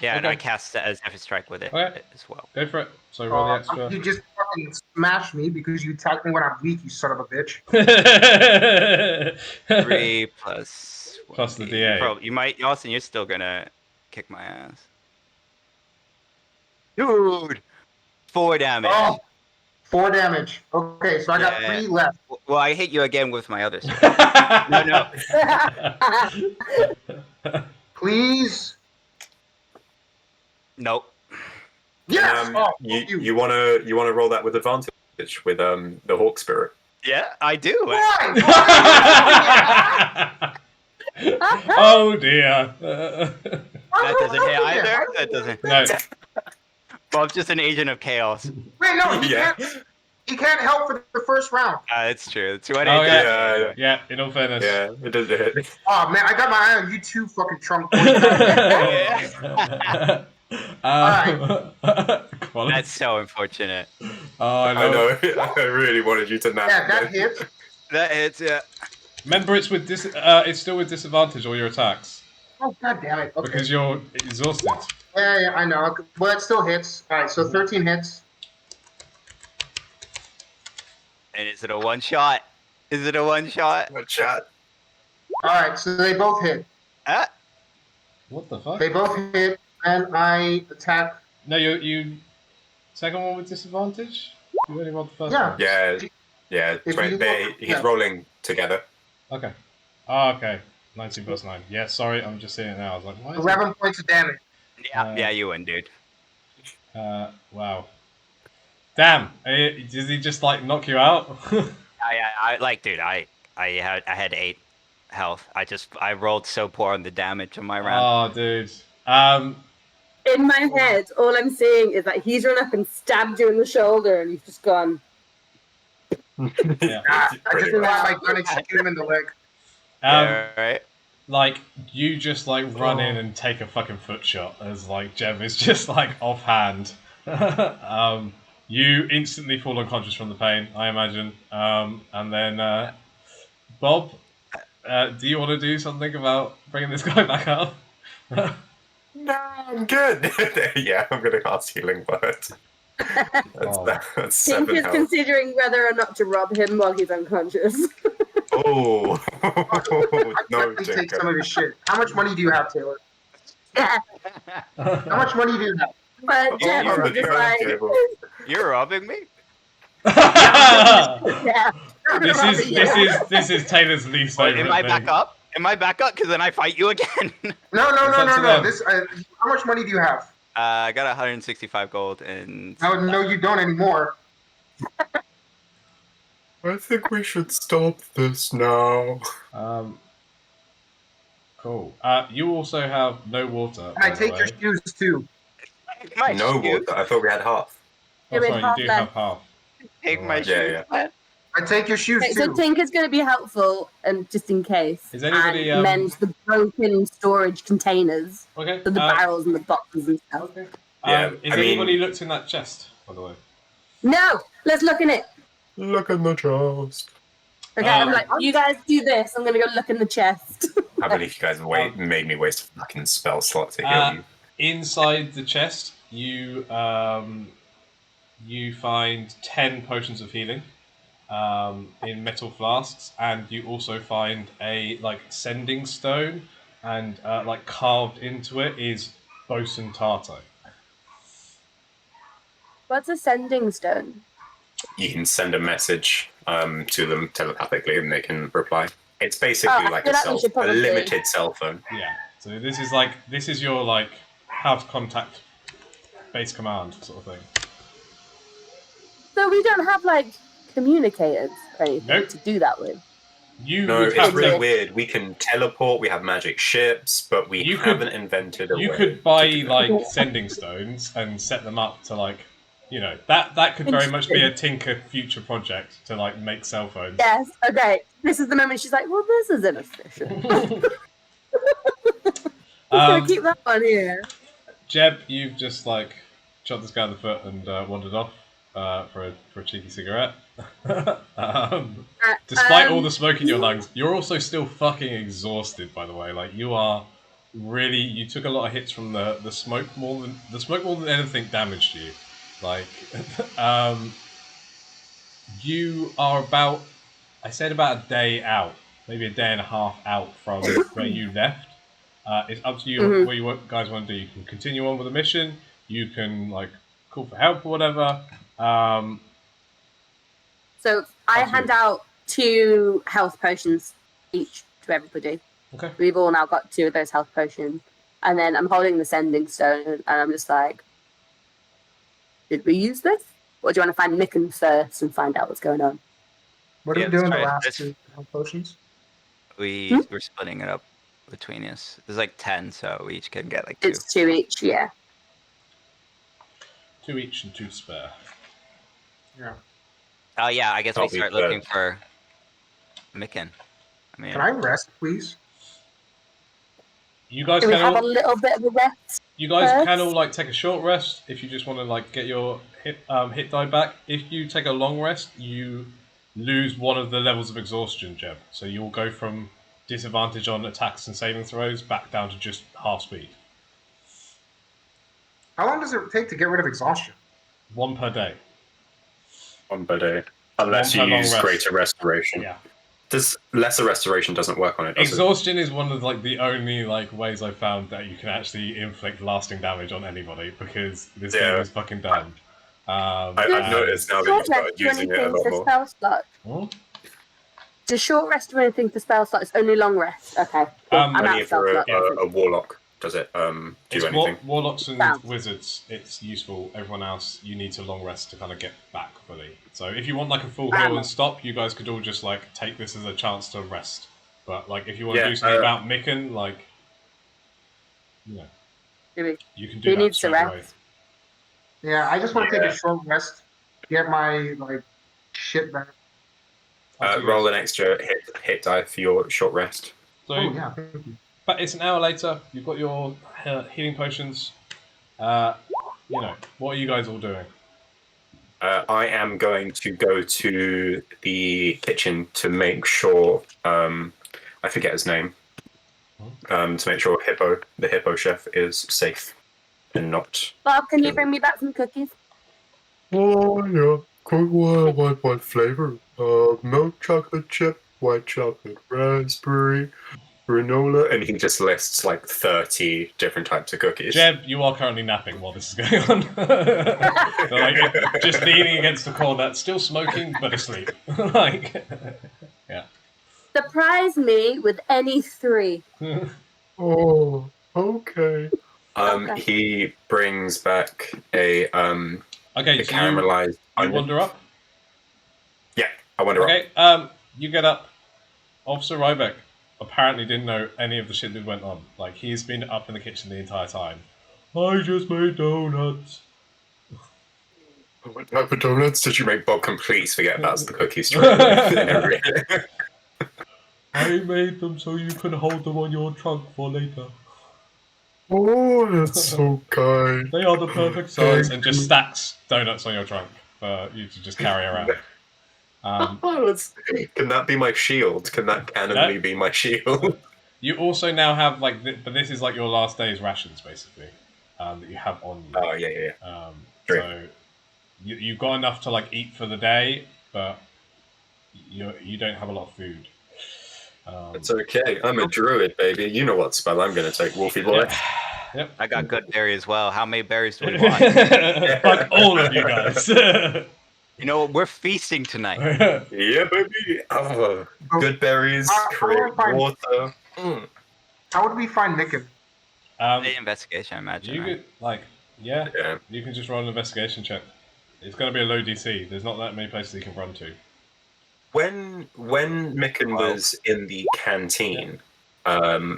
and I Okay. cast a Zephyr Strike with it Okay. as well. Go for it. So roll the extra. You just fucking smashed me because you attacked me when I'm weak, you son of a bitch. 3 plus Plus the 1d8. D8. You might, Austin. You're still gonna kick my ass, dude. 4 damage. Oh, 4 damage. Okay, so I got Yeah. 3 left. Well, I hit you again with my other sword. No. Please. Nope. Yes! And, Oh, you wanna roll that with advantage with the Hawk Spirit. Yeah, I do. Why? Oh dear. That doesn't hit either. That doesn't. No. Bob's just an agent of chaos. Wait, no, Yeah. he can't help for the first round. It's true. It's 2 Oh, damage. Yeah, in all fairness. Yeah, it does hit. Oh man, I got my eye on you too, fucking Trump. Quality. That's so unfortunate. Oh, I I know. know. I really wanted you to nap. Yeah, that hits. That hits. Yeah. Remember, it's with it's still with disadvantage all your attacks Oh god damn it. Okay. because you're exhausted. Yeah, I know. But it still hits. Alright, so 13 hits. And is it a one shot? Is it a one shot? What shot? Alright, so they both hit. Ah, What the fuck? They both hit, and I attack. No, you second one with disadvantage. You only rolled the first Yeah. one. Yeah. If you He's roll- rolling together. Okay. Oh, okay. 19 plus 9. Yeah, sorry, I'm just seeing it now. I was like, why is 11 points of damage. yeah, you win, dude. Wow. Damn. Does he just like knock you out? I like, dude. I had 8 health. I rolled so poor on the damage on my round. Oh, dude. In my head, all I'm seeing is that he's run up and stabbed you in the shoulder, and you've just gone. Yeah. I Pretty just much. want my gun and shoot him in the leg. Yeah, right. Like you just like run in and take a fucking foot shot as like Jem is just like offhand. You instantly fall unconscious from the pain, I imagine. And then Bob, do you want to do something about bringing this guy back up? No, I'm good. Yeah, I'm gonna cast Healing Word. Oh. That's Tink 7 is health. considering whether or not to rob him while he's unconscious. Oh, no, Let me take some Tinker. of his shit. How much money do you have, Taylor? Yeah, How much money do you have? but Oh, Jem on the is just turn like, table. You're robbing me? yeah. This is Taylor's least Well, favorite am I thing. back up? Am I back up? Because then I fight you again. No, It's up to them. This. How much money do you have? I got 165 gold and. No, you don't anymore. I think we should stop this now. Cool. You also have no water. And I by the take your way. shoes too. My No shoes. water. I thought we had half. Oh, You're in sorry, you half do left. have half. Take my Alright. shoes. Yeah, man. I take your shoes Okay, so too. Tink is going to be helpful, and just in case, Is anybody, and mend the broken storage containers, Okay. so the barrels and the boxes and stuff. Okay. Yeah, Is I mean- anybody looked in that chest, by the way? No, let's look in it. Look in the chest. Okay, I'm like, you guys do this. I'm going to go look in the chest. I believe you guys made me waste a fucking spell slot to heal you. Inside the chest, you find 10 potions of healing in metal flasks, and you also find a like sending stone, and like carved into it is bosun tartar. What's a sending stone? You can send a message to them telepathically and they can reply. It's basically I like feel a, like we should a probably- limited cell phone. Yeah. So this is your like how to contact base command sort of thing. So we don't have like communicators or anything Nope. to do that with. You No, would it's have really to. weird. We can teleport, we have magic ships, but we You could- haven't invented a way. You could buy to do that. like sending stones and set them up to like, you know, that could very much be a Tinker future project to like make cell phones. Yes. Okay. This is the moment she's like, "Well, this is inefficient. I'm gonna keep that one here." Jeb, you've just like shot this guy in the foot and wandered off for a cheeky cigarette. Despite all the smoke in your lungs, you're also still fucking exhausted. By the way, like you are really. You took a lot of hits from the smoke more than anything damaged you. Like, you are about. I said about a day out, maybe a day and a half out from where you left. It's up to you what you guys want to do. You can continue on with the mission. You can like call for help or whatever. So I Absolutely. hand out 2 health potions each to everybody. Okay. We've all now got 2 of those health potions, and then I'm holding the sending stone, and I'm just like, "Did we use this? Or do you want to find Micken first and find out what's going on?" What are Yeah, we doing the that's right. last That's- 2 health potions? We're splitting it up between us. There's like 10, so we each can get like 2. It's 2 each, yeah. 2 each and 2 to spare. Yeah. Oh yeah, I guess we That'll be start fair. looking for Micken. I mean, Can I rest, please? You guys Can we can have a all, little bit of a rest? you guys first? can all like take a short rest if you just want to like get your hit die back. If you take a long rest, you lose one of the levels of exhaustion, Jeb. So you'll go from disadvantage on attacks and saving throws back down to just half speed. How long does it take to get rid of exhaustion? 1 per day. One per day. Unless One you per long use rest. greater restoration. Yeah. Does lesser restoration doesn't work on it, does Exhaustion is one of like the only like ways I've found that you can actually inflict lasting damage on anybody because this Yeah. game is fucking dumb. I've and- noticed now that Short you've started rest do using it a anything lot for more. spell slot? Hmm? Does short rest do anything for spell slot? It's only long rest. Okay. Cool. I'm Only out Only of spell for slot. a warlock. Does it do It's anything? warlocks and Sounds. wizards. It's useful. Everyone else, you need to long rest to kind of get back fully. So if you want like a full heal and stop, you guys could all just like take this as a chance to rest. But like if you want to do something about Micken, like you know, you can do He that needs to straight away. rest. Yeah, I just want to take Yeah. a short rest, get my like shit back. Up to you Roll guys. an extra hit die for your short rest. So, Oh yeah, thank you. but it's an hour later. You've got your healing potions. You know, what are you guys all doing? I am going to go to the kitchen to make sure. I forget his name. To make sure the hippo chef, is safe and not. Bob, can you bring me back some cookies? Oh yeah. What flavor? Milk chocolate chip, white chocolate raspberry, granola, and he just lists like 30 different types of cookies. Jeb, you are currently napping while this is going on. Like, just leaning against the corner, still smoking, but asleep. Like, yeah. Surprise me with any 3. Oh, okay. Okay. He brings back a Okay, so caramelized you onion. wander up. Yeah, I wander up. Okay, you get up. Officer Rybeck apparently didn't know any of the shit that went on. Like, he's been up in the kitchen the entire time. I just made donuts. What type of donuts did you make? Bob completely forget about the cookies straight away. I made them so you can hold them on your trunk for later. Oh, that's so kind. They are the perfect size, and just stacks donuts on your trunk for you to just carry around. Can that be my shield? Can that canonically be my shield? You also now have like, but this is like your last day's rations basically, that you have on you. Oh yeah. So you've got enough to like eat for the day, but you don't have a lot of food. It's okay. I'm a druid, baby. You know what spell I'm going to take, Wolfie boy. Yep. I got good berry as well. How many berries do we want? Fuck all of you guys. You know what? We're feasting tonight. Yeah, baby. Oh, good berries, create water. How would we find Micken? The investigation, I imagine. You Right? could you can just roll an investigation check. It's going to be a low DC. There's not that many places you can run to. When Micken was in the canteen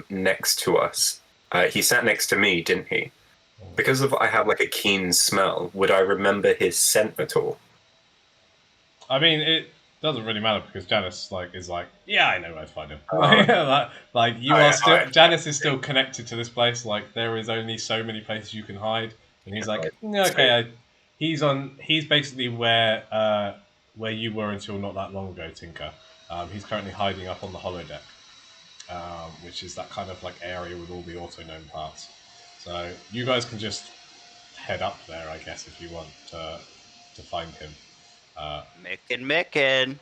next to us, he sat next to me, didn't he? Because of I have like a keen smell, would I remember his scent at all? I mean, it doesn't really matter because Janice is like, yeah, I know where to find him. Janice is still connected to this place. Like, there is only so many places you can hide, and he's like, okay, he's basically where you were until not that long ago, Tinker. He's currently hiding up on the holodeck, which is that kind of like area with all the auto-known parts. So you guys can just head up there, I guess, if you want to find him. Micken.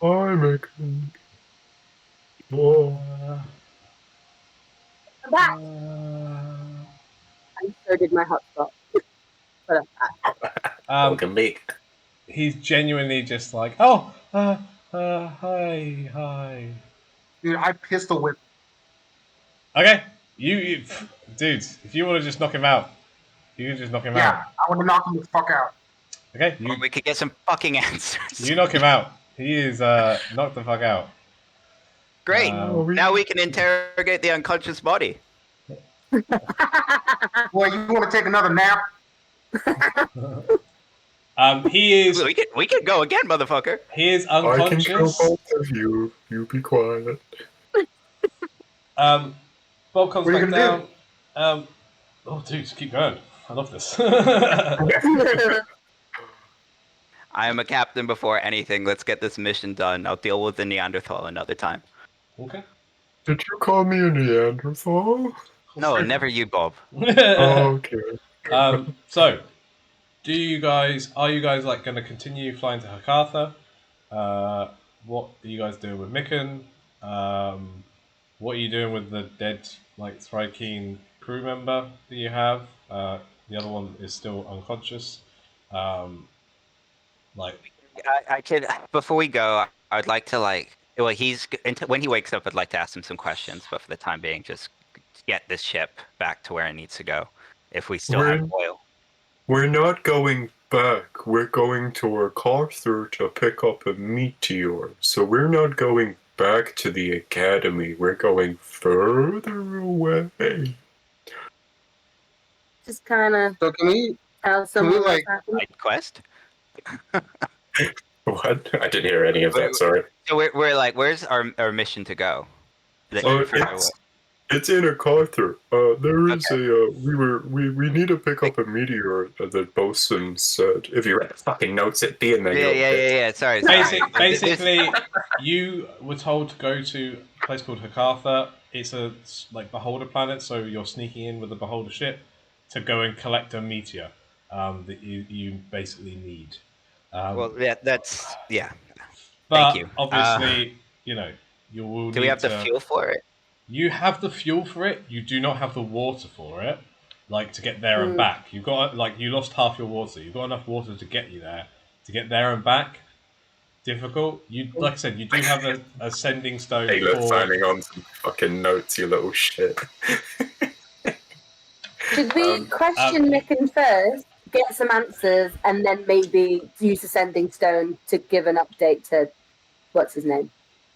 Hi, Micken. Whoa. I'm back. And so did my hotspot. But Welcome back. He's genuinely just like, oh, hi. Dude, I pistol whip. Okay, you dude, if you want to just knock him out, you can just knock him out. Yeah, I want to knock him the fuck out. Okay, Or we could get some fucking answers. you knock him out. He is knocked the fuck out. Great. Now we can interrogate the unconscious body. Boy, you want to take another nap? He is. We can go again, motherfucker. He is unconscious. I can kill both of you. You be quiet. Bob comes What are you back gonna down. Oh, dude, just keep going. I love this. I am a captain before anything. Let's get this mission done. I'll deal with the Neanderthal another time. Okay. Did you call me a Neanderthal? No, never you, Bob. Okay. So, are you guys like going to continue flying to Hakatha? What are you guys doing with Micken? What are you doing with the dead Thrykeen crew member that you have? The other one is still unconscious. I could, before we go, I'd like to when he wakes up, I'd like to ask him some questions, but for the time being, just get this ship back to where it needs to go if we still have oil. We're not going back. We're going to Arthur to pick up a meteor. So we're not going back to the academy. We're going further away. Just kind of So can we tell someone like- what's happening. Side quest. What? I didn't hear any of that. Sorry. So we're like, where's our mission to go? It's in Arthur. There is we need to pick up a meteor. The bosun said. If you read the fucking notes, it'd be in there. Yeah. Sorry. Basically, you were told to go to a place called Hakatha. It's a beholder planet, so you're sneaking in with the beholder ship to go and collect a meteor that you basically need. Well, that's. But Thank you. obviously, you will. Do we have the fuel for it? You have the fuel for it. You do not have the water for it, to get there and back. You've got you lost half your water. You've got enough water to get you there. To get there and back, difficult. Like I said, you do have a sending stone. Hey, look, signing on some fucking notes, you little shit. Should we question Micken first, get some answers, and then maybe use the sending stone to give an update to what's his name?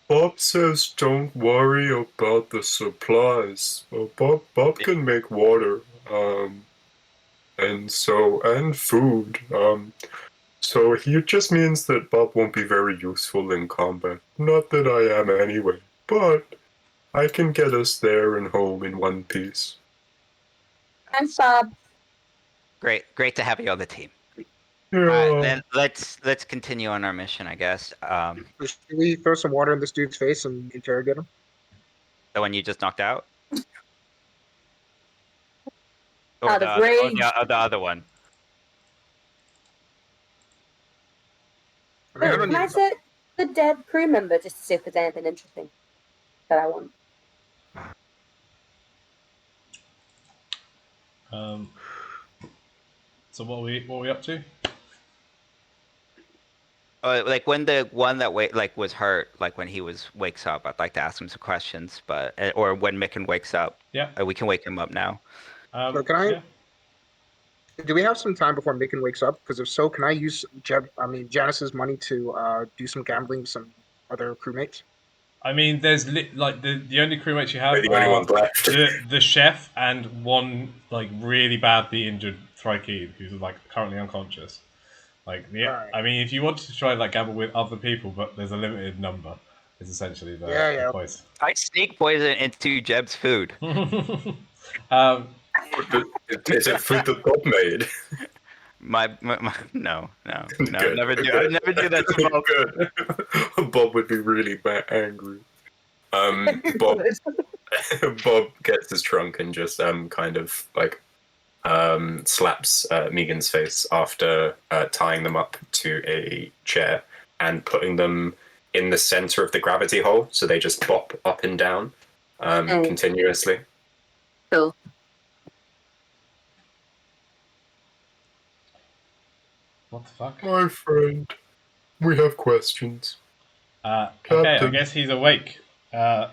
Bob says don't worry about the supplies. Bob can make water, and food. So it just means that Bob won't be very useful in combat. Not that I am anyway, but I can get us there and home in one piece. Thanks, Bob. Great to have you on the team. Yeah. Then let's continue on our mission, I guess. Should we throw some water in this dude's face and interrogate him? The one you just knocked out, or Out of rage. the other one. Can I set the dead crew member just to see if there's anything interesting that I want? So what are we up to? When the one that was hurt, when he wakes up, I'd like to ask him some questions, or when Micken wakes up. Yeah. We can wake him up now. So can I? Yeah. Do we have some time before Micken wakes up? Because if so, can I use Janice's money to do some gambling with some other crewmates? I mean, there's the only crewmates you have We're the only ones left. the chef and one really badly injured Thrikeen who's currently unconscious. Right. I mean, if you wanted to try gamble with other people, but there's a limited number, is essentially the point. I sneak poison into Jeb's food. Is it food that Bob made? No, Good. never do. I never do that to Bob. Good. Bob would be really angry. Bob gets his trunk and just slaps Megan's face after tying them up to a chair and putting them in the center of the gravity hole, so they just bop up and down continuously. Cool. What the fuck? My friend, we have questions. Okay, Captain. I guess he's awake and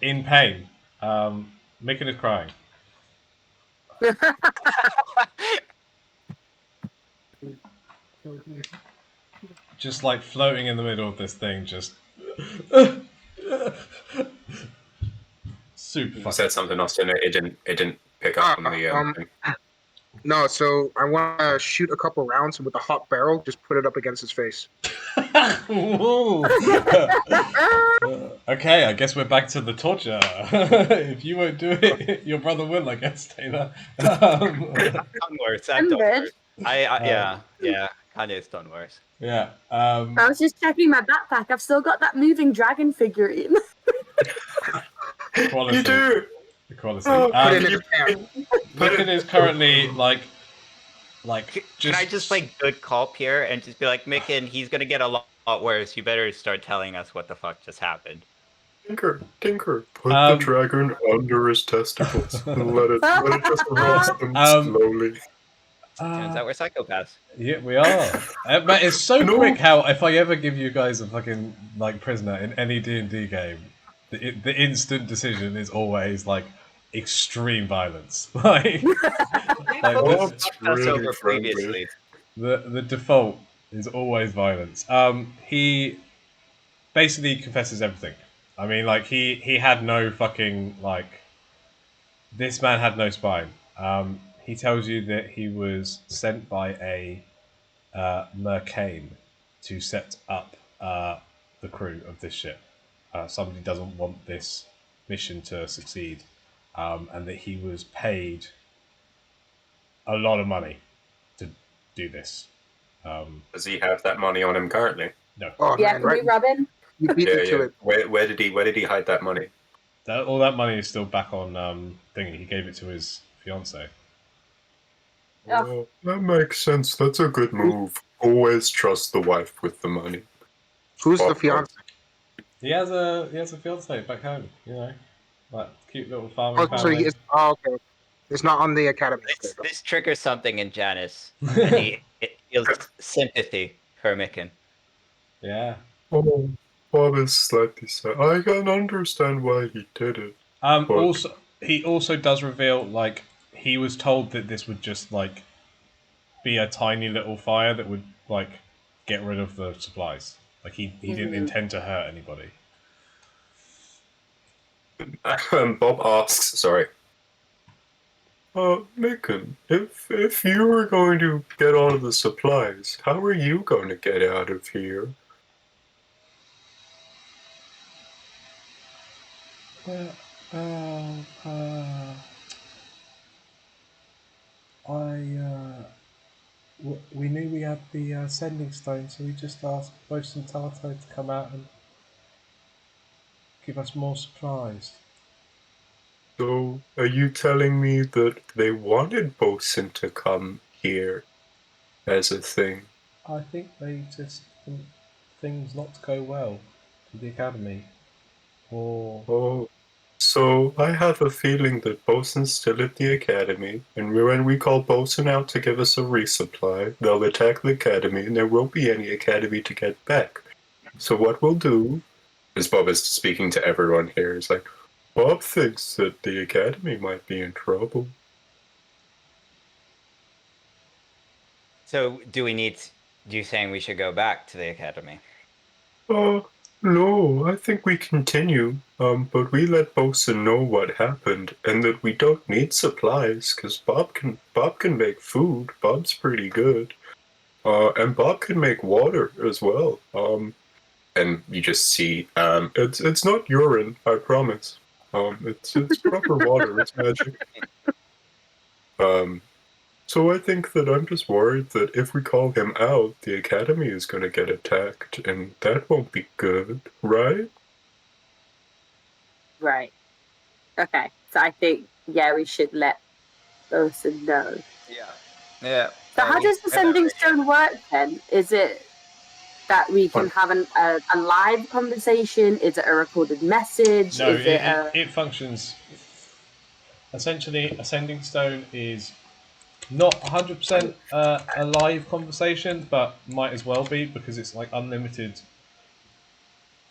in pain. Micken is crying. Just floating in the middle of this thing, just super. You said something else, didn't it? It didn't pick up on the thing. No, so I want to shoot a couple rounds and with a hot barrel, just put it up against his face. Okay, I guess we're back to the torture. If you won't do it, your brother will, I guess, Taylor. Done worse. I've done worse. Yeah. Kanye's done worse. Yeah. I was just checking my backpack. I've still got that moving dragon figurine. Quality. You do. Equality. Put it in his pants. Micken is currently Can I just good call Pierre and just be like, Micken, he's gonna get a lot worse. You better start telling us what the fuck just happened. Tinker, put the dragon under his testicles and let it just roast them slowly. Turns out we're psychopaths. Yeah, we are. But it's so quick how if I ever give you guys a fucking prisoner in any D&D game, the instant decision is always like extreme violence. Like Oh, this, it's Us really over friendly. previously. the default is always violence. He basically confesses everything. I mean, like he had no fucking like. This man had no spine. He tells you that he was sent by a mercane to set up the crew of this ship. Somebody doesn't want this mission to succeed, and that he was paid a lot of money to do this. Does he have that money on him currently? No, Oh Yeah, man, can right? we rub in? You beat Yeah, me to yeah. it. Where did he hide that money? all that money is still back on thingy. He gave it to his fiance. Oh, Oh, that makes sense. That's a good move. Always trust the wife with the money. Who's the Bob fiance? He has a fiance back home. You know, like cute little farming Oh, so he family. is. Oh, okay. It's not on the academy. Okay. This triggers something in Janice, and it feels sympathy for Micken. Yeah. Oh, Bob is slightly sad. I can understand why he did it. But Also, he also does reveal like he was told that this would just like be a tiny little fire that would like get rid of the supplies. Like he didn't intend to hurt anybody. Bob asks, sorry. Micken, if you were going to get all of the supplies, how are you going to get out of here? Well, we knew we had the sending stone, so we just asked Bosun Tato to come out and give us more supplies. So, are you telling me that they wanted Bosun to come here as a thing? I think they just want things not to go well to the academy, or Oh, so I have a feeling that Bosun's still at the academy, and when we call Bosun out to give us a resupply, they'll attack the academy, and there won't be any academy to get back. So what we'll do, as Bob is speaking to everyone here, is like, Bob thinks that the academy might be in trouble. So, do you saying we should go back to the academy? No, I think we continue. But we let Bosun know what happened and that we don't need supplies because Bob can make food. Bob's pretty good. And Bob can make water as well. And you just see, it's not urine, I promise. It's proper water. It's magic. So I think that I'm just worried that if we call him out, the academy is going to get attacked, and that won't be good, right? right. Okay. So I think, yeah, we should let Bosun know. Yeah. So how does the sending stone work then? Is it that we can have a live conversation? Is it a recorded message? no, Is it a... it functions. Essentially, a sending stone is not 100% a live conversation, but might as well be because it's like unlimited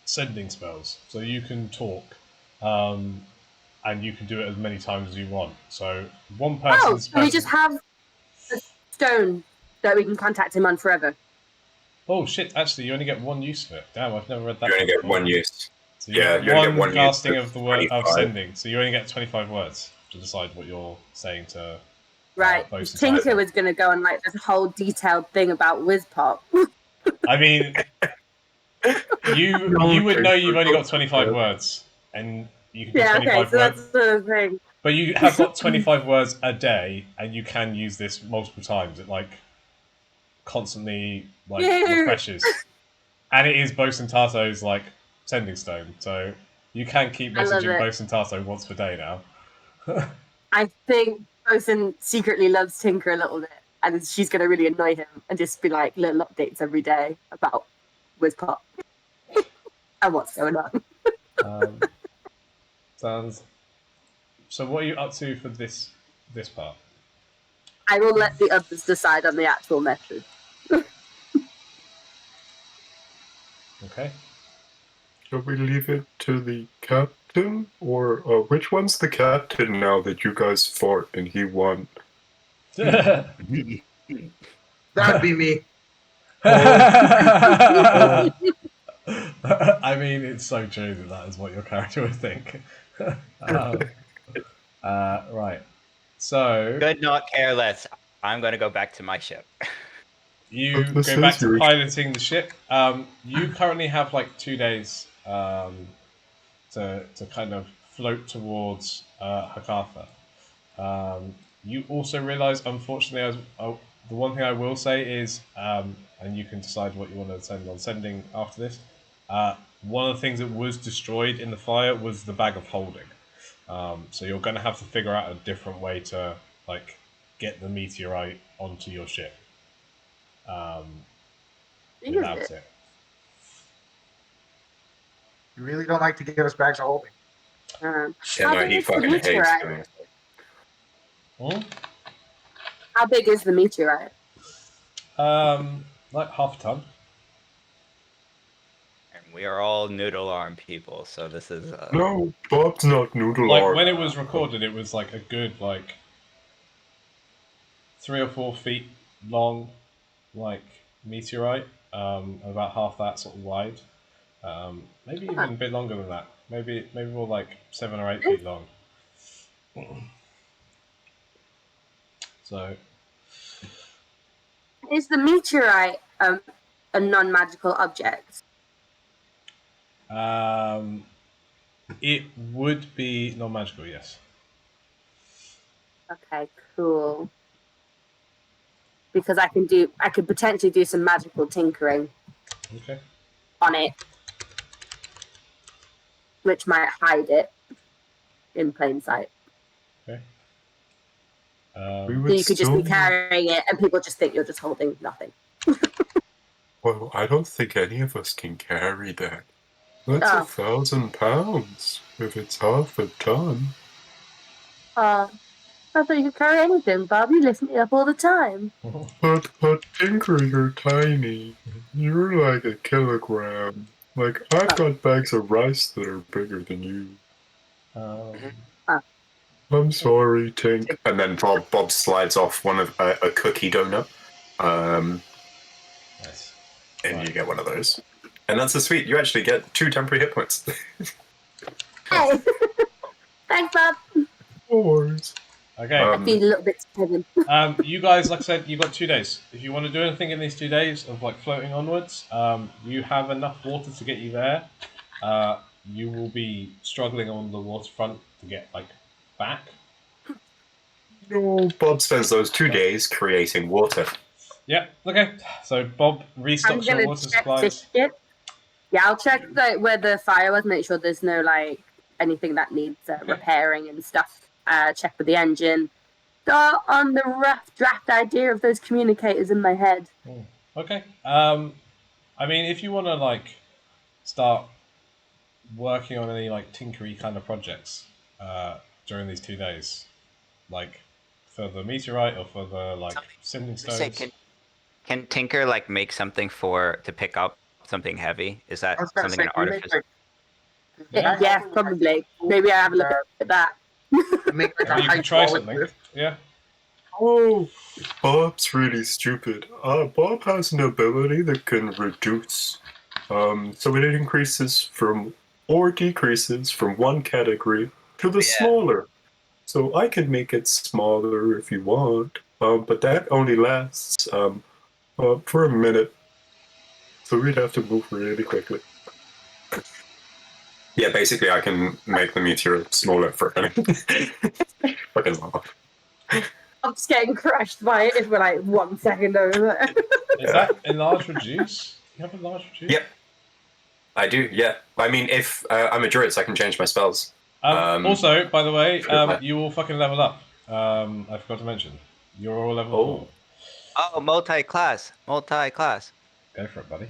sending spells. So you can talk, and you can do it as many times as you want. So one Oh, person's so we just have a stone that we can contact him on forever. Oh shit! Actually, you only get one use of it. Damn, I've never read that. You only get before. one use. So you get you only one get one casting use of the word of 25. sending. So you only get 25 words to decide what you're saying to. Right. Bosun Tinker Tato. was going to go on like this whole detailed thing about WizPop. I mean, you would know you've only got 25 words, and you can do Yeah, okay, 25 so words. that's the thing. But you have got 25 words a day, and you can use this multiple times. It like constantly like Yeah. refreshes, and it is Bosun Tato's like sending stone. So you can keep I love messaging it. Bosun Tato once per day now. I think Bosun secretly loves Tinker a little bit, and she's going to really annoy him and just be like little updates every day about WizPop and what's going on. Sounds. So what are you up to for this part? I will let the others decide on the actual message. Okay. Shall we leave it to the captain? Or which one's the captain now that you guys fought and he won? That'd be me. I mean, it's so true that is what your character would think. Right. So Could not care less. I'm gonna go back to my ship. you This go back is to your- piloting the ship. You currently have like 2 days to kind of float towards Hakatha. You also realize, unfortunately, the one thing I will say is, and you can decide what you want to send on sending after this. One of the things that was destroyed in the fire was the bag of holding. So you're going to have to figure out a different way to like get the meteorite onto your ship Use without it. it. You really don't like to give us bags of holding. Yeah, How no, big he is the fucking hates meteorite? doing it. Hmm? How big is the meteorite? Like half a ton. And we are all noodle arm people, so this is No, Bob's not noodle Like arm. when it was recorded, it was like a good 3 or 4 feet long, like meteorite, about half that sort of wide. Maybe even a bit longer than that. Maybe more like 7 or 8 feet long. So Is the meteorite a non-magical object? it would be non-magical, yes. Okay, cool. Because I could potentially do some magical tinkering Okay. on it, which might hide it in plain sight. Okay. We So would you could just be still. carrying it, and people just think you're just holding nothing. Well, I don't think any of us can carry that. That's Oh. 1,000 pounds if it's half a ton. I thought you could carry anything, Bob. You lift me up all the time. But Tinker, you're tiny. You're like a kilogram. Like, I've got bags of rice that are bigger than you. I'm sorry, Tink. And then Bob slides off one of a cookie donut. Nice. And Right. you get one of those. And that's a sweet. You actually get 2 temporary hit points. Hey, thanks, Bob. No worries. Okay. I feel a little bit heaven. You guys, like I said, you've got 2 days. If you want to do anything in these 2 days of like floating onwards, you have enough water to get you there. You will be struggling on the waterfront to get like back. No, Bob spends those 2 days creating water. Yep. Okay. So Bob I'm restocks your gonna water check the supplies. ship. Yeah, I'll check where the fire was. Make sure there's no like anything that needs repairing and stuff. Check with the engine. Start on the rough draft idea of those communicators in my head. Okay. I mean, if you want to like start working on any like tinkery kind of projects during these 2 days, like for the meteorite or for the like sending say, stones. can Tinker like make something to pick up something heavy? Is I that was gonna something say, an can you make artificer? like Yeah, probably. Maybe I have a look at that. make like I a mean, you can try hydraulic something. lift. Yeah. Oh, Bob's really stupid. Bob has an ability that can reduce. So it increases from or decreases from one category to the smaller. So I can make it smaller if you want, but that only lasts for a minute. So we'd have to move really quickly. Yeah, basically I can make the meteor smaller for a minute. Fucking laugh. I'm just getting crushed by it for like 1 second over there. Is that enlarge reduce? You have enlarge reduce? Yep. I do, yeah. I mean, if I'm a druid, so I can change my spells. Also, by the way, sure. you will fucking level up. I forgot to mention. You're all level 4. Oh, multi-class. Go for it, buddy.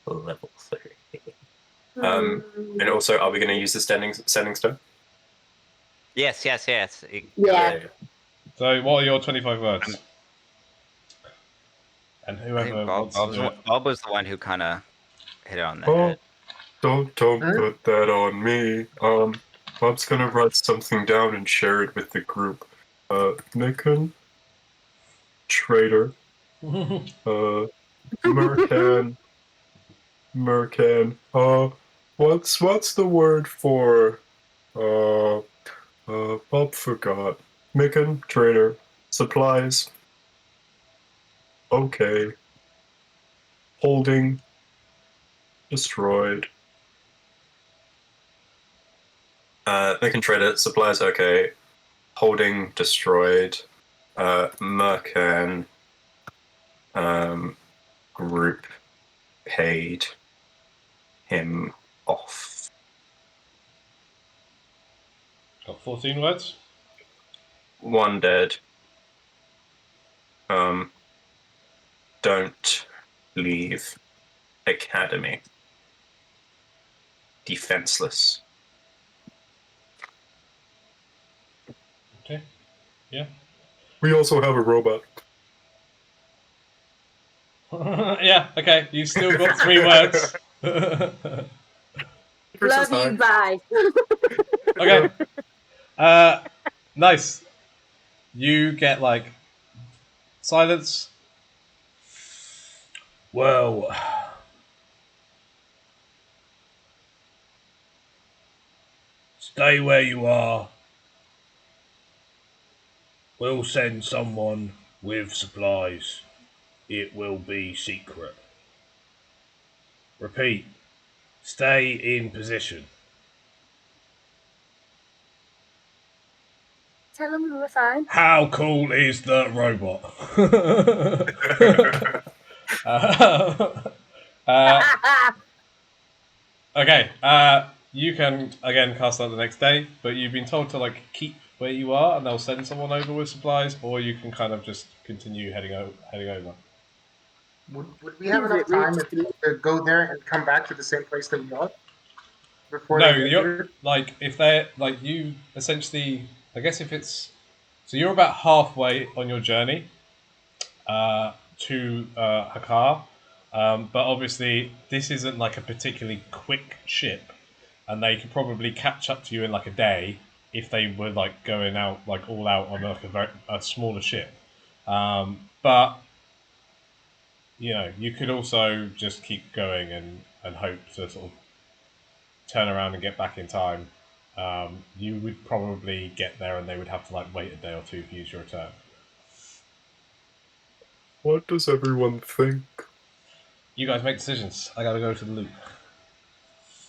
Level 3. And also, are we going to use the sending stone? Yes. Yeah. So, what are your 25 words? And I whoever think wants to do it. Bob was the one who kind of Hit it on the Oh, head. don't Hmm? put that on me. Bob's gonna write something down and share it with the group. Nickon, traitor, Mercan, Mercan. What's the word for Bob forgot. Micken, traitor, supplies. Okay. Holding, destroyed. Micken, traitor, supplies. Okay. Holding, destroyed. Mercan, group paid him off. Got 14 words. One dead. Don't leave academy. Defenseless. Okay. Yeah. We also have a robot. Yeah. Okay. You still got 3 words. Love you, bye. Okay. Nice. You get like silence. Well, stay where you are. We'll send someone with supplies. It will be secret. Repeat. Stay in position. Tell them we were fine. How cool is the robot? Okay. You can again cast that the next day, but you've been told to like keep where you are, and they'll send someone over with supplies, or you can kind of just continue heading over. Would we have Is enough it rude time to go there and come back to the same place that we are before No, they get you're here? like if they're like you essentially. I guess if it's so, you're about halfway on your journey to Hakar, but obviously this isn't like a particularly quick ship, and they could probably catch up to you in like a day if they were like going out like all out on like a smaller ship. But you know, you could also just keep going and hope to sort of turn around and get back in time. You would probably get there, and they would have to like wait a day or two for you to return. What does everyone think? You guys make decisions. I gotta go to the loop.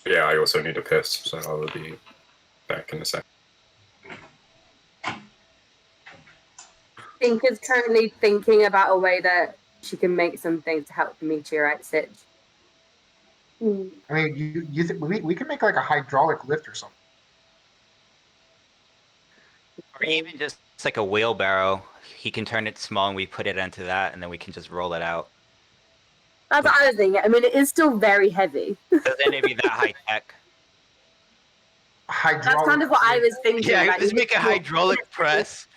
Yeah, I also need a piss, so I'll be back in a second. Tinker's currently thinking about a way that she can make something to help the meteorite Sitch. I mean, we can make like a hydraulic lift or something. Or even just like a wheelbarrow. He can turn it small and we put it into that and then we can just roll it out. That's what I was thinking. I mean, it is still very heavy. Doesn't it be that high tech? Hydraulic. That's kind of what I was thinking. Yeah, like, just make a hydraulic press.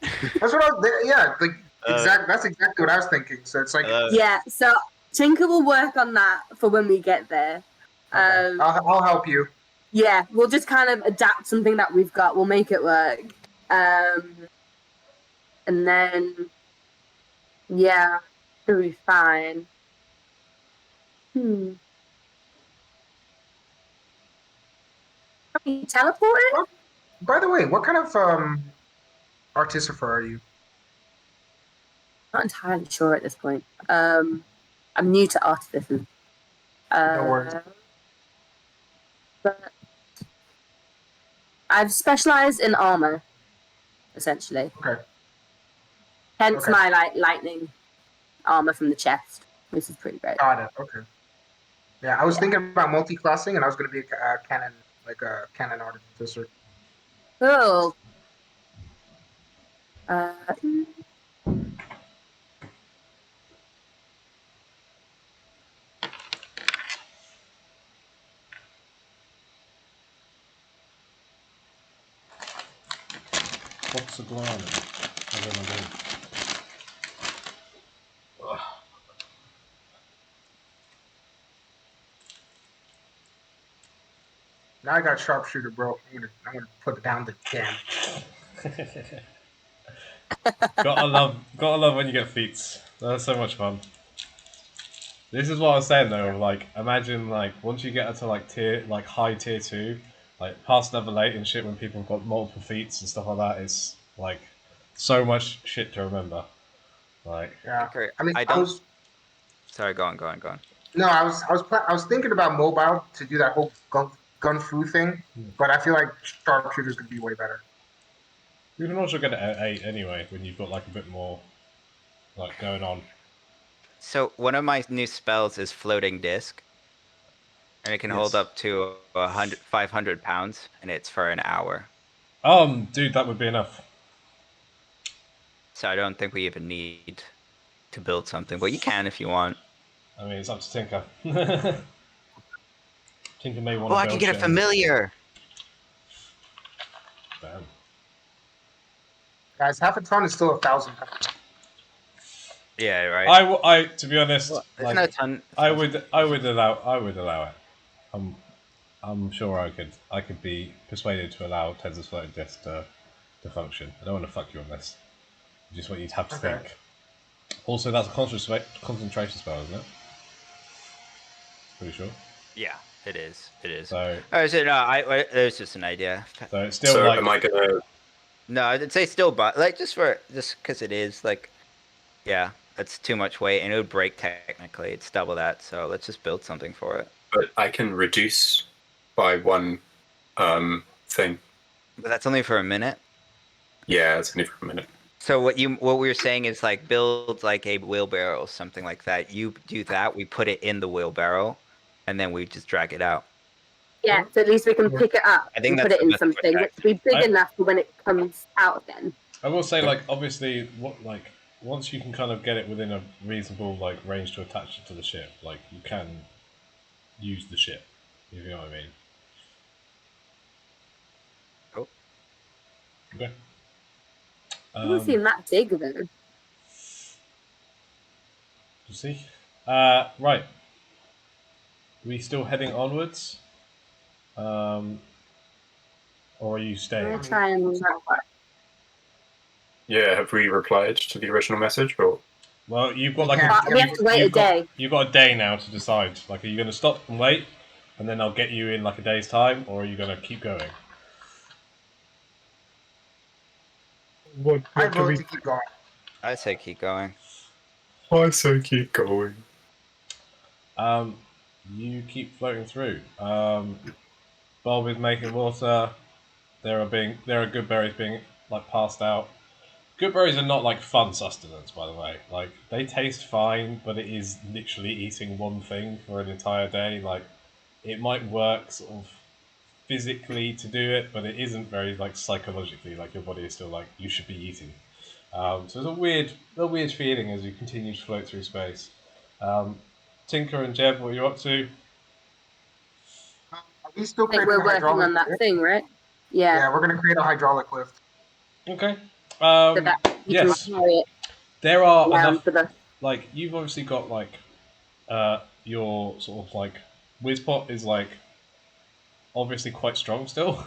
That's what I was. Yeah, like That's exactly what I was thinking. So it's like, Yeah, so Tinker will work on that for when we get there. okay, I'll help you. Yeah, we'll just kind of adapt something that we've got. We'll make it work. And then, yeah, it'll be fine. Can we teleport it? Oh, by the way, what kind of artificer are you? Not entirely sure at this point. I'm new to artificers. No worries. But I've specialized in armor, essentially. Okay. Hence Okay. my lightning armor from the chest, which is pretty great. Got it. Okay. Yeah, I was thinking about multi-classing, and I was going to be a cannon, like a cannon artificer. Cool. What's the guano? I don't know. Now I got sharpshooter, bro. I'm gonna put down the damage. gotta love when you get feats. That's so much fun. This is what I was saying though. Yeah. Like, imagine like once you get to like high tier 2, like past level 8 and shit, when people have got multiple feats and stuff like that. It's like so much shit to remember. Like, Yeah. Tinker, I mean, I I don't. was Sorry, go on, go on, go on. no, I was thinking about mobile to do that whole gun fu thing, but I feel like sharpshooter's gonna be way better. you can also get it at 8 anyway when you've got like a bit more like going on. So one of my new spells is floating disc, and it can hold Yes. up to 500 pounds, and it's for an hour. Dude, that would be enough. So I don't think we even need to build something, but you can if you want. I mean, it's up to Tinker. Tinker may want Oh, to I can build get a shit. familiar. Damn. Guys, half a ton is still 1,000 pounds. Yeah, right. I to be honest, Well, it's like not a ton. I would allow it. I'm sure I could be persuaded to allow Tenz's floating disk to function. I don't want to fuck you on this. Just what you'd have to Okay. think. Also, that's a concentration spell, isn't it? Pretty sure. Yeah, it is. It is. So, So no, it was just an idea. so it's still So like am I gonna? No, I'd say still, but like just because it is like, yeah, that's too much weight, and it would break technically. It's double that, so let's just build something for it. But I can reduce by one thing. But that's only for a minute. Yeah, it's only for a minute. So what we were saying is like build like a wheelbarrow or something like that. You do that, we put it in the wheelbarrow, and then we just drag it out. Yeah, so at least we can pick it up I think and put that's it the in best way something to which will be big I- enough for when it comes out again. I will say, like, obviously, once you can kind of get it within a reasonable like range to attach it to the ship, like you can use the ship. If you know what I mean. Cool. Okay. It doesn't seem that big though. You see. Right. We still heading onwards, or are you I'm staying? gonna try and Yeah, have we replied to the original message or? Well, you've got We like can't- we have to wait a day. You've got a day now to decide. Like, are you going to stop and wait, and then I'll get you in like a day's time, or are you going to keep going? I vote to keep going. I say keep going. I say keep going. You keep floating through. Bob is making water. There are good berries being like passed out. Good berries are not like fun sustenance, by the way. Like, they taste fine, but it is literally eating one thing for an entire day. Like, it might work sort of physically to do it, but it isn't very like psychologically. Like, your body is still like, you should be eating. So it's a weird feeling as you continue to float through space. Tinker and Jeb, what are you up to? Are we still I think creating we're a working hydraulic on that lift? thing, right? Yeah. Yeah, we're gonna create a hydraulic lift. Okay. So that you Yes, can carry it there are down enough. for the Like, you've obviously got like your sort of like Wizpot is like obviously quite strong still,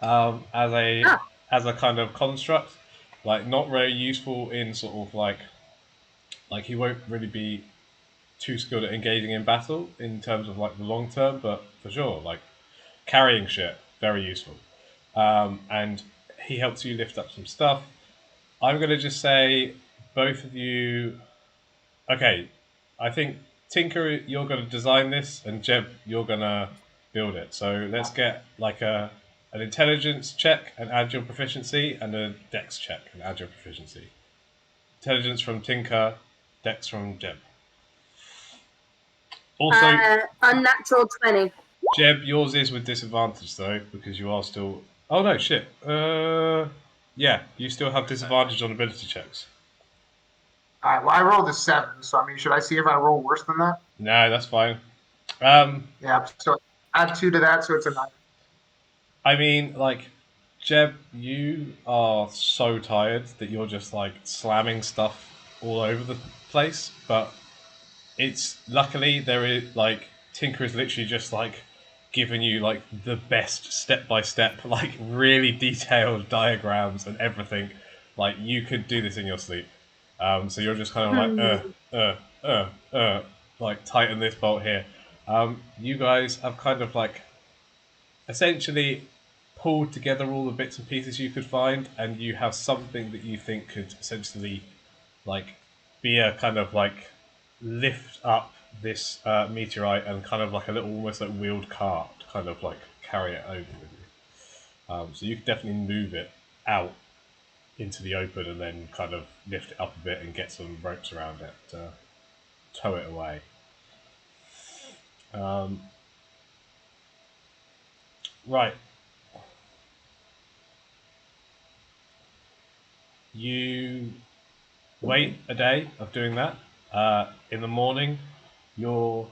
as a Ah. as a kind of construct. Like, not very useful in sort of like he won't really be too skilled at engaging in battle in terms of like the long term, but for sure, like carrying shit, very useful. And he helps you lift up some stuff. I'm gonna just say both of you. Okay, I think Tinker, you're gonna design this, and Jeb, you're gonna build it. So let's get like an intelligence check and add your proficiency, and a dex check and add your proficiency. Intelligence from Tinker, dex from Jeb. Also, unnatural 20. Jeb, yours is with disadvantage though, because you are still. Oh no, shit. Yeah, you still have disadvantage on ability checks. All right. Well, I rolled a 7, so I mean, should I see if I roll worse than that? No, that's fine. Yeah. So add 2 to that, so it's a 9. I mean, like, Jeb, you are so tired that you're just like slamming stuff all over the place, but it's luckily there is like Tinker is literally just like given you like the best step by step, like really detailed diagrams and everything. Like you could do this in your sleep. So you're just kind of like like tighten this bolt here. You guys have kind of like essentially pulled together all the bits and pieces you could find, and you have something that you think could essentially like be a kind of like lift up this meteorite and kind of like a little almost like wheeled cart to kind of like carry it over with you. So you could definitely move it out into the open and then kind of lift it up a bit and get some ropes around it to tow it away. Um, right. You wait a day of doing that. In the morning, you're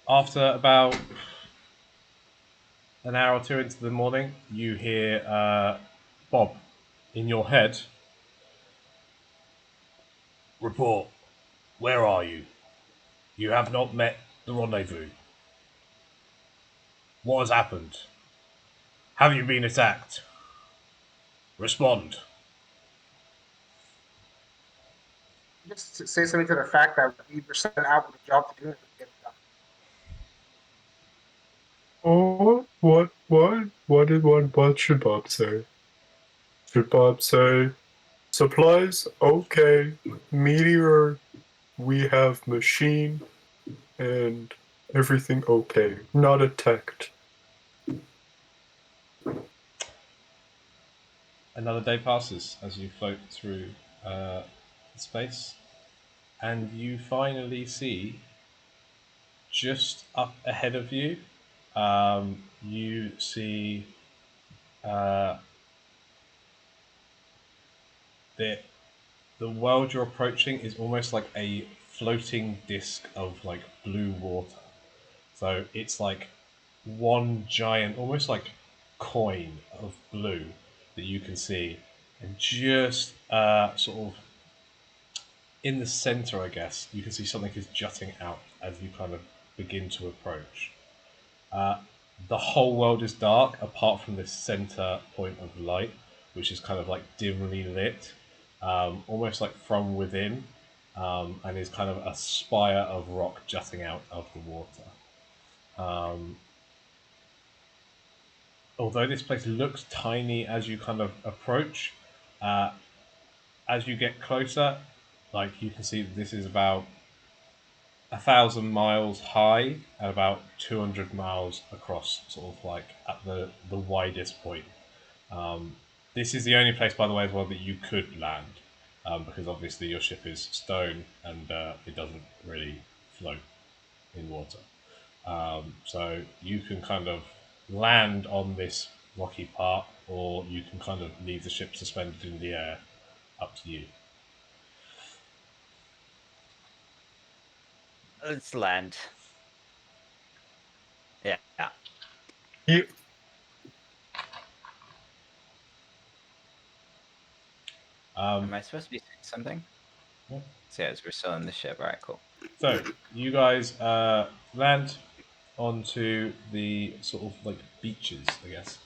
after about an hour or two into the morning, you hear Bob in your head. Report. Where are you? You have not met the rendezvous. What has happened? Have you been attacked? Respond. Just to say something to the fact that we were sent out with a job to do and get it done. Oh, what should Bob say? Should Bob say, supplies, okay, meteor, we have machine, and everything okay, not attacked. Another day passes as you float through space, and you finally see just up ahead of you. You see uh, the the world you're approaching is almost like a floating disc of like blue water. So it's like one giant, almost like coin of blue that you can see, and just sort of in the center, I guess, you can see something is jutting out as you kind of begin to approach. Uh, the whole world is dark apart from this center point of light, which is kind of like dimly lit, almost like from within, and is kind of a spire of rock jutting out of the water. Um, Although this place looks tiny as you kind of approach, uh, as you get closer, like you can see that this is about 1,000 miles high and about 200 miles across, sort of like at the widest point. This is the only place, by the way, as well that you could land, because obviously your ship is stone and it doesn't really float in water. So you can kind of land on this rocky part, or you can kind of leave the ship suspended in the air. Up to you. Let's land. Yeah. Yeah. Am I supposed to be saying something? Yeah. So yes, we're still in the ship. All right, cool. So you guys land onto the sort of like beaches, I guess,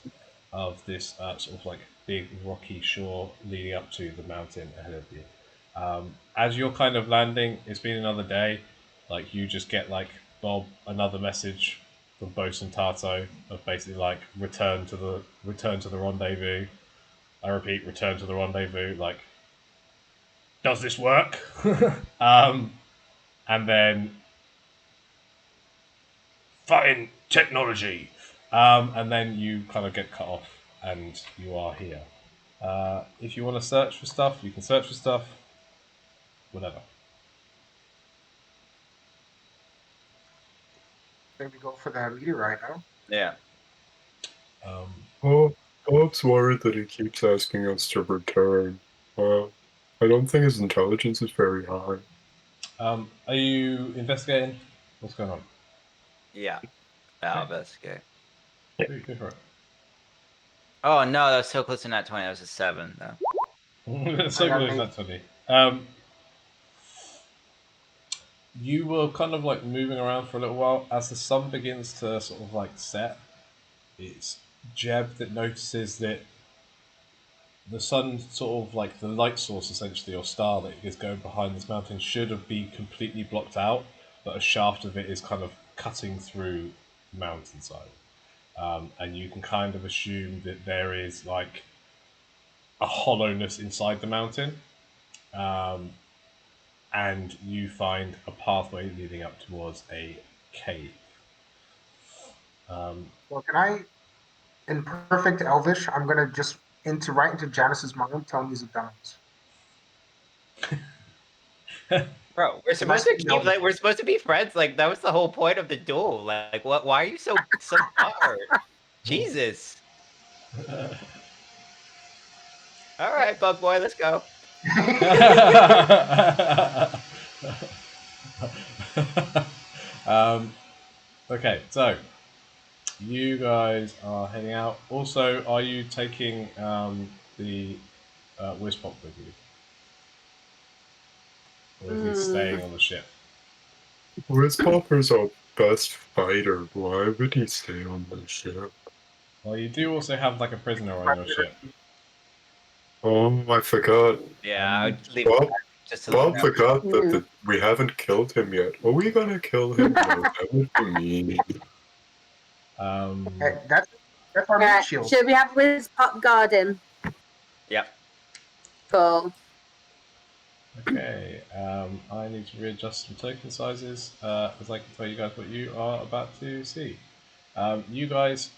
of this sort of like big rocky shore leading up to the mountain ahead of you. As you're kind of landing, it's been another day. Like you just get like Bob another message from Bosun Tato of basically like return to the rendezvous. I repeat, return to the rendezvous. Like, does this work? And then fucking technology. And then you kind of get cut off, and you are here. If you want to search for stuff, you can search for stuff. Whatever. Then we go for that meteorite now. Yeah. Um, Oh, Bob's worried that he keeps asking us to return. I don't think his intelligence is very high. are you investigating? What's going on? Yeah. I'll investigate. Go for it. Oh no, that was so close to nat 20. That was a 7 though. So I got close, an 8. that's funny. You were kind of like moving around for a little while as the sun begins to sort of like set. It's Jeb that notices that the sun, sort of like the light source, essentially, or star that is going behind this mountain, should have been completely blocked out, but a shaft of it is kind of cutting through the mountainside. And you can kind of assume that there is like a hollowness inside the mountain. And you find a pathway leading up towards a cave. Well, can I, in perfect Elvish, I'm gonna just right into Janice's mind, tell him he's a dumbass. Bro, we're Can I supposed to speak in keep Elvish? like we're supposed to be friends. Like that was the whole point of the duel. Like what? Why are you so hard? Jesus. All right, bug boy, let's go. Okay, so you guys are heading out. Also, are you taking the Wizpop with you? Or is he staying on the ship? Popper's our best fighter. Why would he stay on the ship? Well, you do also have like a prisoner on your ship. Oh, I forgot. Yeah, I would leave Bob, just to look Bob out. forgot that we haven't killed him yet. Are we gonna kill him? No, that would be mean. Hey, that's our meat Right. shield. Should we have Wiz Pop Garden? Yep. Cool. Okay, I need to readjust some token sizes as I can tell you guys what you are about to see. You guys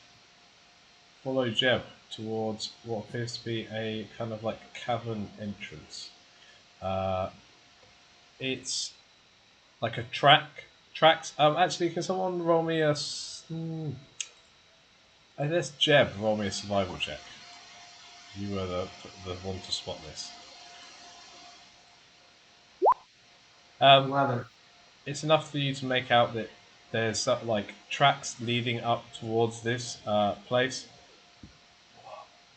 follow Jeb towards what appears to be a kind of like cavern entrance. It's like a tracks. Actually, can someone roll me a? I guess Jeb roll me a survival check. You were the one to spot this. 11. It's enough for you to make out that there's like tracks leading up towards this place.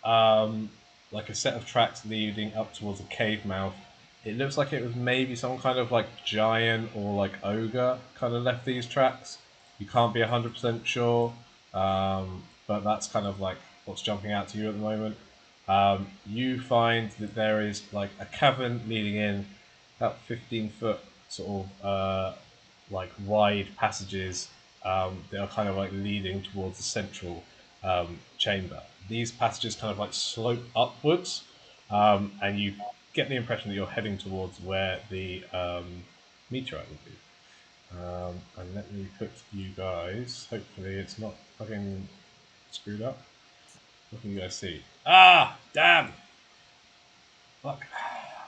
Like a set of tracks leading up towards a cave mouth. It looks like it was maybe some kind of like giant or like ogre kind of left these tracks. You can't be 100% sure, but that's kind of like what's jumping out to you at the moment. You find that there is like a cavern leading in, about 15-foot sort of like wide passages that are kind of like leading towards the central chamber. These passages kind of like slope upwards, and you get the impression that you're heading towards where the meteorite will be. And let me put you guys. Hopefully, it's not fucking screwed up. What can you guys see? Ah, damn! Fuck,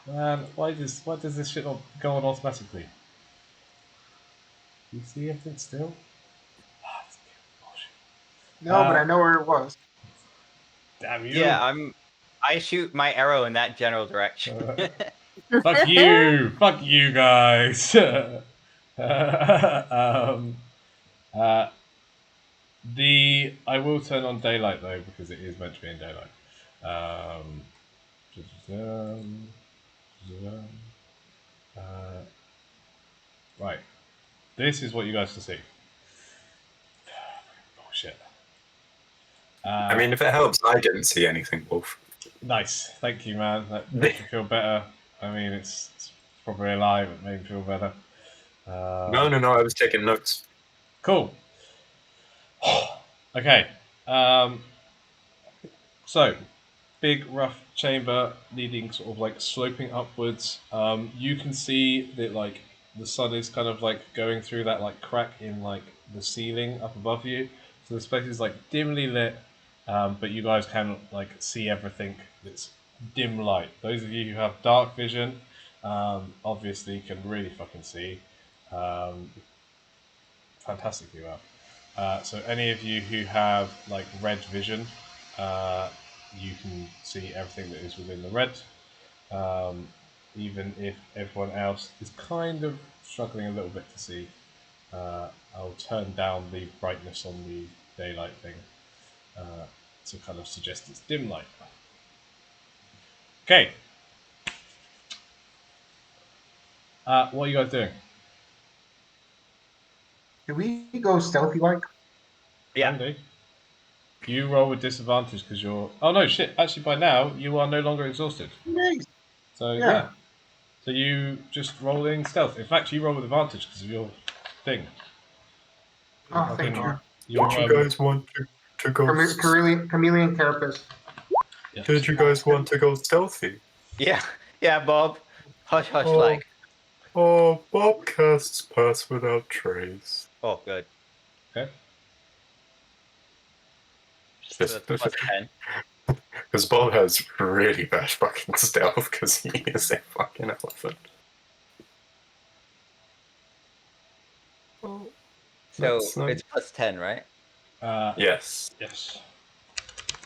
man. Why does this shit not go on automatically? You see everything still? Ah, this bullshit. No, but I know where it was. Damn you! Yeah, I shoot my arrow in that general direction. Fuck you! Fuck you guys! um, uh, I will turn on daylight though because it is meant to be in daylight. Um, right, this is what you guys can see. Oh shit! I mean, if it helps, I didn't see anything, Wolf. Nice, thank you, man. That makes me feel better. I mean, it's probably a lie, but made me feel better. No, I was taking notes. Cool. Okay. So, big rough chamber leading sort of like sloping upwards. You can see that like the sun is kind of like going through that like crack in like the ceiling up above you. So the space is like dimly lit, but you guys can like see everything that's dim light. Those of you who have dark vision, obviously can really fucking see fantastically well. So any of you who have like red vision, you can see everything that is within the red, even if everyone else is kind of struggling a little bit to see. I'll turn down the brightness on the daylight thing to kind of suggest it's dim light. Okay, What are you guys doing? Do we go stealthy like? Yeah. Andy? You roll with disadvantage because you're. Oh no, shit! Actually, by now you are no longer exhausted. Nice. So Yeah. So you just roll in stealth. In fact, you roll with advantage because of your thing. Your Oh, thank fucking. you. Your Did you guys want to go? Chameleon carapace. yeah. Did you guys want to go stealthy? Yeah. Yeah, Bob. Hush, hush, Oh, like. oh, Bob casts Pass Without Trace. Oh, good. Okay. So that's plus 10. Because Bob has really bad fucking stealth because he is a fucking elephant. Oh, So that's it's plus 10, right? yes, Yes.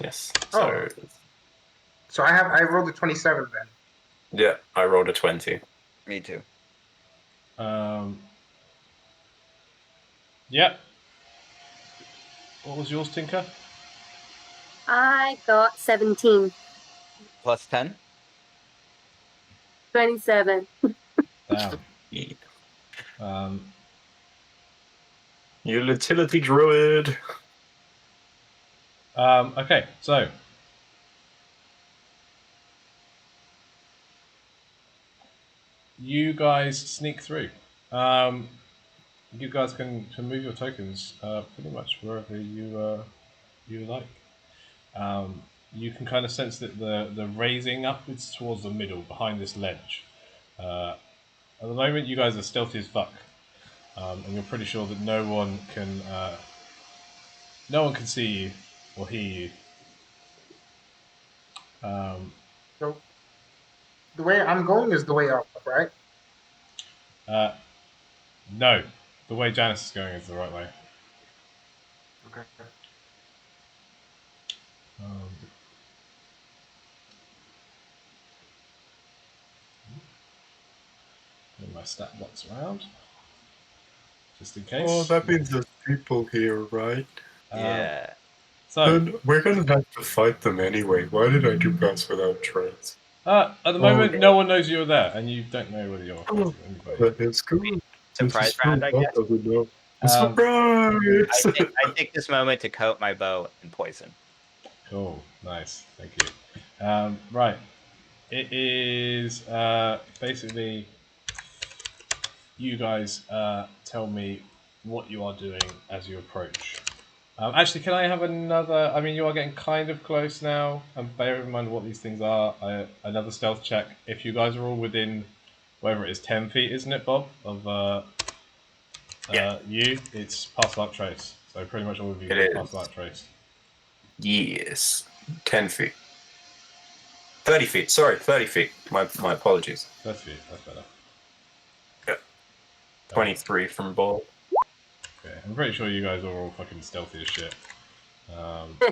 yes. Oh. So So I rolled a 27 then. yeah, I rolled a 20. Me too. Yeah. What was yours, Tinker? I got 17. Plus 10? 27. Damn. Yeah. Um, You utility druid. okay, so you guys sneak through. You guys can move your tokens pretty much wherever you like. You can kind of sense that the raising upwards towards the middle behind this ledge. At the moment, you guys are stealthy as fuck, and you're pretty sure that no one can see you or hear you. So the way I'm going is the way up, right? No, the way Janice is going is the right way. Okay. Um, move my stat blocks around, just in case. Oh, that means there's people here, right? Yeah. So, Then we're gonna have to fight them anyway. Why did I do Pass Without Trace? at the moment, no one knows you're there, and you don't know whether you're Oh, fighting anybody. that is good. Surprise round, I Bob guess. doesn't know. Um, Surprise! I take this moment to coat my bow in poison. Cool, nice, thank you. Right, it is basically you guys tell me what you are doing as you approach. Actually, can I have another? I mean, you are getting kind of close now, and bear in mind what these things are. Another stealth check. If you guys are all within, whatever it is, 10 feet, isn't it, Bob? Of you, it's pass without trace. So pretty much all of you It get is. pass without trace. Yes. 10 feet. 30 feet. Sorry, 30 feet. My apologies. 30 feet, that's better. Yeah. 23 from Bob. Okay, I'm pretty sure you guys are all fucking stealthy as shit.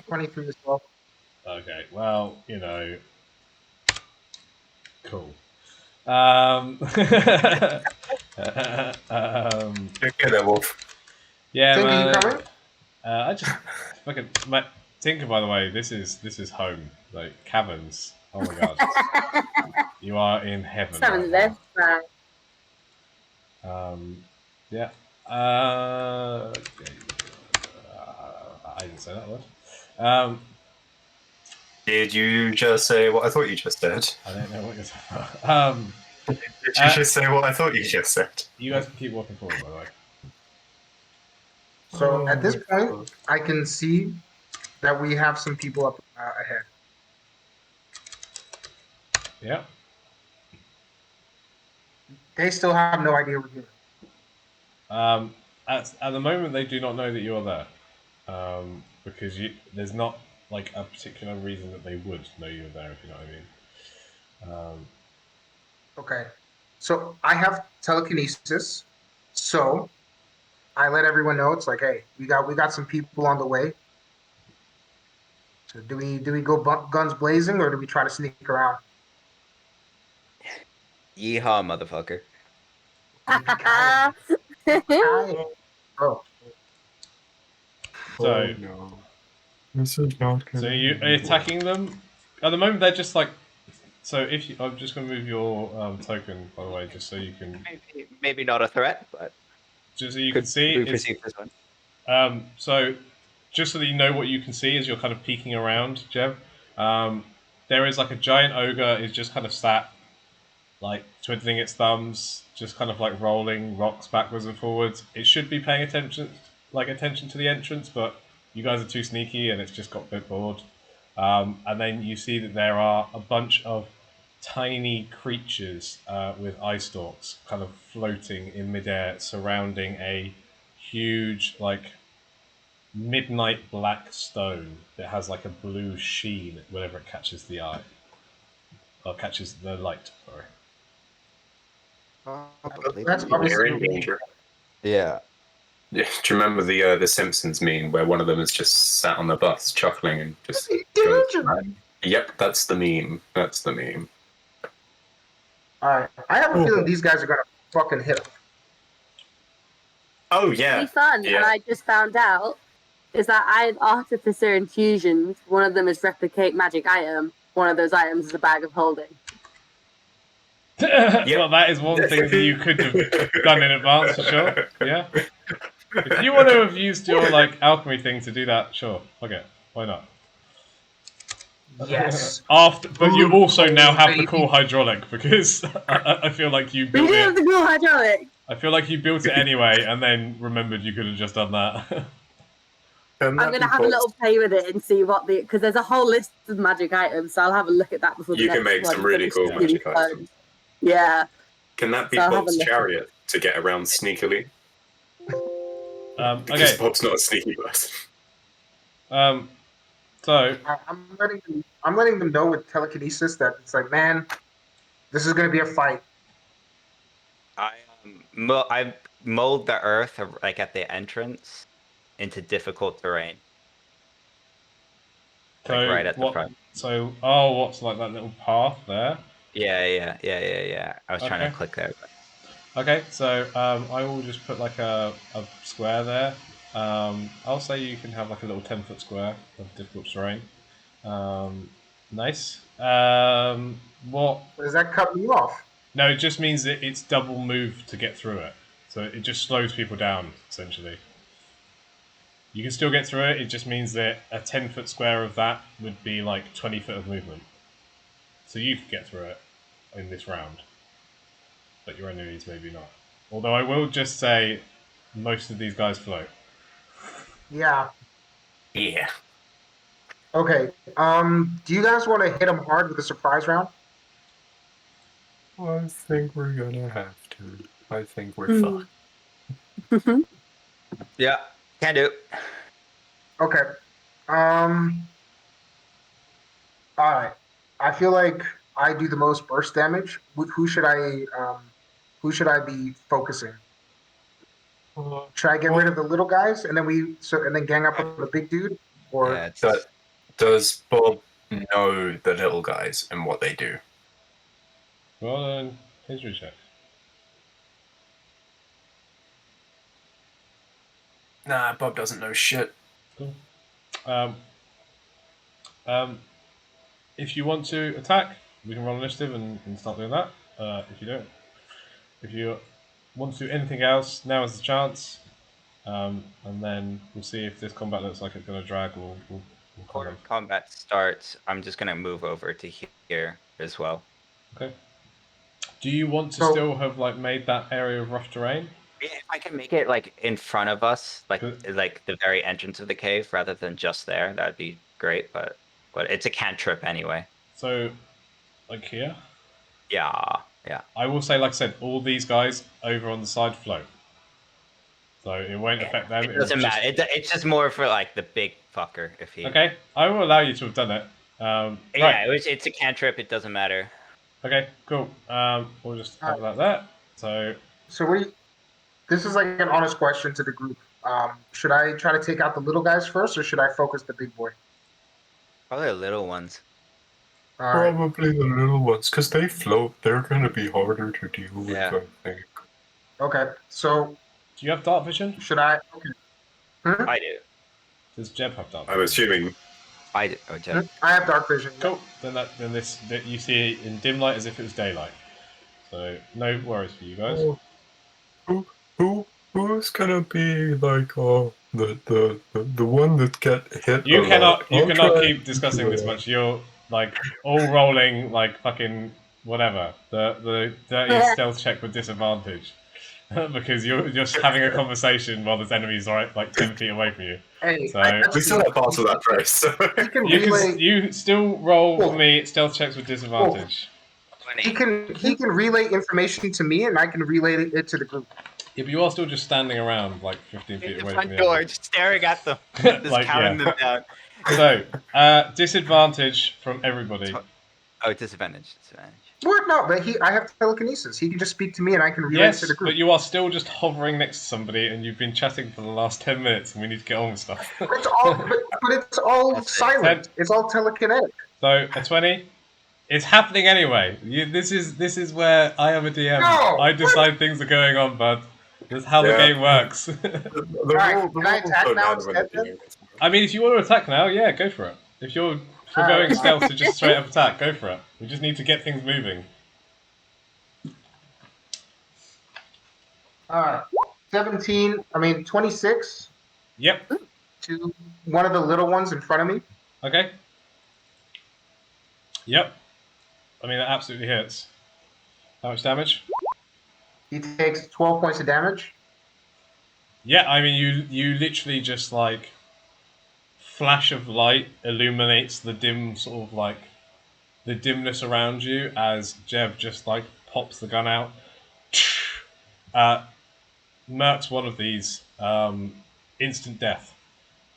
23 as well. Okay, well, cool. Okay, then, Wolf. Yeah, Tinker, you man. coming? I just fucking Tinker. By the way, this is home. Like caverns. Oh my god, you are in heaven right Seven now. left, right. Yeah. Okay. I didn't say that word. Did you just say what I thought you just said? I don't know what you're talking about. Did you just say what I thought you just said? You guys can keep walking forward, by the way. So at this my point, God. I can see that we have some people up ahead. Yeah. They still have no idea we're here. At the moment, they do not know that you are there, because there's not like a particular reason that they would know you're there. If you know what I mean. Okay. So I have telekinesis. So I let everyone know it's like, hey, we got some people on the way. So do we go guns blazing or do we try to sneak around? Yeehaw, motherfucker. Yippee-ki-yay. Oh, So, Oh no. This is not so gonna you are end well. attacking them. At the moment, they're just like So if you, I'm just going to move your token, by the way, just so you can Maybe not a threat, but just so you can could see. be It's, perceived as one. so just so that you know what you can see as you're kind of peeking around, Jeb. There is like a giant ogre is just kind of sat, like twiddling its thumbs, just kind of like rolling rocks backwards and forwards. It should be paying attention to the entrance, but you guys are too sneaky and it's just got a bit bored. And then you see that there are a bunch of tiny creatures with eye stalks kind of floating in midair surrounding a huge, like, midnight black stone that has like a blue sheen whenever it catches the eye. Or catches the light, sorry. Probably. That's We're obviously in danger. Yeah. Yeah, do you remember the Simpsons meme where one of them is just sat on the bus chuckling and just goes, "Yep, that's the meme. That's the meme." All right. I have a feeling these guys are gonna fucking hit him. Oh Be yeah, fun, yeah. and I just found out is that I have artificer infusions. One of them is replicate magic item. One of those items is a bag of holding. Well, that is one thing that you could have done in advance for sure. Yeah. If you want to have used your like alchemy thing to do that, sure. Okay, why not? Yes. After, but you also now have the Baby. cool hydraulic because I feel like you We built do have it. the cool hydraulic. I feel like you built it anyway, and then remembered you could have just done that. I'm gonna have a little play with it and see what because there's a whole list of magic items, so I'll have a look at that before the You can next make one. some really It's cool just really magic fun. items. Yeah. Can that be So I'll have a Bob's look. chariot to get around sneakily? Because Okay. Bob's not a sneaky person. So I'm letting them know with telekinesis that it's like, man, this is gonna be a fight. I mold the earth like at the entrance into difficult terrain. Like right at the what? front. So what's like that little path there? Yeah. I was trying to Okay. click there. Okay, so I will just put like a square there. I'll say you can have like a little 10-foot square of difficult terrain. Nice. What? Does that cut me off? No, it just means that it's double move to get through it. So it just slows people down, essentially. You can still get through it, it just means that a 10-foot square of that would be like 20 foot of movement. So you could get through it in this round. But your enemies maybe not. Although I will just say most of these guys float. Yeah. Yeah. Okay. Do you guys want to hit him hard with a surprise round? I think we're gonna have to. I think we're Mm. fine. Yeah, can do. Okay. All right. I feel like I do the most burst damage. Who should I be focusing? Should I get rid of the little guys and then gang up on the big dude? Or Yeah, it's Does Bob know the little guys and what they do? Well then, history check. Nah, Bob doesn't know shit. Cool. If you want to attack, we can roll initiative and start doing that. If you want to do anything else, now is the chance. And then we'll see if this combat looks like it's going to drag. We'll kind before of. combat starts, I'm just gonna move over to here as well. Okay. Do you want to So- still have like made that area of rough terrain? Yeah, if I can make it like in front of us, Good. like the very entrance of the cave, rather than just there, that'd be great. But it's a cantrip anyway. So, like here, Yeah. I will say, like I said, all these guys over on the side float, so it won't affect them. It will doesn't just... matter. It's just more for like the big fucker if he. Okay, I will allow you to have done it. Yeah, Right. it's a cantrip. It doesn't matter. Okay, cool. We'll just have Alright. that there. So, this is like an honest question to the group. Should I try to take out the little guys first, or should I focus the big boy? Probably the little ones. All right. Probably the little ones, because they float. They're gonna be harder to deal with, Yeah. I think. Okay. So do you have dark vision? should I? Okay. I do. Does Jeb have dark I'm vision? assuming Jeb. I have dark vision. Yeah. Cool. Then this you see it in dim light as if it was daylight. So no worries for you guys. Who's gonna be like the one that get hit? You a cannot lot? you I'll cannot try keep discussing this much. You're like all rolling like fucking whatever. The dirtiest stealth check with disadvantage. Because you're just having a conversation while there's enemies right like 10 feet away from you. Hey, So We still have parts of that race. So. He can relay. you still roll for Cool. me stealth checks with disadvantage. He can relay information to me, and I can relay it to the group. Yeah, but you are still just standing around like 15 In feet the away front from the door, enemy. just staring at them, just Like, counting yeah. them down. So disadvantage from everybody. Oh, disadvantage. What? No, but I have telekinesis. He can just speak to me, and I can relay it to Yes, the group. but you are still just hovering next to somebody, and you've been chatting for the last 10 minutes, and we need to get on with stuff. But it's all That's it. silent. It's all telekinetic. So a 20. It's happening anyway. This is where I am a DM. No! I decide things are going on, bud. That's how the Yeah. game works. Alright, can I attack now instead then? I mean, if you want to attack now, yeah, go for it. If you're forgoing stealth to just straight up attack, go for it. We just need to get things moving. Alright. 26 Yep. to one of the little ones in front of me. Okay. Yep. I mean, that absolutely hits. How much damage? He takes 12 points of damage. Yeah, I mean, you literally just like flash of light illuminates the dim sort of like the dimness around you as Jeb just like pops the gun out. Mercs one of these. Instant death.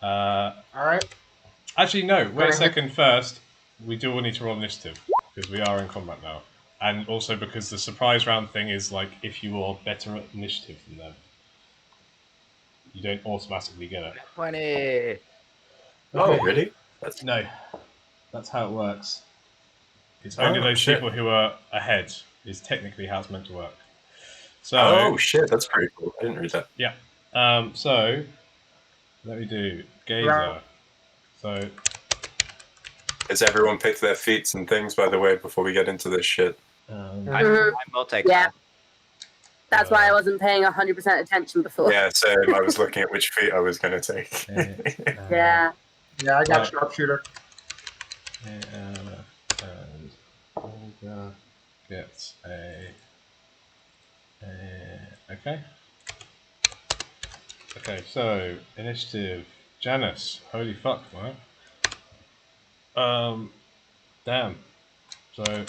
Alright. Actually, no. Wait a Go ahead. second. First, we do all need to roll initiative because we are in combat now, and also because the surprise round thing is like if you are better at initiative than them, you don't automatically get it. 20. Oh, really? No, that's how it works. It's only those shit. people who are ahead is technically how it's meant to work. So, Oh shit, that's pretty cool. I didn't read that. yeah. So, let me do Gazer. Right. So, Has everyone picked their feats and things, by the way, before we get into this shit? I'm Mhm. multi-class. Yeah. That's why I wasn't paying 100% attention before. Yeah, same. I was looking at which feat I was going to take. Yeah. Yeah, I got Right. sharpshooter. And Olga gets a. Okay. Okay, so initiative. Janice. Holy fuck, man. Damn. So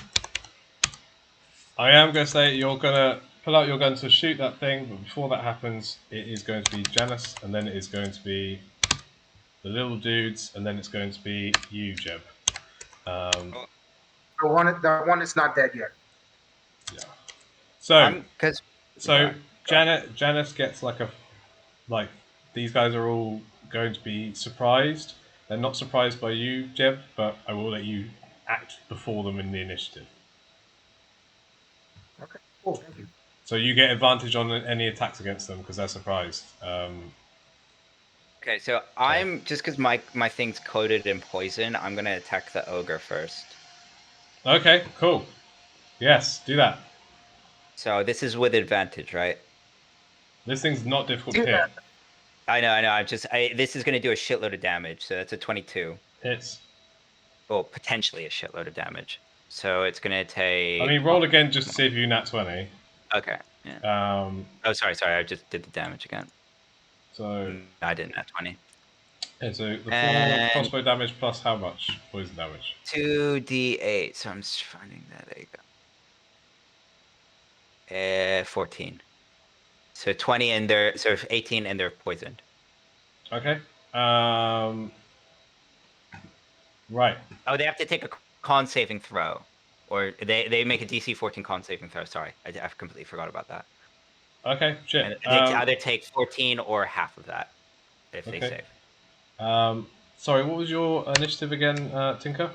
I am gonna say you're gonna pull out your gun to shoot that thing, but before that happens, it is going to be Janice, and then it is going to be the little dudes, and then it's going to be you, Jeb. The one is not dead yet. Yeah. So Because Janice gets like these guys are all going to be surprised. They're not surprised by you, Jeb, but I will let you act before them in the initiative. Okay, cool, thank you. So you get advantage on any attacks against them because they're surprised. okay, so I'm just because my thing's coated in poison, I'm gonna attack the ogre first. Okay, cool. Yes, do that. So this is with advantage, right? This thing's not difficult Do to hit. that. I know. This is gonna do a shitload of damage. So that's a 22. Hits. Well, potentially a shitload of damage. So it's gonna take. I mean, roll again just to see if you nat 20. Okay. Yeah. Oh, sorry. I just did the damage again. So I didn't nat 20. yeah, so the 4 And- crossbow damage plus how much poison damage? 2d8. So I'm just finding that. There you go. 14. So 20 and they're 18 and they're poisoned. Okay. Right. Oh, they have to take a con saving throw, or they make a DC 14 con saving throw. Sorry, I completely forgot about that. Okay. Shit. And they either take 14 or half of that if they Okay. save. Sorry, what was your initiative again, Tinker?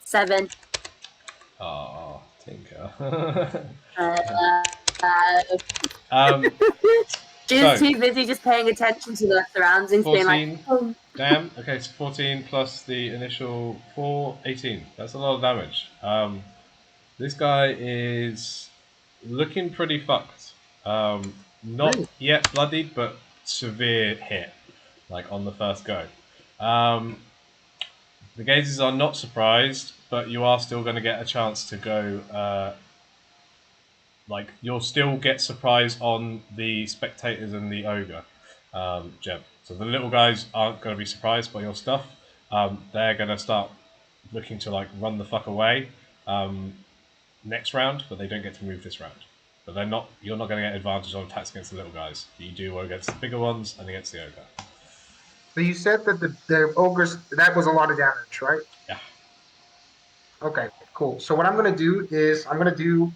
7. Oh, Tinker. She's So- too busy just paying attention to the surroundings, being like, 14. oh, Damn. Okay, so 14 plus the initial 4, 18. That's a lot of damage. This guy is looking pretty fucked. Not Really? yet bloodied, but severe hit, like on the first go. Um, the gazes are not surprised, but you are still going to get a chance to go. Like you'll still get surprise on the spectators and the ogre, Jeb. So the little guys aren't going to be surprised by your stuff. They're going to start looking to like run the fuck away next round, but they don't get to move this round. But they're not. You're not going to get advantage on attacks against the little guys. You do against the bigger ones and against the ogre. So you said that the ogres, that was a lot of damage, right? Yeah. Okay, cool. So what I'm gonna do is I'm gonna do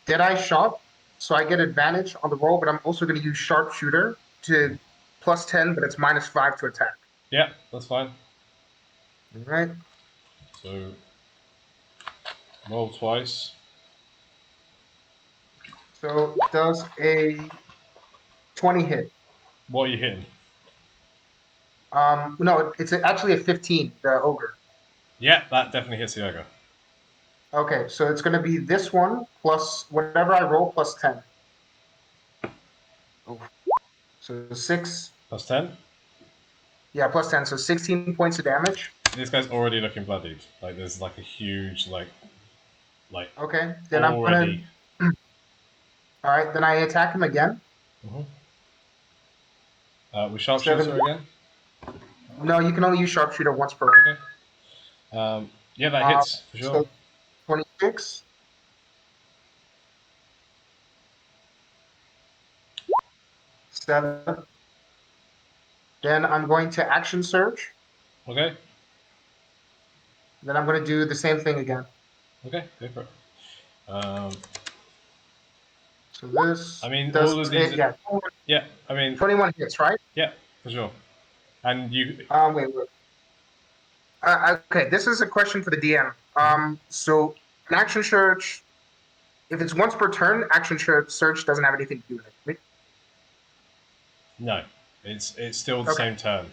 Deadeye Shot, so I get advantage on the roll, but I'm also gonna use Sharpshooter to +10, but it's -5 to attack. Yeah, that's fine. All right. So roll twice. So does a 20 hit? What are you hitting? No, it's actually a 15, the ogre. Yeah, that definitely hits the ogre. Okay, so it's gonna be this one plus whatever I roll +10. Oh, so 6, Plus 10. yeah, +10, so 16 points of damage. This guy's already looking bloodied. Like there's like a huge like Okay, then I'm gonna. already. All right, then I attack him again. Mhm. With sharpshooter 7. again. No, you can only use sharpshooter once per round. Okay. Yeah, that hits for sure. So 26. 7. Then I'm going to action surge. Okay. Then I'm going to do the same thing again. Okay, go for it. So this I mean, does all of these. it. Yeah, Yeah, I mean, 21 hits, right? yeah, for sure. And you. Wait. Okay, this is a question for the DM. So an action surge, if it's once per turn, action surge doesn't have anything to do with it. Right? No, it's still the Okay. same turn.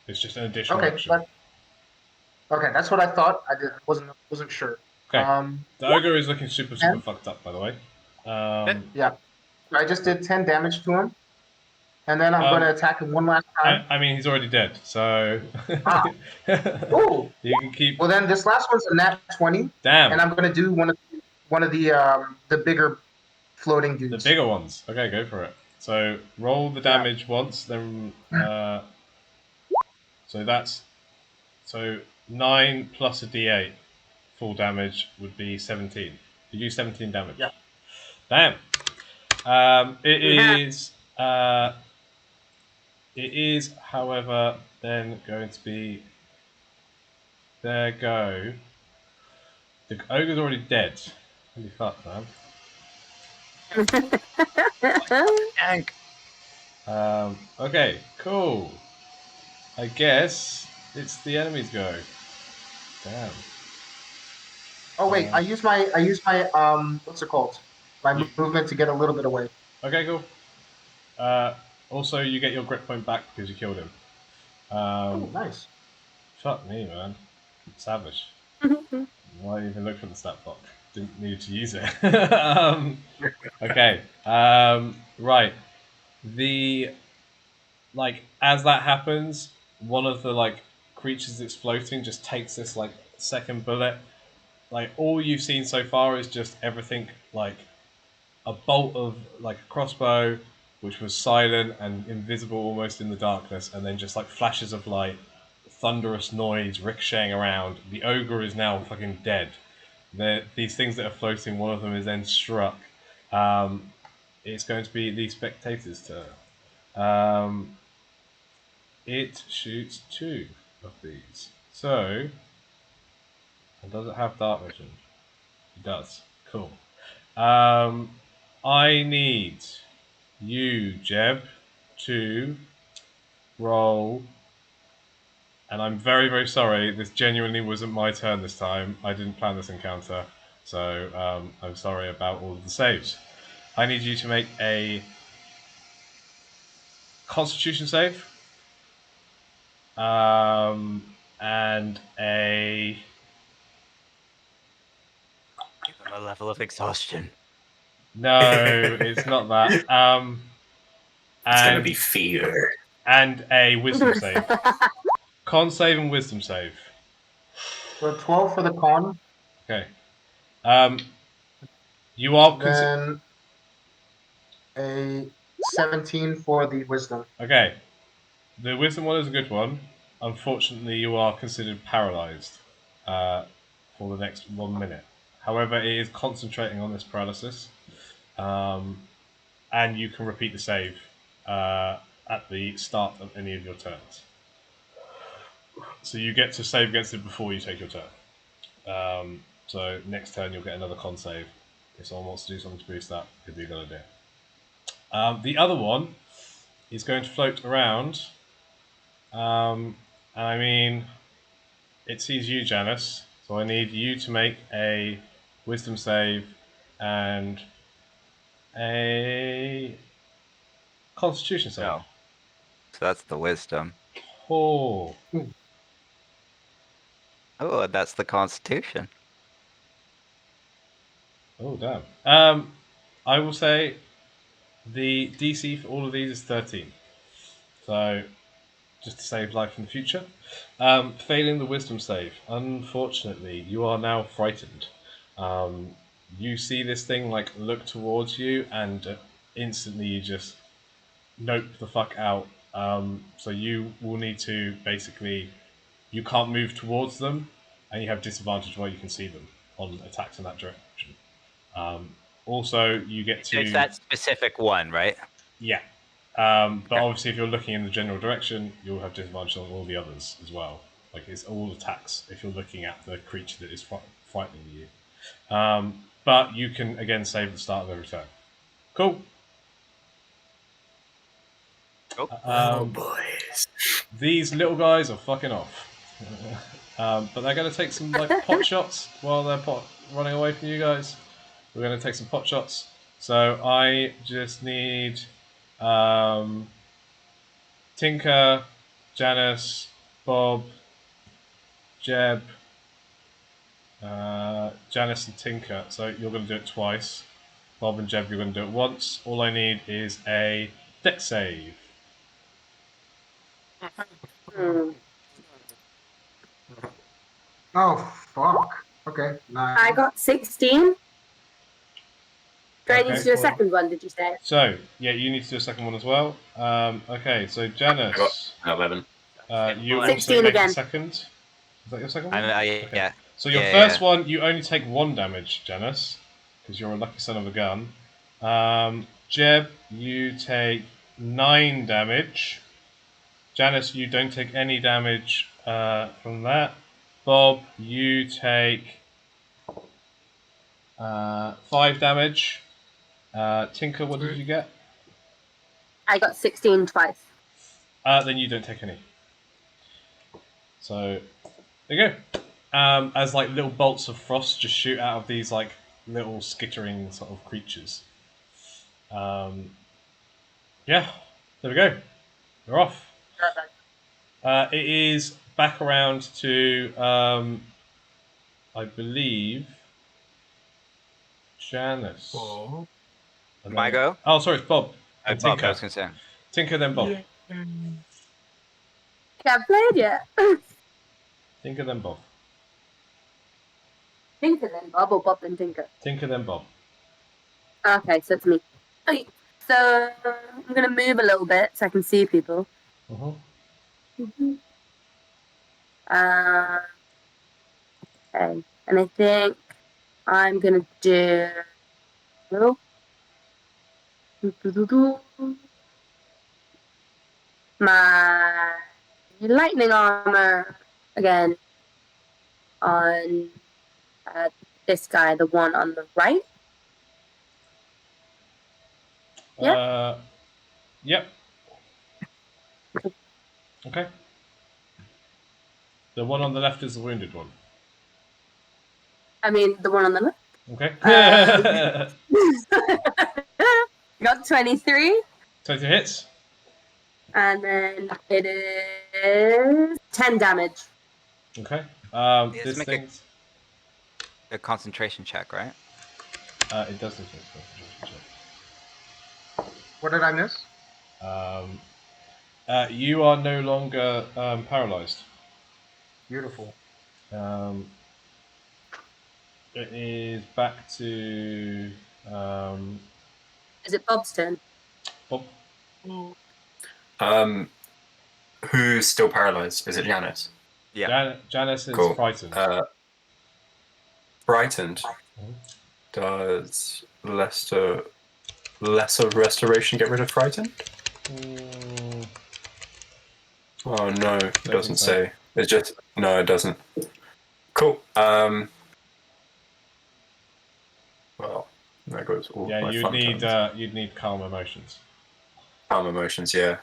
It's just an additional Okay, action. okay, that's what I thought. I wasn't sure. Okay. The ogre is looking super And fucked up, by the way. yeah, I just did 10 damage to him, and then I'm going to attack him one last time. I mean, he's already dead, so Ah. Ooh. you can keep. Well, then this last one's a nat 20, Damn. and I'm going to do one of the bigger floating dudes. The bigger ones. Okay, go for it. So roll the damage once, then so that's 9 plus a d8 full damage would be 17. You do 17 damage. Yeah. Damn. It is, however, then going to be. There go. The ogre's already dead. Holy fuck, man. Tank. Okay, cool. I guess it's the enemy's go. Damn. Oh wait, I use my what's it called? My movement to get a little bit away. Okay, cool. Also, you get your grit point back because you killed him. Oh, nice. Fuck me, man. Savage. Why even look for the stat block? Didn't need to use it. Okay. Right. The as that happens, one of the creatures that's floating just takes this second bullet. All you've seen so far is just everything a bolt of a crossbow, which was silent and invisible almost in the darkness, and then just flashes of light, thunderous noise ricocheting around. The ogre is now fucking dead. These things that are floating, one of them is then struck. It's going to be the spectator's turn. It shoots 2 of these. So, and does it have dark vision? It does. Cool. I need you, Jeb, to roll. And I'm very, very sorry. This genuinely wasn't my turn this time. I didn't plan this encounter. So I'm sorry about all of the saves. I need you to make a Constitution save. and a Give him a level of exhaustion. no, it's not that. It's going to And be fear. a wisdom save. Con save and wisdom save. So 12 for the con, Okay. You are then a 17 for the wisdom. okay. The wisdom one is a good one. Unfortunately, you are considered paralyzed for the next 1 minute. However, it is concentrating on this paralysis, and you can repeat the save at the start of any of your turns. So you get to save against it before you take your turn. So next turn you'll get another con save. If someone wants to do something to boost that, it'd be a good idea. The other one is going to float around. And I mean, it sees you, Janice. So I need you to make a wisdom save and a constitution save. No. So that's the wisdom. Oh, Oh, that's the constitution. oh, damn. I will say the DC for all of these is 13. So just to save life in the future. Failing the wisdom save, unfortunately, you are now frightened. You see this thing like look towards you, and instantly you just nope the fuck out. So you will need to basically, you can't move towards them, and you have disadvantage while you can see them on attacks in that direction. Also, you get to It's that specific one, right? yeah. But obviously, if you're looking in the general direction, you'll have disadvantage on all the others as well. Like it's all attacks if you're looking at the creature that is frightening you. But you can again save at the start of every turn. Cool. Boys. These little guys are fucking off. But they're going to take some like pot shots while they're running away from you guys. We're going to take some pot shots. So I just need Tinker, Janice, Bob, Jeb, Janice and Tinker. So you're going to do it twice. Bob and Jeb, you're going to do it once. All I need is a dex save. Oh, fuck. Okay, nice. I got 16. Do I need Okay, to do a well- second one, did you say? So, yeah, you need to do a second one as well. Okay, so I got Janice, 11. you also 16 make again. the second. Is that your second one? Okay. Yeah. So your Yeah, first yeah. one, you only take 1 damage, Janice, because you're a lucky son of a gun. Jeb, you take 9 damage. Janice, you don't take any damage from that. Bob, you take 5 damage. Tinker, what did you get? I got 16 twice. Then you don't take any. So there you go. As like little bolts of frost just shoot out of these like little skittering sort of creatures. Yeah, there we go. They're off. It is back around to I believe Janice. Oh. And My then- go? Oh, sorry, it's Bob. And Bob, Tinker. I was gonna say. Tinker, then Bob. Can't play it yet. Tinker, then Bob. Tinker then Bob or Bob then Tinker? Tinker, then Bob. Okay, so it's me. Okay, so I'm going to move a little bit so I can see people. Uh-huh. Okay, and I think I'm going to do... my lightning armor again on this guy, the one on the right. Yep. Okay. The one on the left is the wounded one. I mean, the one on the left. Okay. Got 23. 20 hits. And then it is 10 damage. Okay. Let's This make thing's a concentration check, right? it does need to make a concentration What did I miss? check. You are no longer paralyzed. Beautiful. It is back to Is it Bob's turn? Bob. Who's still paralyzed? Is it Janice? Yeah. Janice is Cool. frightened. Frightened. Does lesser restoration get rid of frightened? Mm, Oh no, it think doesn't so. say. It's just no, it doesn't. Cool. Well, there goes all yeah, my fun times. you'd need calm emotions. Calm emotions, yeah.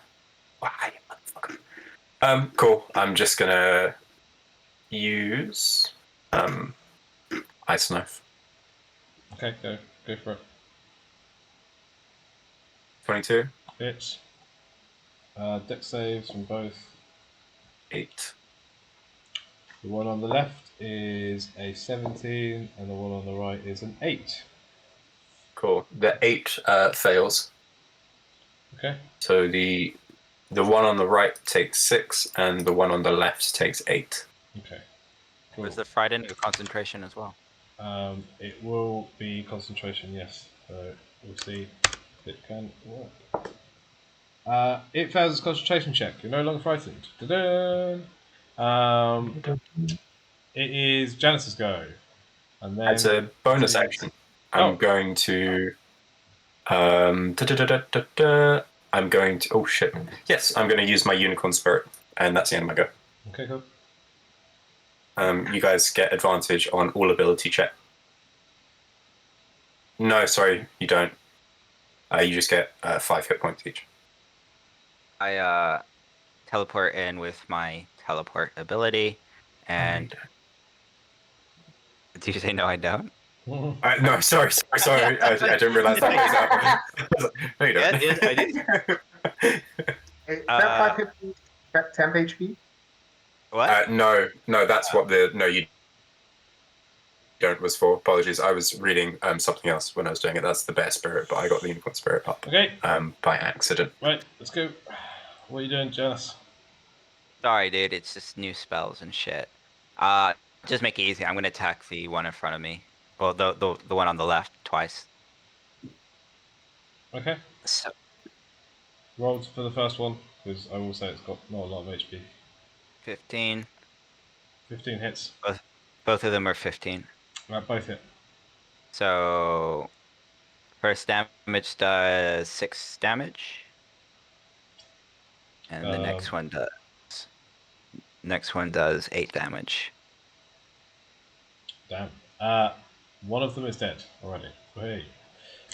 Why, motherfucker? Cool. I'm just gonna use ice knife. Okay, go for it. 22. Hits. Dex saves from both. 8. The one on the left is a 17, and the one on the right is an 8. Cool. The 8 fails. Okay. So the one on the right takes 6, and the one on the left takes 8. Okay. Cool. Was the frightened a concentration as well? It will be concentration, yes. So we'll see if it can work. It fails its concentration check. You're no longer frightened. Ta-da! It is Janice's go, and then As a bonus it is- action, I'm Oh, going to I'm going to oh shit. Yes, I'm going to use my unicorn spirit, and that's the end of my go. okay, cool. You guys get advantage on all ability check. No, sorry, you don't. You just get 5 hit points each. I teleport in with my teleport ability, and do you say no? I don't. No, sorry. I didn't realize that was no, you don't. Yes, I do. Is that 5 hit points? That 10 HP? What? No, that's what you don't was for. Apologies, I was reading something else when I was doing it. That's the bear spirit, but I got the unicorn spirit up Okay, by accident. right, let's go. What are you doing, Janice? Sorry, dude. It's just new spells and shit. Just make it easy. I'm gonna attack the one in front of me. Well, the one on the left twice. Okay, So rolled for the first one because I will say it's got not a lot of HP. 15. 15 hits. Both of them are 15. Both hit. So first damage does 6 damage, and the next one does 8 damage. Damn. One of them is dead already. Hey.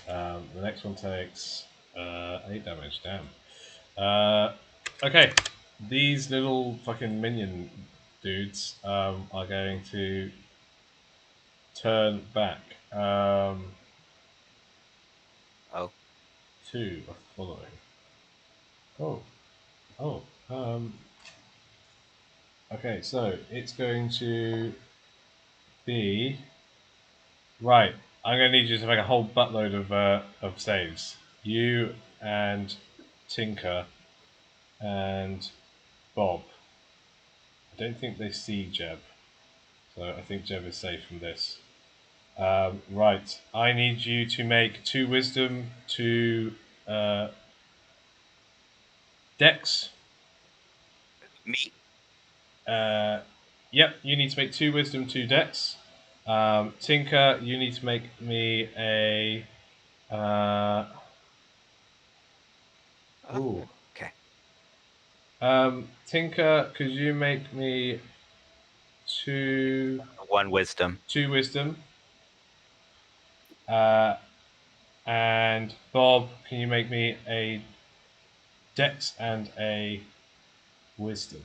The next one takes 8 damage. Damn. Okay. These little fucking minion dudes are going to turn back. Oh, 2 of the following. Oh. Oh. Okay, so it's going to be right. I'm going to need you to make a whole buttload of saves. You and Tinker and Bob. I don't think they see Jeb, so I think Jeb is safe from this. Right, I need you to make 2 wisdom, 2 dex. me? Yep, you need to make 2 wisdom, 2 dex. Tinker, you need to make me a. Ooh. Okay. Tinker, could you make me 2 1 wisdom. 2 wisdom? And Bob, can you make me a dex and a wisdom?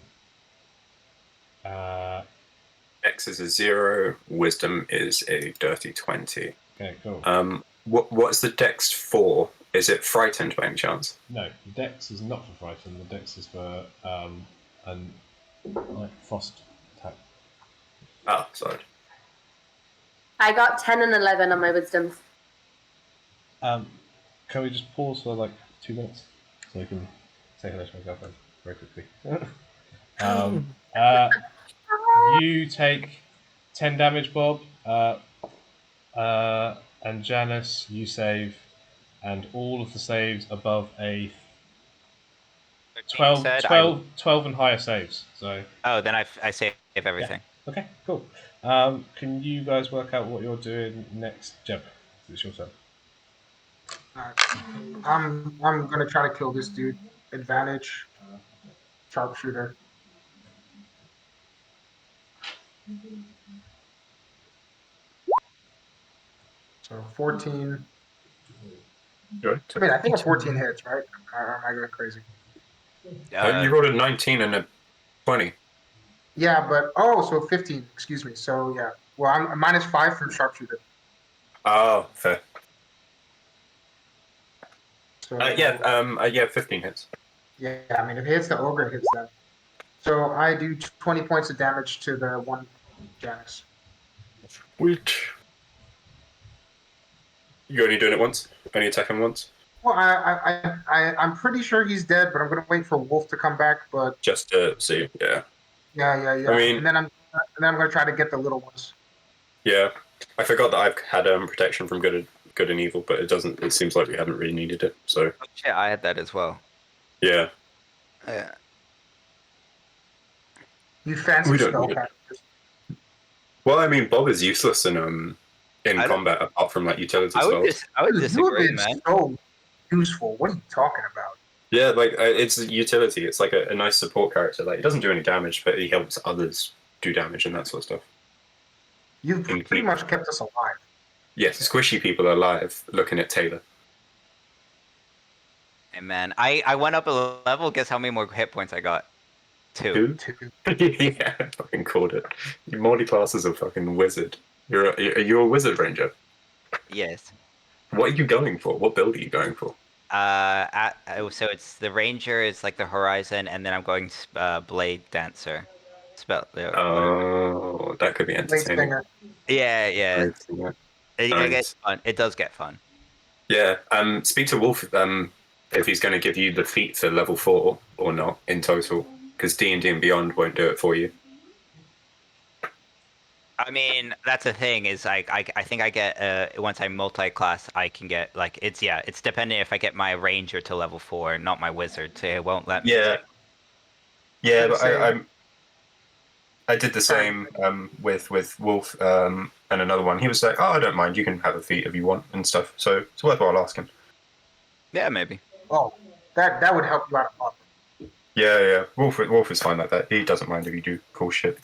X is a 0. Wisdom is a dirty 20. Okay, cool. What's the dex for? Is it frightened by any chance? No, the dex is not for frightened. The dex is for an like frost attack. Oh, sorry. I got 10 and 11 on my wisdoms. Can we just pause for like 2 minutes so we can say hello to my girlfriend very quickly? You take 10 damage, Bob, and Janice, you save, and all of the saves above a 12, said 12, 12 and higher saves. So Oh, then I save everything. okay, cool. Can you guys work out what you're doing next, Jeb? It's your turn. Alright. I'm gonna try to kill this dude. Advantage. Sharpshooter. So 14. Good. I mean, I think a 14 hits, right? Or am I going crazy? You rolled a 19 and a 20. Yeah, but so 15. Excuse me. So yeah. Well, I'm -5 from sharpshooter. Oh, fair. So yeah, 15 hits. yeah. I mean, if it hits the ogre, it hits them. So I do 20 points of damage to the one Janice. Which you only doing it once? Only attack him once? Well, I'm pretty sure he's dead, but I'm gonna wait for Wolf to come back. But Just to see, yeah. yeah. I mean, and then I'm gonna try to get the little ones. yeah. I forgot that I've had protection from good and evil, but it doesn't. It seems like we haven't really needed it. So Oh, shit, I had that as well. yeah, Yeah. You fancy we don't need it. spellcasters. Well, I mean, Bob is useless in I don't- combat apart from like utility I would spells. I would Dude, you have disagree, been man. so useful. What are you talking about? Yeah, like it's a utility. It's like a nice support character. Like he doesn't do any damage, but he helps others do damage and that sort of stuff. You've And pretty much kept us alive. Yes, squishy people are alive. Looking at Taylor. Hey, man, I went up a level. Guess how many more hit points I got? 2. Who? Yeah, I fucking called it. Your multi-class is a fucking wizard. You're a wizard ranger. Yes. What are you going for? What build are you going for? So it's the ranger is like the horizon, and then I'm going blade dancer. Whatever. Oh, that could be Blade entertaining. Stinger. Yeah. It Nice. gets fun. It does get fun. Yeah. Speak to Wolf. If he's going to give you the feat for level 4 or not in total, because D&D and Beyond won't do it for you. I mean, that's the thing is I think I get once I multi-class I can get like it's depending if I get my ranger to level 4, not my wizard. So it won't let me. Yeah. Yeah, but Say- I did the same with Wolf and another one. He was like, "Oh, I don't mind. You can have a feat if you want and stuff." So it's worthwhile asking. Yeah, maybe. Oh, that would help you out a lot. Yeah. Wolf is fine like that. He doesn't mind if you do cool shit.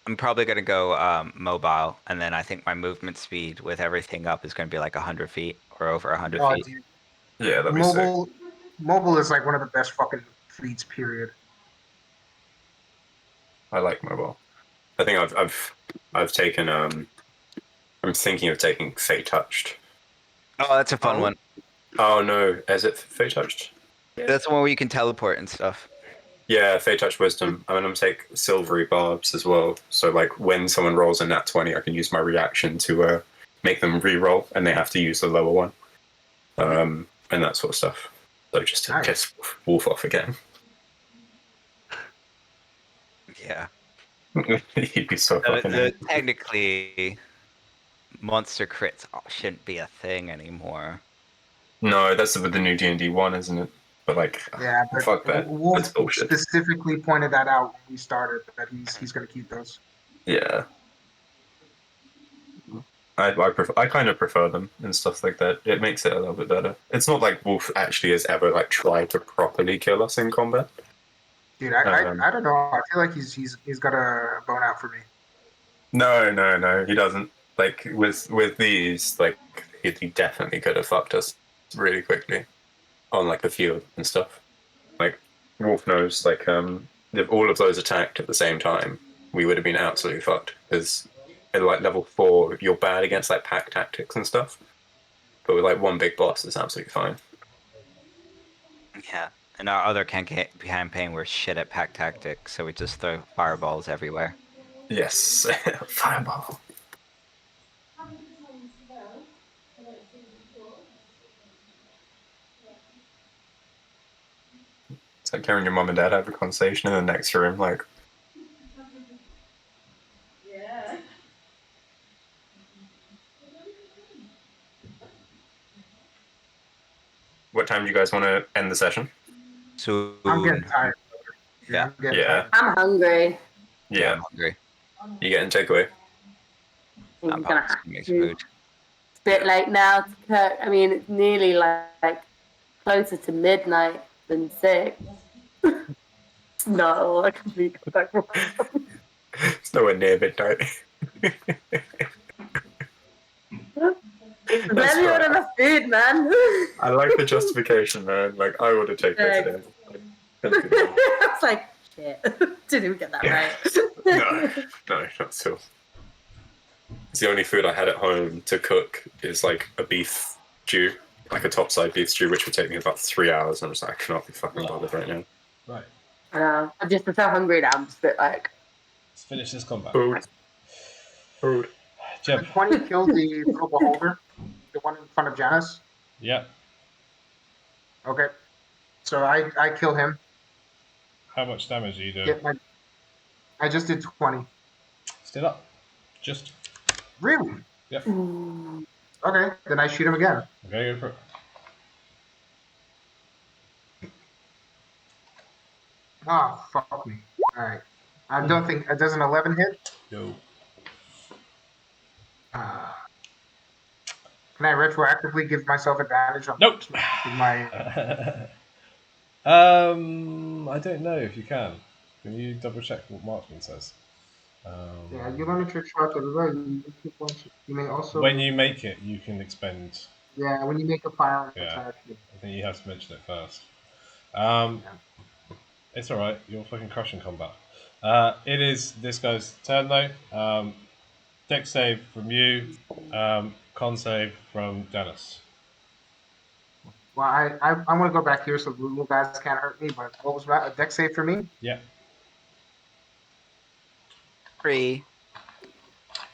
I'm probably gonna go mobile, and then I think my movement speed with everything up is gonna be like 100 feet or over 100 Oh, feet. dude. Yeah, that'd be sick. Mobile is like one of the best fucking feats. Period. I like mobile. I think I've taken I'm thinking of taking Fey Touched. Oh, that's a fun one. Oh no, is it Fey Touched? That's the one where you can teleport and stuff. Yeah, Fey Touch Wisdom. I'm gonna take Silvery Barbs as well. So like when someone rolls a nat 20, I can use my reaction to make them re-roll, and they have to use the lower one, and that sort of stuff. So just to Nice. piss Wolf off again. Yeah. He'd be so fucking angry. Technically, monster crits shouldn't be a thing anymore. No, that's with the new D&D 1, isn't it? But like, Yeah, but fuck that. Wolf That's bullshit. specifically pointed that out when we started that he's going to keep those. Yeah. I kind of prefer them and stuff like that. It makes it a little bit better. It's not like Wolf actually has ever like tried to properly kill us in combat. Dude, I don't know. I feel like he's got a bone out for me. No, he doesn't. Like with these, like he definitely could have fucked us really quickly on like the field and stuff. Like Wolf knows, like if all of those attacked at the same time, we would have been absolutely fucked. Because at like level 4, you're bad against like pack tactics and stuff. But with like one big boss, it's absolutely fine. Yeah. And our other campaign, we're shit at pack tactics, so we just throw fireballs everywhere. Yes, fireball. It's like hearing your mum and dad have a conversation in the next room, like, Yeah. what time do you guys want to end the session? Soon. I'm getting tired. Yeah. I'm getting Yeah. tired. I'm hungry. Yeah, I'm Yeah, hungry. you getting takeaway? I'm I'm gonna probably have gonna make to. some food. It's a bit late now to cook. I mean, it's nearly like closer to midnight than 6. No, I completely got that wrong. It's nowhere near midnight. Let That's me fine. order the food, man. I like the justification, man. Like, I would have taken it today. I was like, shit. Didn't even get that right. No, not still. It's the only food I had at home to cook is like a beef stew, like a topside beef stew, which would take me about 3 hours. And I was like, I cannot be fucking bothered right now. Right. I'm just so hungry now. I'm just a bit like, Let's finish this combat. Food. Food. Jeb. 20 killed the little beholder, the one in front of Janice. Yeah. Okay. So I kill him. How much damage are you doing? Get my. I just did 20. Still up. Just. Really? Yep. Okay. Then I shoot him again. Okay, go for it. Oh, fuck me. All right. I don't think it does an 11 hit. No. Can I retroactively give myself advantage on Nope. my? I don't know if you can. Can you double check what Marksman says? Yeah, you learn a trick shot. You may also. When you make it, you can expend. Yeah, when you make a fire Yeah. attack. Yeah. I think you have to mention it first. Yeah. It's alright, you're fucking crushing combat. It is this guy's turn though. Dex save from you, con save from Janice. Well, I want to go back here so the little guys can't hurt me. But what was that? A deck save for me? Yeah. 3.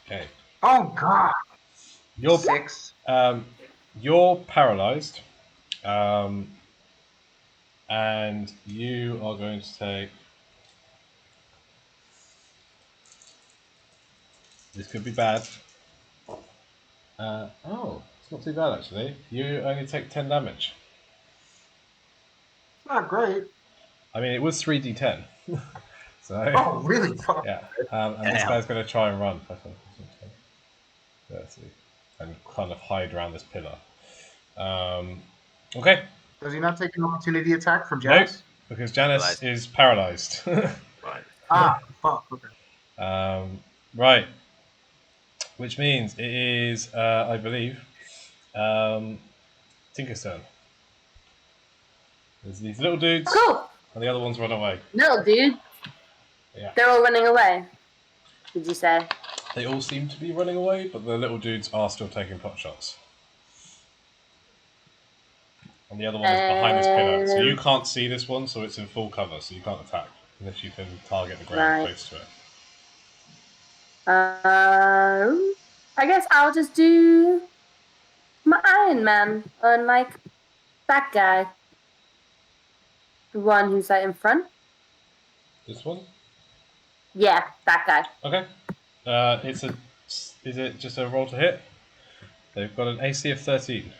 Okay. Oh God. You're 6. you're paralyzed. And you are going to take. This could be bad. It's not too bad actually. You only take 10 damage. Not great. I mean, it was 3d10. So. Oh, really? Fuck. Yeah. And this guy's going to try and run. 30. And kind of hide around this pillar. Okay. Does he not take an opportunity attack from Nope, Janice? because Janice is paralyzed. Right. Ah, fuck. Okay. Right. Which means it is, I believe, Tinker's turn. There's these little dudes, cool. and the other ones run away. Little dude. Yeah. They're all running away. Did you say? They all seem to be running away, but the little dudes are still taking pot shots. And the other one is behind this pillar. So you can't see this one, so it's in full cover, so you can't attack unless you can target the ground close to it. I guess I'll just do my Iron Man on like that guy. The one who's like in front. This one? Yeah, that guy. Okay. Is it just a roll to hit? They've got an AC of 13.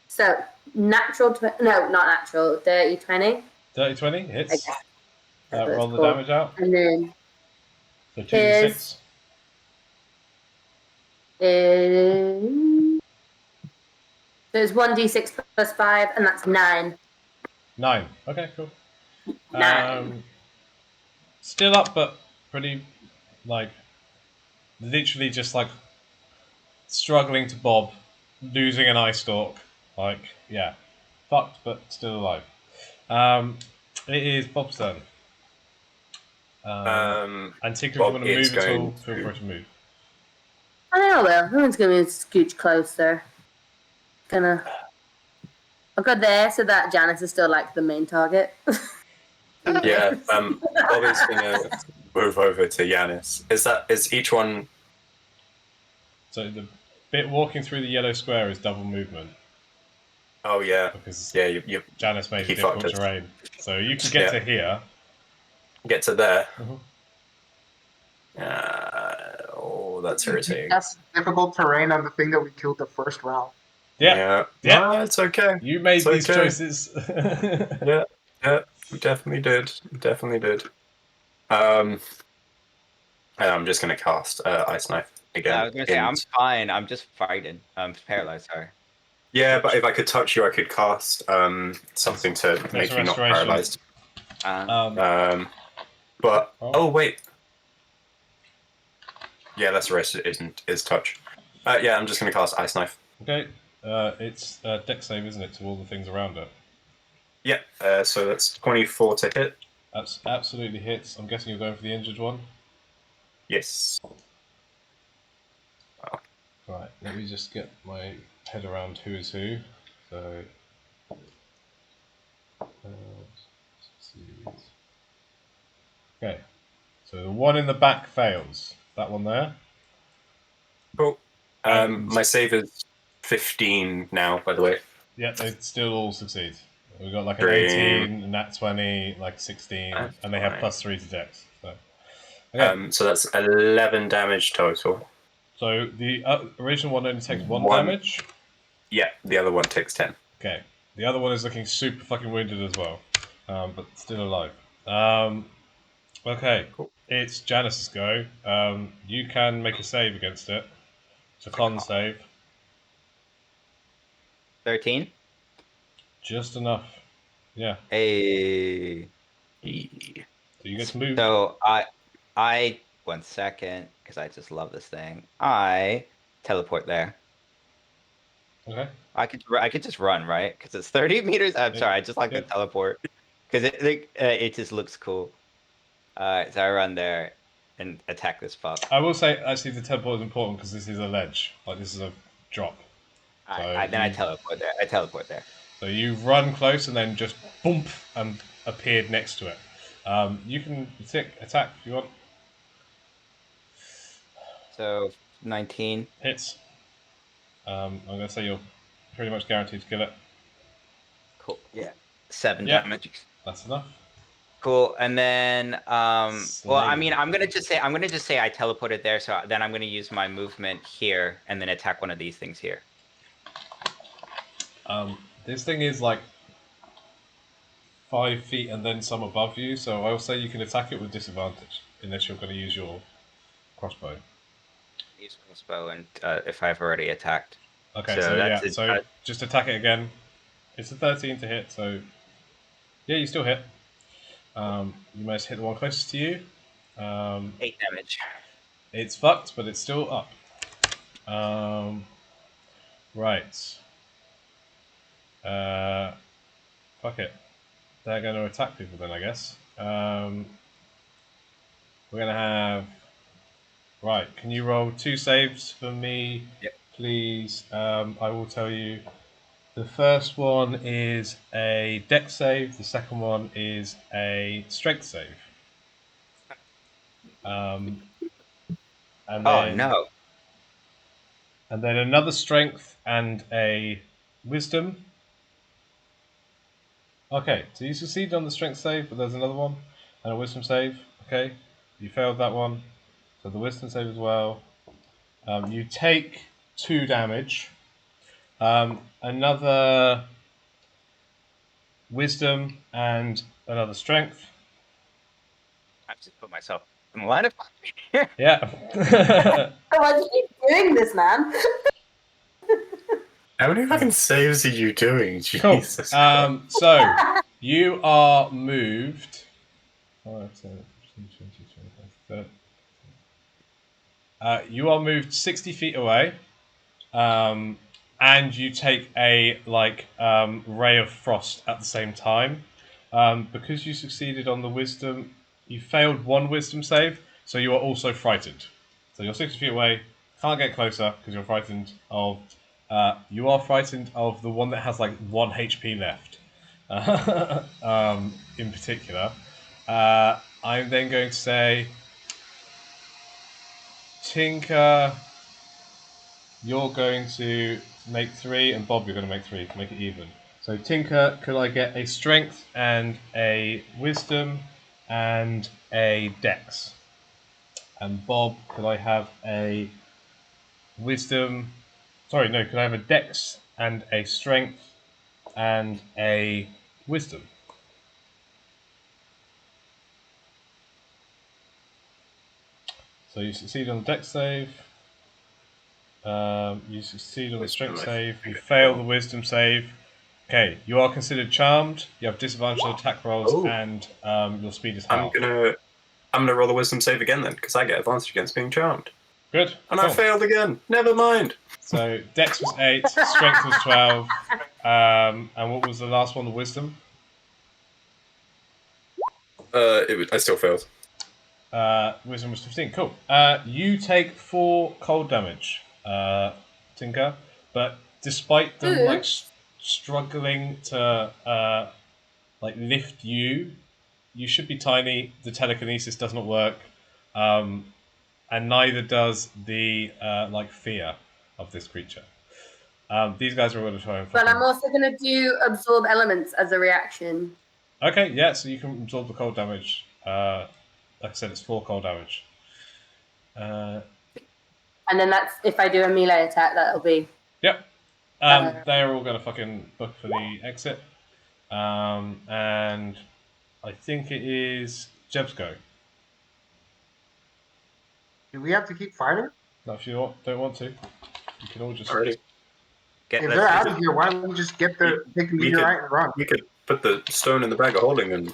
So natural, no, not natural. Dirty 20. Dirty 20 hits. Okay. Roll the Cool. damage out. And then So 2d6. There's 1d6 plus 5, and that's 9. 9. Okay, cool. 9. Still up, but pretty, like, literally just like struggling to bob, losing an eye stalk. Like, yeah, fucked, but still alive. It is Bob's turn. And Tinker, if you want to move at all, feel free to move. I know, Will. Everyone's going to scooch closer. Gonna. I'll go there so that Janice is still like the main target. Yeah. Bobby's gonna move over to Yanis. Is each one? So the bit walking through the yellow square is double movement Oh yeah. because Yeah. You Janice made he it fucked difficult us. terrain. So you can get Yeah. to here. Get to there. Mhm. Oh, that's irritating. That's difficult terrain on the thing that we killed the first round. Yeah. No, it's okay. You made It's these okay. choices. Yeah. We definitely did. And I'm just gonna cast Ice Knife again. Yeah, I was gonna say I'm fine. I'm just frightened. I'm paralyzed. Sorry. Yeah, but if I could touch you, I could cast something to make you not restoration. paralyzed. But Oh. wait. Yeah, that's rest is touch. Yeah, I'm just gonna cast Ice Knife. Okay. It's dex save, isn't it, to all the things around it? Yeah. So that's 24 to hit. That's absolutely hits. I'm guessing you're going for the injured one. Yes. Wow. Right. Let me just get my head around who is who. So. Okay. So the one in the back fails. That one there. Cool. And- My save is 15 now, by the way. Yeah, they still all succeed. We've got like an Dream. 18, a nat 20, like 16, That's and they have fine. +3 to dex. So, okay. So that's 11 damage total. So the original one only takes one One. damage. Yeah, the other one takes 10. Okay. The other one is looking super fucking wounded as well, but still alive. Okay. Cool. It's Janice's go. You can make a save against it. It's a con save. 13. Just enough. Yeah. Hey. So you get to move. So I 1 second because I just love this thing. I teleport there. Okay. I could just run, right? Because it's 30 meters. I'm sorry, I just like the teleport because it just looks cool. So I run there and attack this fuck. I will say, actually, the teleport is important because this is a ledge. Like, this is a drop. Then I teleport there. So you run close and then just boom and appeared next to it. You can attack if you want. So 19 hits. I'm going to say you're pretty much guaranteed to kill it. Cool. Yeah. 7 Yeah. damage. That's enough. Cool. And then well, I mean, Slade. I'm gonna just say I teleported there, so then I'm gonna use my movement here and then attack one of these things here. This thing is like 5 feet and then some above you, so I'll say you can attack it with disadvantage unless you're going to use your crossbow. Use crossbow, and if I've already attacked. Okay, so just attack it again. It's a 13 to hit, so yeah, you still hit. You must hit the one closest to you. 8 damage. It's fucked, but it's still up. Right. Fuck it. They're going to attack people then, I guess. We're going to have... Right, can you roll 2 saves for me, Yep. please? I will tell you. The first one is a dex save. The second one is a strength save. And then, no. And then another strength and a wisdom. Okay, so you succeeded on the strength save, but there's another one and a wisdom save. Okay, you failed that one, so the wisdom save as well. You take 2 damage. Another wisdom and another strength. I've just put myself in the line of fire. Yeah. Why do you keep doing this, man? How many fucking saves are you doing? Cool. Jesus. So you are moved. You are moved 60 feet away, and you take a ray of frost at the same time. Because you succeeded on the wisdom, you failed 1 wisdom save, so you are also frightened. So you're 60 feet away, can't get closer because you're frightened of You are frightened of the one that has like 1 HP left, in particular. I'm then going to say, Tinker, you're going to make 3, and Bob, you're going to make 3 to make it even. So, Tinker, could I get a strength and a wisdom and a dex? And Bob, could I have a wisdom? Sorry, no, could I have a dex and a strength and a wisdom? So you succeed on the dex save. You succeed on the strength save. You fail the wisdom save. Okay, you are considered charmed. You have disadvantage on attack rolls, Oh. and your speed is I'm half. gonna roll the wisdom save again then, because I get advantage against being charmed. Good. And cool. I failed again. Never mind. So dex was 8, strength was 12, and what was the last one? The wisdom. I still failed. Wisdom was 15. Cool. You take 4 cold damage, Tinker. But despite them Ooh. like struggling to like lift you, you should be tiny. The telekinesis does not work, and neither does the like fear of this creature. These guys are going to try and. But I'm also going to do absorb elements as a reaction. Okay, yeah. So you can absorb the cold damage. Like I said, it's 4 cold damage. And then that's if I do a melee attack, that'll be. Yep. They're all going to fucking book for the exit. And I think it is Jeb's go. Do we have to keep fighting? No, if you don't want to, you can all just. Already. If they're out of here, why don't we just get the take the meteorite and run? We could put the stone in the bag of holding and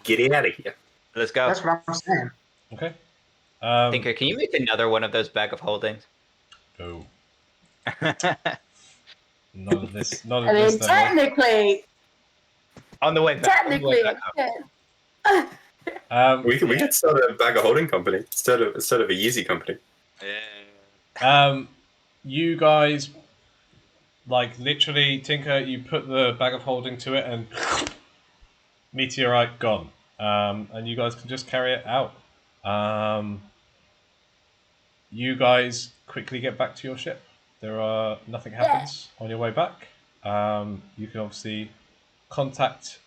get it out of here. Let's go. That's what I'm saying. Okay. Tinker, can you make another one of those bag of holdings? Go. None of this. None I of mean, this. technically, On the way back. technically, We could start a bag of holding company instead of a Yeezy company. You guys, like literally, Tinker, you put the bag of holding to it, and meteorite gone. And you guys can just carry it out. You guys quickly get back to your ship. Nothing happens on your way back. You can obviously contact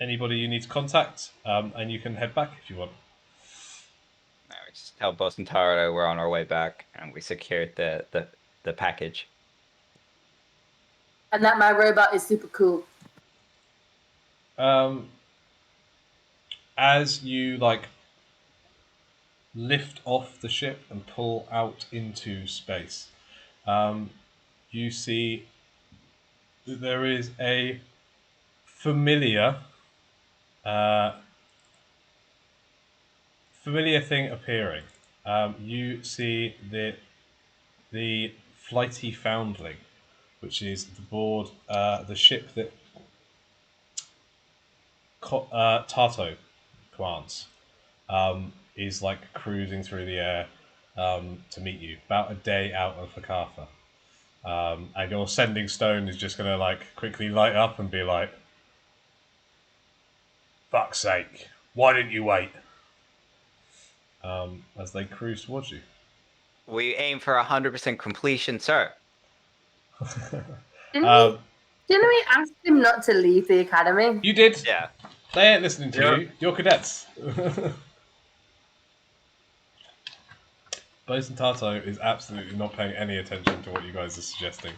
anybody you need to contact, and you can head back if you want. Just tell Boss and Taro we're on our way back, and we secured the package. and that my robot is super cool. As you like lift off the ship and pull out into space, you see that there is a familiar thing appearing. You see the flighty foundling, which is aboard the ship that Tato commands, is like cruising through the air to meet you, about a day out of Hakatha. And your sending stone is just going to like quickly light up and be like, fuck's sake, why didn't you wait? As they cruise towards you. We aim for 100% completion, sir. Didn't we ask him not to leave the academy? You did. Yeah. They ain't listening to you. You're cadets. Bosun Tato is absolutely not paying any attention to what you guys are suggesting.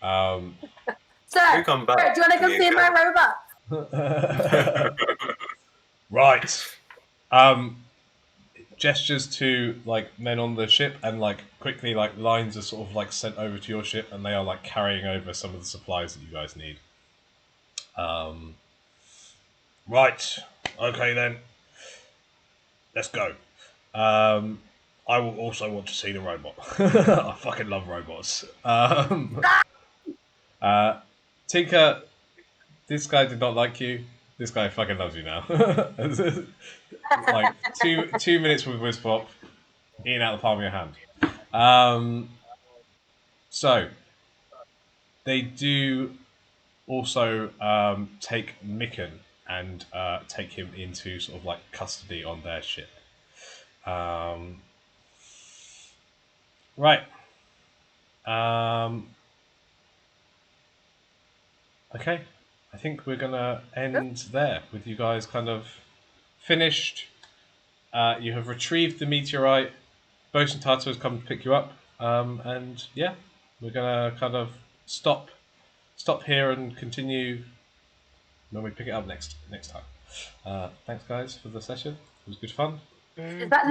Sir, We come back do you want to come to see the my robot? Right. Gestures to like men on the ship, and like quickly like lines are sort of like sent over to your ship, and they are like carrying over some of the supplies that you guys need. Right. Okay then. Let's go. I will also want to see the robot. I fucking love robots. Tinker, this guy did not like you. This guy fucking loves you now. Like 2 minutes with Whizpop, eating out the palm of your hand. So they do also take Mikan and take him into sort of like custody on their ship. Right. Okay. I think we're gonna end there with you guys kind of finished. You have retrieved the meteorite. Bosun Tato has come to pick you up, and yeah, we're gonna kind of stop here and continue when we pick it up next time. Thanks, guys, for the session. It was good fun. Is that